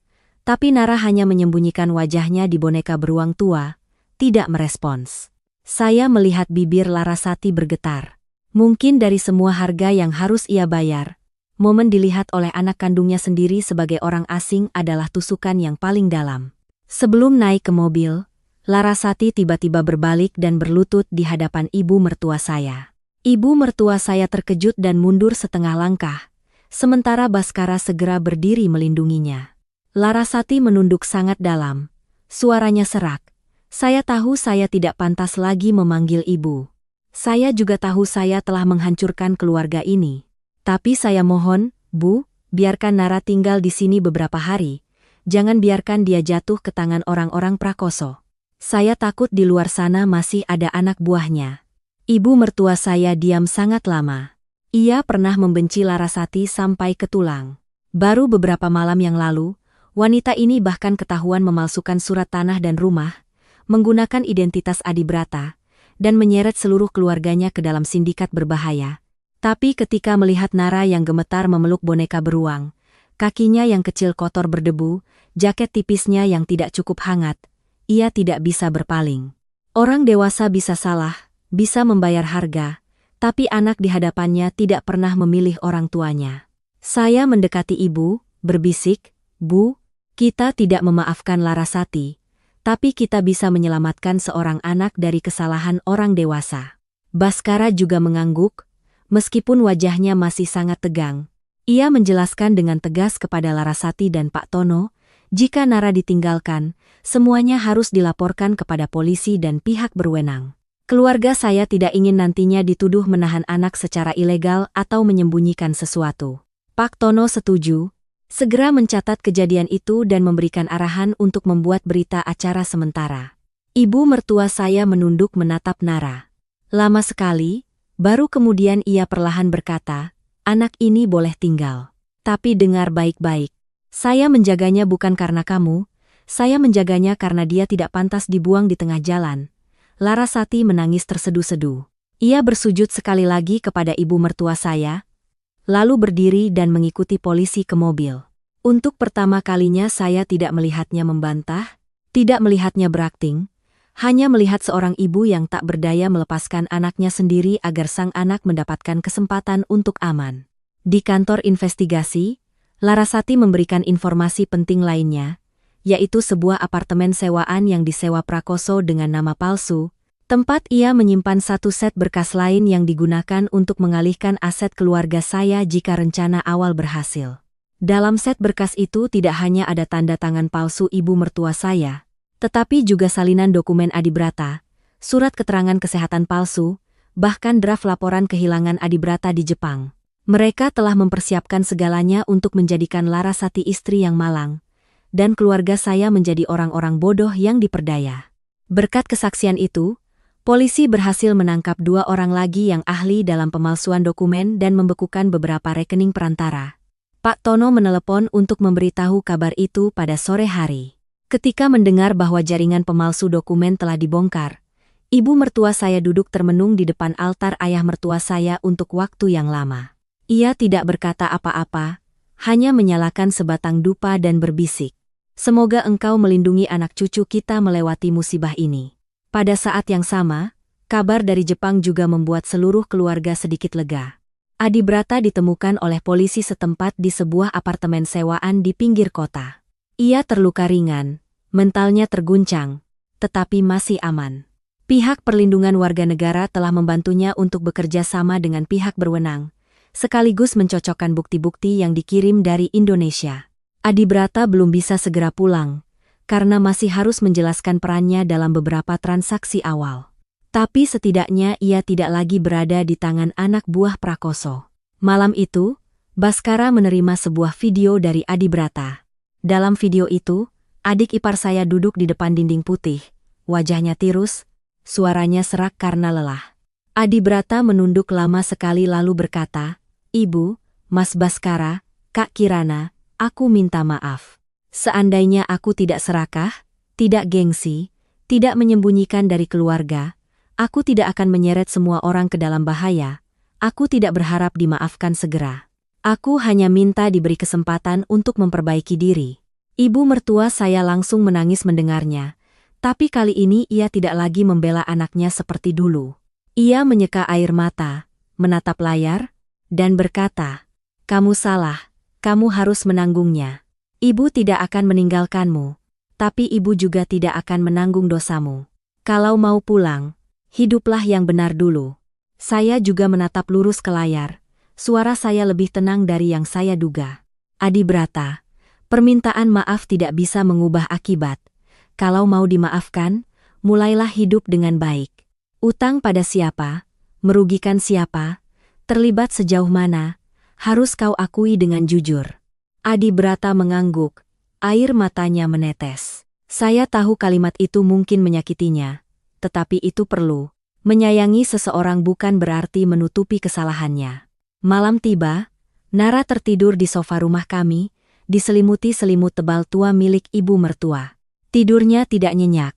tapi Nara hanya menyembunyikan wajahnya di boneka beruang tua, tidak merespons. Saya melihat bibir Larasati bergetar. Mungkin dari semua harga yang harus ia bayar, momen dilihat oleh anak kandungnya sendiri sebagai orang asing adalah tusukan yang paling dalam. Sebelum naik ke mobil, Larasati tiba-tiba berbalik dan berlutut di hadapan ibu mertua saya. Ibu mertua saya terkejut dan mundur setengah langkah, sementara Baskara segera berdiri melindunginya. Larasati menunduk sangat dalam, suaranya serak. Saya tahu saya tidak pantas lagi memanggil ibu. Saya juga tahu saya telah menghancurkan keluarga ini. Tapi saya mohon, Bu, biarkan Nara tinggal di sini beberapa hari. Jangan biarkan dia jatuh ke tangan orang-orang Prakoso. Saya takut di luar sana masih ada anak buahnya. Ibu mertua saya diam sangat lama. Ia pernah membenci Larasati sampai ke tulang. Baru beberapa malam yang lalu, wanita ini bahkan ketahuan memalsukan surat tanah dan rumah, menggunakan identitas Adibrata, dan menyeret seluruh keluarganya ke dalam sindikat berbahaya. Tapi ketika melihat Nara yang gemetar memeluk boneka beruang, kakinya yang kecil kotor berdebu, jaket tipisnya yang tidak cukup hangat, ia tidak bisa berpaling. Orang dewasa bisa salah, bisa membayar harga, tapi anak di hadapannya tidak pernah memilih orang tuanya. Saya mendekati ibu, berbisik, Bu, kita tidak memaafkan Larasati, tapi kita bisa menyelamatkan seorang anak dari kesalahan orang dewasa. Baskara juga mengangguk, meskipun wajahnya masih sangat tegang. Ia menjelaskan dengan tegas kepada Larasati dan Pak Tono, jika Nara ditinggalkan, semuanya harus dilaporkan kepada polisi dan pihak berwenang. Keluarga saya tidak ingin nantinya dituduh menahan anak secara ilegal atau menyembunyikan sesuatu. Pak Tono setuju, segera mencatat kejadian itu dan memberikan arahan untuk membuat berita acara sementara. Ibu mertua saya menunduk menatap Nara. Lama sekali, baru kemudian ia perlahan berkata, anak ini boleh tinggal. Tapi dengar baik-baik. Saya menjaganya bukan karena kamu, saya menjaganya karena dia tidak pantas dibuang di tengah jalan. Larasati menangis terseduh-seduh. Ia bersujud sekali lagi kepada ibu mertua saya, lalu berdiri dan mengikuti polisi ke mobil. Untuk pertama kalinya saya tidak melihatnya membantah, tidak melihatnya berakting, hanya melihat seorang ibu yang tak berdaya melepaskan anaknya sendiri agar sang anak mendapatkan kesempatan untuk aman. Di kantor investigasi, Larasati memberikan informasi penting lainnya, yaitu sebuah apartemen sewaan yang disewa Prakoso dengan nama palsu, tempat ia menyimpan satu set berkas lain yang digunakan untuk mengalihkan aset keluarga saya jika rencana awal berhasil. Dalam set berkas itu tidak hanya ada tanda tangan palsu ibu mertua saya, tetapi juga salinan dokumen Adibrata, surat keterangan kesehatan palsu, bahkan draft laporan kehilangan Adibrata di Jepang. Mereka telah mempersiapkan segalanya untuk menjadikan Larasati istri yang malang, dan keluarga saya menjadi orang-orang bodoh yang diperdaya. Berkat kesaksian itu, polisi berhasil menangkap 2 orang lagi yang ahli dalam pemalsuan dokumen dan membekukan beberapa rekening perantara. Pak Tono menelepon untuk memberitahu kabar itu pada sore hari. Ketika mendengar bahwa jaringan pemalsu dokumen telah dibongkar, ibu mertua saya duduk termenung di depan altar ayah mertua saya untuk waktu yang lama. Ia tidak berkata apa-apa, hanya menyalakan sebatang dupa dan berbisik, "Semoga engkau melindungi anak cucu kita melewati musibah ini." Pada saat yang sama, kabar dari Jepang juga membuat seluruh keluarga sedikit lega. Adibrata ditemukan oleh polisi setempat di sebuah apartemen sewaan di pinggir kota. Ia terluka ringan, mentalnya terguncang, tetapi masih aman. Pihak perlindungan warga negara telah membantunya untuk bekerja sama dengan pihak berwenang, sekaligus mencocokkan bukti-bukti yang dikirim dari Indonesia. Adibrata belum bisa segera pulang, karena masih harus menjelaskan perannya dalam beberapa transaksi awal. Tapi setidaknya ia tidak lagi berada di tangan anak buah Prakoso. Malam itu, Baskara menerima sebuah video dari Adibrata. Dalam video itu, adik ipar saya duduk di depan dinding putih, wajahnya tirus, suaranya serak karena lelah. Adibrata menunduk lama sekali lalu berkata, "Ibu, Mas Baskara, Kak Kirana, aku minta maaf. Seandainya aku tidak serakah, tidak gengsi, tidak menyembunyikan dari keluarga, aku tidak akan menyeret semua orang ke dalam bahaya. Aku tidak berharap dimaafkan segera. Aku hanya minta diberi kesempatan untuk memperbaiki diri." Ibu mertua saya langsung menangis mendengarnya, tapi kali ini ia tidak lagi membela anaknya seperti dulu. Ia menyeka air mata, menatap layar, dan berkata, "Kamu salah, kamu harus menanggungnya. Ibu tidak akan meninggalkanmu, tapi ibu juga tidak akan menanggung dosamu. Kalau mau pulang, hiduplah yang benar dulu." Saya juga menatap lurus ke layar, suara saya lebih tenang dari yang saya duga. "Adibrata, permintaan maaf tidak bisa mengubah akibat. Kalau mau dimaafkan, mulailah hidup dengan baik. Utang pada siapa, merugikan siapa, terlibat sejauh mana, harus kau akui dengan jujur." Adibrata mengangguk, air matanya menetes. Saya tahu kalimat itu mungkin menyakitinya, tetapi itu perlu. Menyayangi seseorang bukan berarti menutupi kesalahannya. Malam tiba, Nara tertidur di sofa rumah kami, diselimuti selimut tebal tua milik ibu mertua. Tidurnya tidak nyenyak.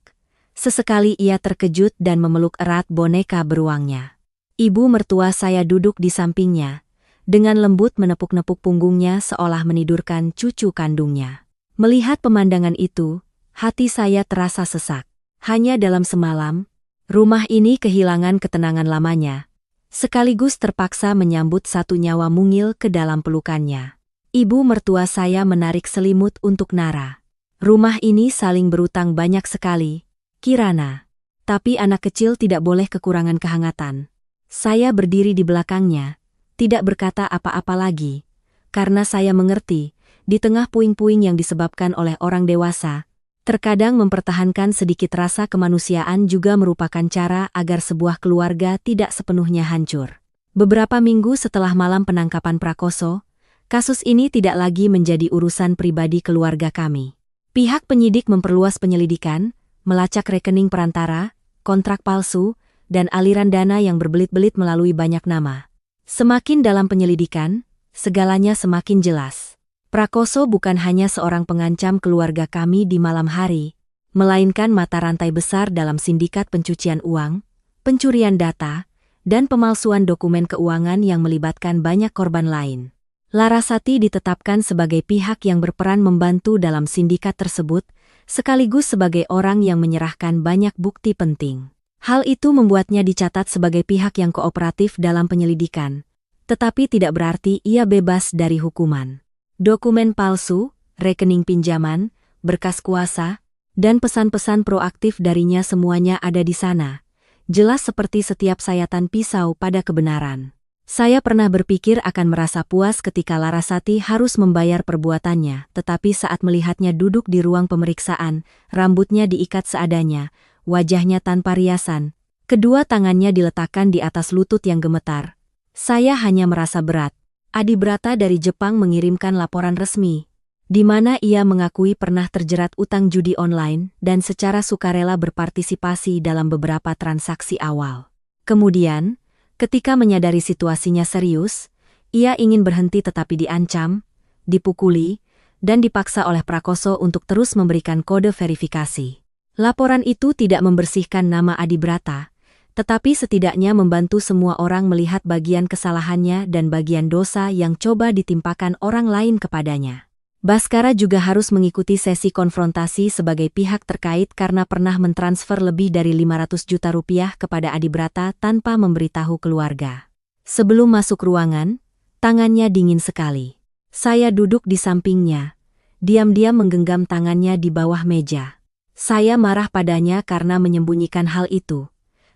Sesekali ia terkejut dan memeluk erat boneka beruangnya. Ibu mertua saya duduk di sampingnya, dengan lembut menepuk-nepuk punggungnya seolah menidurkan cucu kandungnya. Melihat pemandangan itu, hati saya terasa sesak. Hanya dalam semalam, rumah ini kehilangan ketenangan lamanya, sekaligus terpaksa menyambut satu nyawa mungil ke dalam pelukannya. Ibu mertua saya menarik selimut untuk Nara. "Rumah ini saling berutang banyak sekali, Kirana. Tapi anak kecil tidak boleh kekurangan kehangatan." Saya berdiri di belakangnya, tidak berkata apa-apa lagi, karena saya mengerti, di tengah puing-puing yang disebabkan oleh orang dewasa, terkadang mempertahankan sedikit rasa kemanusiaan juga merupakan cara agar sebuah keluarga tidak sepenuhnya hancur. Beberapa minggu setelah malam penangkapan Prakoso, kasus ini tidak lagi menjadi urusan pribadi keluarga kami. Pihak penyidik memperluas penyelidikan, melacak rekening perantara, kontrak palsu, dan aliran dana yang berbelit-belit melalui banyak nama. Semakin dalam penyelidikan, segalanya semakin jelas. Prakoso bukan hanya seorang pengancam keluarga kami di malam hari, melainkan mata rantai besar dalam sindikat pencucian uang, pencurian data, dan pemalsuan dokumen keuangan yang melibatkan banyak korban lain. Larasati ditetapkan sebagai pihak yang berperan membantu dalam sindikat tersebut, sekaligus sebagai orang yang menyerahkan banyak bukti penting. Hal itu membuatnya dicatat sebagai pihak yang kooperatif dalam penyelidikan, tetapi tidak berarti ia bebas dari hukuman. Dokumen palsu, rekening pinjaman, berkas kuasa, dan pesan-pesan proaktif darinya semuanya ada di sana. Jelas seperti setiap sayatan pisau pada kebenaran. Saya pernah berpikir akan merasa puas ketika Larasati harus membayar perbuatannya, tetapi saat melihatnya duduk di ruang pemeriksaan, rambutnya diikat seadanya, wajahnya tanpa riasan, kedua tangannya diletakkan di atas lutut yang gemetar, saya hanya merasa berat. Adibrata dari Jepang mengirimkan laporan resmi, di mana ia mengakui pernah terjerat utang judi online dan secara sukarela berpartisipasi dalam beberapa transaksi awal. Kemudian, ketika menyadari situasinya serius, ia ingin berhenti tetapi diancam, dipukuli, dan dipaksa oleh Prakoso untuk terus memberikan kode verifikasi. Laporan itu tidak membersihkan nama Adibrata, tetapi setidaknya membantu semua orang melihat bagian kesalahannya dan bagian dosa yang coba ditimpakan orang lain kepadanya. Bhaskara juga harus mengikuti sesi konfrontasi sebagai pihak terkait karena pernah mentransfer lebih dari 500 juta rupiah kepada Adibrata tanpa memberitahu keluarga. Sebelum masuk ruangan, tangannya dingin sekali. Saya duduk di sampingnya, diam-diam menggenggam tangannya di bawah meja. Saya marah padanya karena menyembunyikan hal itu.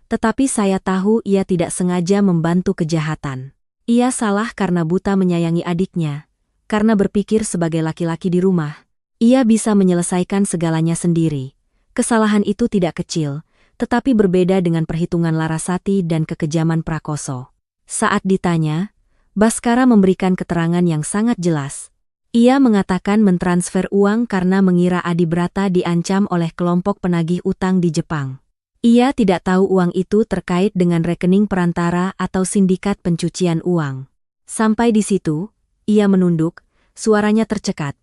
Tetapi saya tahu ia tidak sengaja membantu kejahatan. Ia salah karena buta menyayangi adiknya. Karena berpikir sebagai laki-laki di rumah, ia bisa menyelesaikan segalanya sendiri. Kesalahan itu tidak kecil, tetapi berbeda dengan perhitungan Larasati dan kekejaman Prakoso. Saat ditanya, Bhaskara memberikan keterangan yang sangat jelas. Ia mengatakan mentransfer uang karena mengira Adibrata diancam oleh kelompok penagih utang di Jepang. Ia tidak tahu uang itu terkait dengan rekening perantara atau sindikat pencucian uang. Sampai di situ, ia menunduk, suaranya tercekat.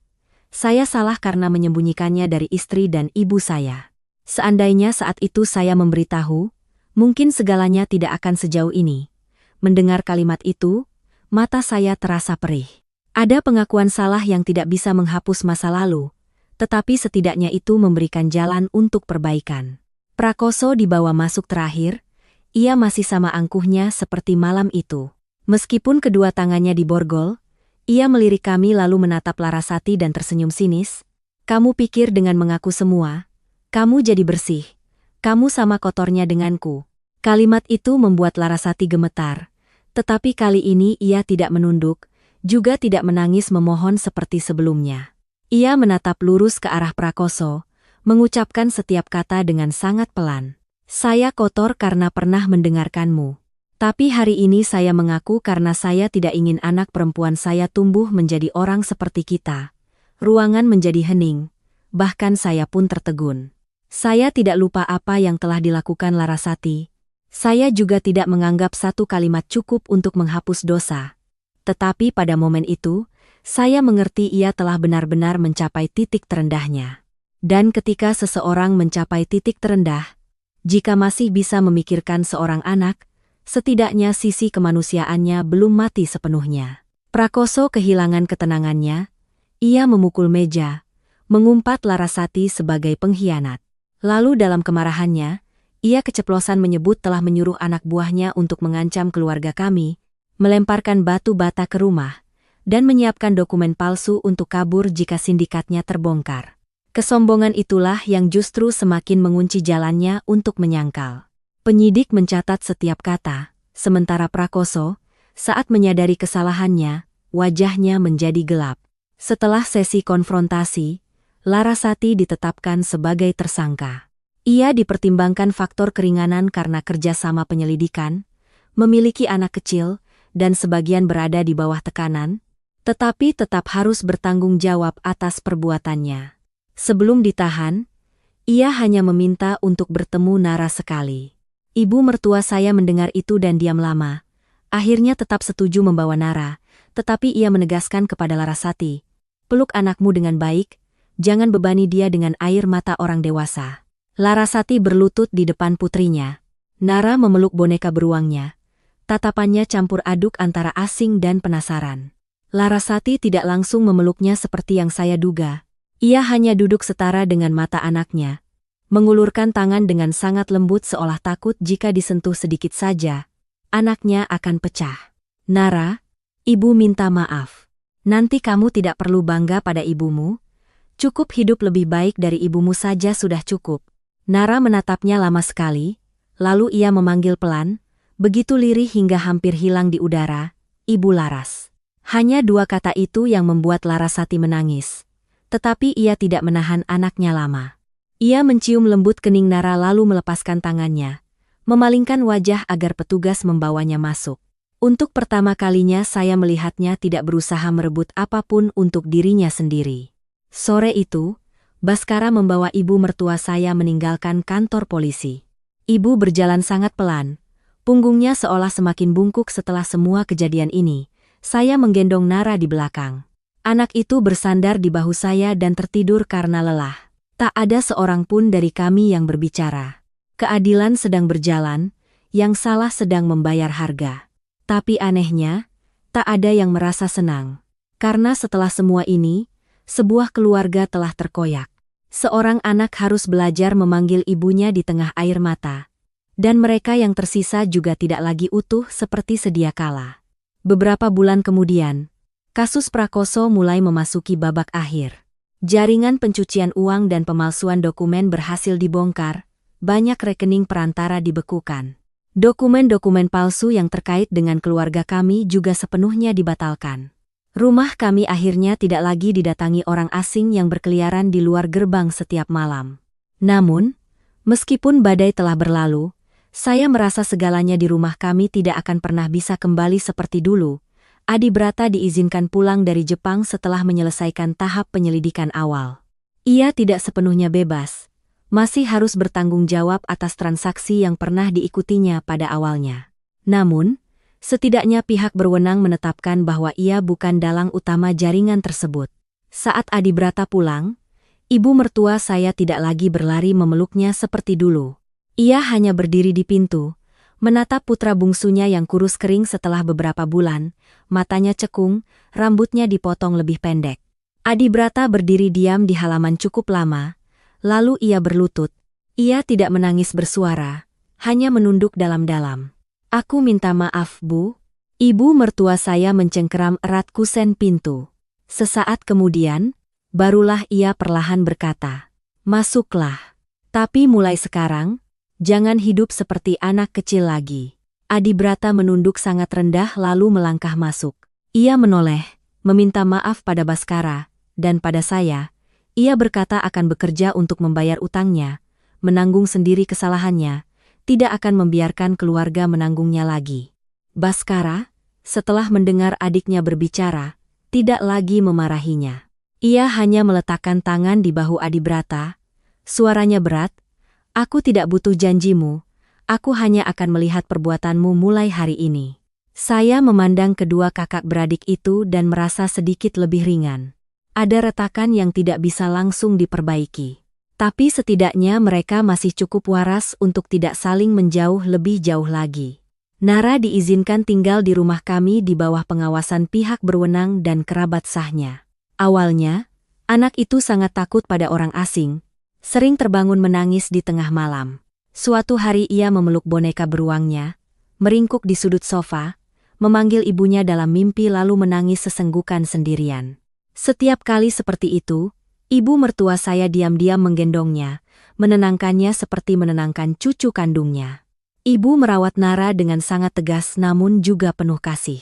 Saya salah karena menyembunyikannya dari istri dan ibu saya. Seandainya saat itu saya memberitahu, mungkin segalanya tidak akan sejauh ini. Mendengar kalimat itu, mata saya terasa perih. Ada pengakuan salah yang tidak bisa menghapus masa lalu, tetapi setidaknya itu memberikan jalan untuk perbaikan. Prakoso dibawa masuk terakhir, ia masih sama angkuhnya seperti malam itu. Meskipun kedua tangannya diborgol, ia melirik kami lalu menatap Larasati dan tersenyum sinis. Kamu pikir dengan mengaku semua, kamu jadi bersih. Kamu sama kotornya denganku. Kalimat itu membuat Larasati gemetar. Tetapi kali ini ia tidak menunduk, juga tidak menangis memohon seperti sebelumnya. Ia menatap lurus ke arah Prakoso, mengucapkan setiap kata dengan sangat pelan. Saya kotor karena pernah mendengarkanmu. Tapi hari ini saya mengaku karena saya tidak ingin anak perempuan saya tumbuh menjadi orang seperti kita. Ruangan menjadi hening, bahkan saya pun tertegun. Saya tidak lupa apa yang telah dilakukan Larasati. Saya juga tidak menganggap satu kalimat cukup untuk menghapus dosa. Tetapi pada momen itu, saya mengerti ia telah benar-benar mencapai titik terendahnya. Dan ketika seseorang mencapai titik terendah, jika masih bisa memikirkan seorang anak, setidaknya sisi kemanusiaannya belum mati sepenuhnya. Prakoso kehilangan ketenangannya, ia memukul meja, mengumpat Larasati sebagai pengkhianat. Lalu dalam kemarahannya, ia keceplosan menyebut telah menyuruh anak buahnya untuk mengancam keluarga kami, melemparkan batu bata ke rumah, dan menyiapkan dokumen palsu untuk kabur jika sindikatnya terbongkar. Kesombongan itulah yang justru semakin mengunci jalannya untuk menyangkal. Penyidik mencatat setiap kata, sementara Prakoso, saat menyadari kesalahannya, wajahnya menjadi gelap. Setelah sesi konfrontasi, Larasati ditetapkan sebagai tersangka. Ia dipertimbangkan faktor keringanan karena kerjasama penyelidikan, memiliki anak kecil, dan sebagian berada di bawah tekanan, tetapi tetap harus bertanggung jawab atas perbuatannya. Sebelum ditahan, ia hanya meminta untuk bertemu Nara sekali. Ibu mertua saya mendengar itu dan diam lama. Akhirnya tetap setuju membawa Nara, tetapi ia menegaskan kepada Larasati, peluk anakmu dengan baik, jangan bebani dia dengan air mata orang dewasa. Larasati berlutut di depan putrinya. Nara memeluk boneka beruangnya. Tatapannya campur aduk antara asing dan penasaran. Larasati tidak langsung memeluknya seperti yang saya duga. Ia hanya duduk setara dengan mata anaknya, mengulurkan tangan dengan sangat lembut seolah takut jika disentuh sedikit saja, anaknya akan pecah. Nara, ibu minta maaf. Nanti kamu tidak perlu bangga pada ibumu, Cukup hidup lebih baik dari ibumu saja sudah cukup. Nara menatapnya lama sekali, lalu ia memanggil pelan, begitu lirih hingga hampir hilang di udara, Ibu Laras. Hanya dua kata itu yang membuat Larasati menangis. Tetapi ia tidak menahan anaknya lama. Ia mencium lembut kening Nara lalu melepaskan tangannya, memalingkan wajah agar petugas membawanya masuk. Untuk pertama kalinya saya melihatnya tidak berusaha merebut apapun untuk dirinya sendiri. Sore itu, Baskara membawa ibu mertua saya meninggalkan kantor polisi. Ibu berjalan sangat pelan, punggungnya seolah semakin bungkuk setelah semua kejadian ini. Saya menggendong Nara di belakang. Anak itu bersandar di bahu saya dan tertidur karena lelah. Tak ada seorang pun dari kami yang berbicara. Keadilan sedang berjalan, yang salah sedang membayar harga. Tapi anehnya, tak ada yang merasa senang. Karena setelah semua ini, sebuah keluarga telah terkoyak. Seorang anak harus belajar memanggil ibunya di tengah air mata. Dan mereka yang tersisa juga tidak lagi utuh seperti sedia kala. Beberapa bulan kemudian, kasus Prakoso mulai memasuki babak akhir. Jaringan pencucian uang dan pemalsuan dokumen berhasil dibongkar, banyak rekening perantara dibekukan. Dokumen-dokumen palsu yang terkait dengan keluarga kami juga sepenuhnya dibatalkan. Rumah kami akhirnya tidak lagi didatangi orang asing yang berkeliaran di luar gerbang setiap malam. Namun, meskipun badai telah berlalu, saya merasa segalanya di rumah kami tidak akan pernah bisa kembali seperti dulu. Adibrata diizinkan pulang dari Jepang setelah menyelesaikan tahap penyelidikan awal. Ia tidak sepenuhnya bebas, masih harus bertanggung jawab atas transaksi yang pernah diikutinya pada awalnya. Namun, setidaknya pihak berwenang menetapkan bahwa ia bukan dalang utama jaringan tersebut. Saat Adibrata pulang, ibu mertua saya tidak lagi berlari memeluknya seperti dulu. Ia hanya berdiri di pintu, menatap putra bungsunya yang kurus kering setelah beberapa bulan, matanya cekung, rambutnya dipotong lebih pendek. Adibrata berdiri diam di halaman cukup lama, lalu ia berlutut. Ia tidak menangis bersuara, hanya menunduk dalam-dalam. "Aku minta maaf, Bu." Ibu mertua saya mencengkeram erat kusen pintu. Sesaat kemudian, barulah ia perlahan berkata, "Masuklah. Tapi mulai sekarang, jangan hidup seperti anak kecil lagi." Adibrata menunduk sangat rendah lalu melangkah masuk. Ia menoleh, meminta maaf pada Baskara, dan pada saya. Ia berkata akan bekerja untuk membayar utangnya, menanggung sendiri kesalahannya, tidak akan membiarkan keluarga menanggungnya lagi. Baskara, setelah mendengar adiknya berbicara, tidak lagi memarahinya. Ia hanya meletakkan tangan di bahu Adibrata. Suaranya berat, "Aku tidak butuh janjimu, aku hanya akan melihat perbuatanmu mulai hari ini." Saya memandang kedua kakak beradik itu dan merasa sedikit lebih ringan. Ada retakan yang tidak bisa langsung diperbaiki. Tapi setidaknya mereka masih cukup waras untuk tidak saling menjauh lebih jauh lagi. Nara diizinkan tinggal di rumah kami di bawah pengawasan pihak berwenang dan kerabat sahnya. Awalnya, anak itu sangat takut pada orang asing, sering terbangun menangis di tengah malam. Suatu hari ia memeluk boneka beruangnya, meringkuk di sudut sofa, memanggil ibunya dalam mimpi lalu menangis sesenggukan sendirian. Setiap kali seperti itu, ibu mertua saya diam-diam menggendongnya, menenangkannya seperti menenangkan cucu kandungnya. Ibu merawat Nara dengan sangat tegas namun juga penuh kasih.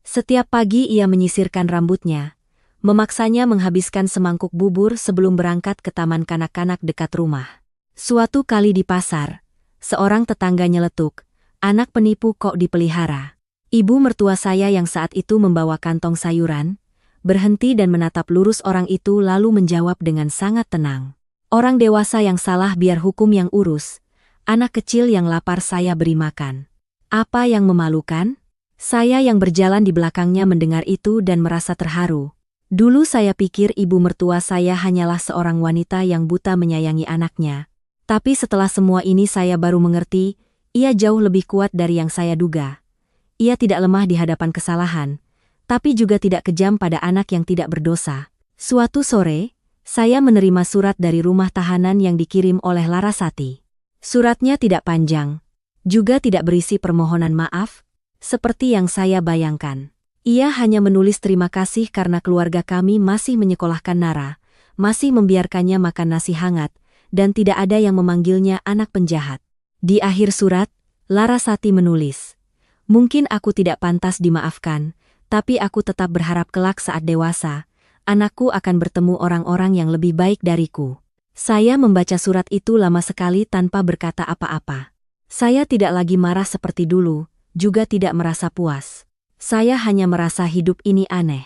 Setiap pagi ia menyisirkan rambutnya, memaksanya menghabiskan semangkuk bubur sebelum berangkat ke taman kanak-kanak dekat rumah. Suatu kali di pasar, seorang tetangga nyeletuk, "Anak penipu kok dipelihara." Ibu mertua saya yang saat itu membawa kantong sayuran, berhenti dan menatap lurus orang itu lalu menjawab dengan sangat tenang. "Orang dewasa yang salah biar hukum yang urus. Anak kecil yang lapar saya beri makan." Apa yang memalukan? Saya yang berjalan di belakangnya mendengar itu dan merasa terharu. Dulu saya pikir ibu mertua saya hanyalah seorang wanita yang buta menyayangi anaknya. Tapi setelah semua ini saya baru mengerti, ia jauh lebih kuat dari yang saya duga. Ia tidak lemah di hadapan kesalahan, tapi juga tidak kejam pada anak yang tidak berdosa. Suatu sore, saya menerima surat dari rumah tahanan yang dikirim oleh Larasati. Suratnya tidak panjang, juga tidak berisi permohonan maaf, seperti yang saya bayangkan. Ia hanya menulis terima kasih karena keluarga kami masih menyekolahkan Nara, masih membiarkannya makan nasi hangat, dan tidak ada yang memanggilnya anak penjahat. Di akhir surat, Larasati menulis, "Mungkin aku tidak pantas dimaafkan, tapi aku tetap berharap kelak saat dewasa, anakku akan bertemu orang-orang yang lebih baik dariku." Saya membaca surat itu lama sekali tanpa berkata apa-apa. Saya tidak lagi marah seperti dulu, juga tidak merasa puas. Saya hanya merasa hidup ini aneh.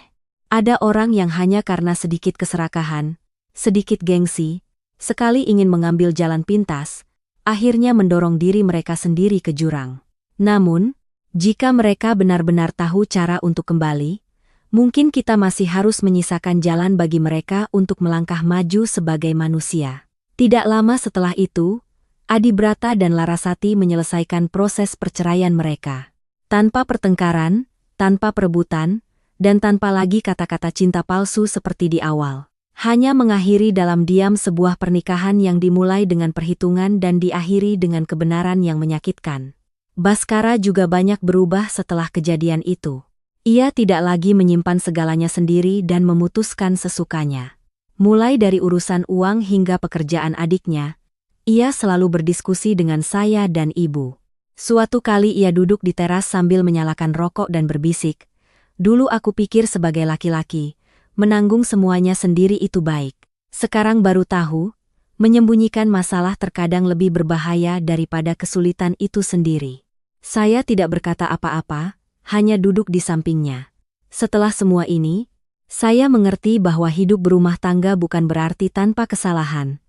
Ada orang yang hanya karena sedikit keserakahan, sedikit gengsi, sekali ingin mengambil jalan pintas, akhirnya mendorong diri mereka sendiri ke jurang. Namun, jika mereka benar-benar tahu cara untuk kembali, mungkin kita masih harus menyisakan jalan bagi mereka untuk melangkah maju sebagai manusia. Tidak lama setelah itu, Adibrata dan Larasati menyelesaikan proses perceraian mereka. Tanpa pertengkaran, tanpa perebutan, dan tanpa lagi kata-kata cinta palsu seperti di awal. Hanya mengakhiri dalam diam sebuah pernikahan yang dimulai dengan perhitungan dan diakhiri dengan kebenaran yang menyakitkan. Baskara juga banyak berubah setelah kejadian itu. Ia tidak lagi menyimpan segalanya sendiri dan memutuskan sesukanya. Mulai dari urusan uang hingga pekerjaan adiknya, ia selalu berdiskusi dengan saya dan ibu. Suatu kali ia duduk di teras sambil menyalakan rokok dan berbisik, "Dulu aku pikir sebagai laki-laki, menanggung semuanya sendiri itu baik. Sekarang baru tahu, menyembunyikan masalah terkadang lebih berbahaya daripada kesulitan itu sendiri." Saya tidak berkata apa-apa, hanya duduk di sampingnya. Setelah semua ini, saya mengerti bahwa hidup berumah tangga bukan berarti tanpa kesalahan,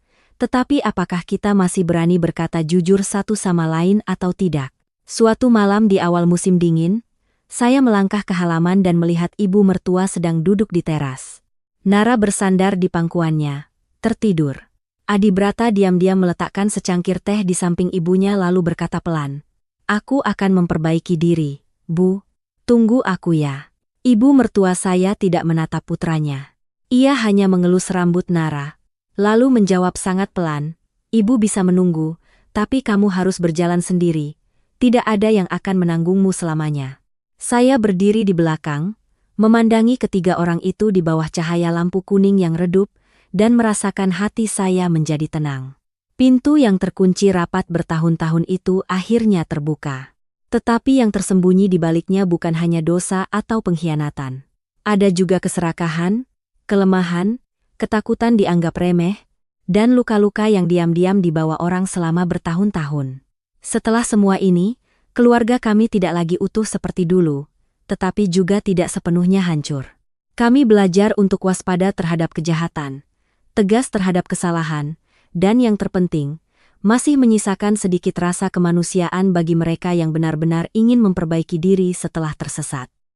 tetapi apakah kita masih berani berkata jujur satu sama lain atau tidak? Suatu malam di awal musim dingin, saya melangkah ke halaman dan melihat ibu mertua sedang duduk di teras. Nara bersandar di pangkuannya, tertidur. Adibrata diam-diam meletakkan secangkir teh di samping ibunya lalu berkata pelan, "Aku akan memperbaiki diri, Bu. Tunggu aku ya." Ibu mertua saya tidak menatap putranya. Ia hanya mengelus rambut Nara, lalu menjawab sangat pelan, "Ibu bisa menunggu, tapi kamu harus berjalan sendiri. Tidak ada yang akan menanggungmu selamanya." Saya berdiri di belakang, memandangi ketiga orang itu di bawah cahaya lampu kuning yang redup, dan merasakan hati saya menjadi tenang. Pintu yang terkunci rapat bertahun-tahun itu akhirnya terbuka. Tetapi yang tersembunyi di baliknya bukan hanya dosa atau pengkhianatan. Ada juga keserakahan, kelemahan, ketakutan dianggap remeh, dan luka-luka yang diam-diam dibawa orang selama bertahun-tahun. Setelah semua ini, keluarga kami tidak lagi utuh seperti dulu, tetapi juga tidak sepenuhnya hancur. Kami belajar untuk waspada terhadap kejahatan, tegas terhadap kesalahan, dan yang terpenting, masih menyisakan sedikit rasa kemanusiaan bagi mereka yang benar-benar ingin memperbaiki diri setelah tersesat.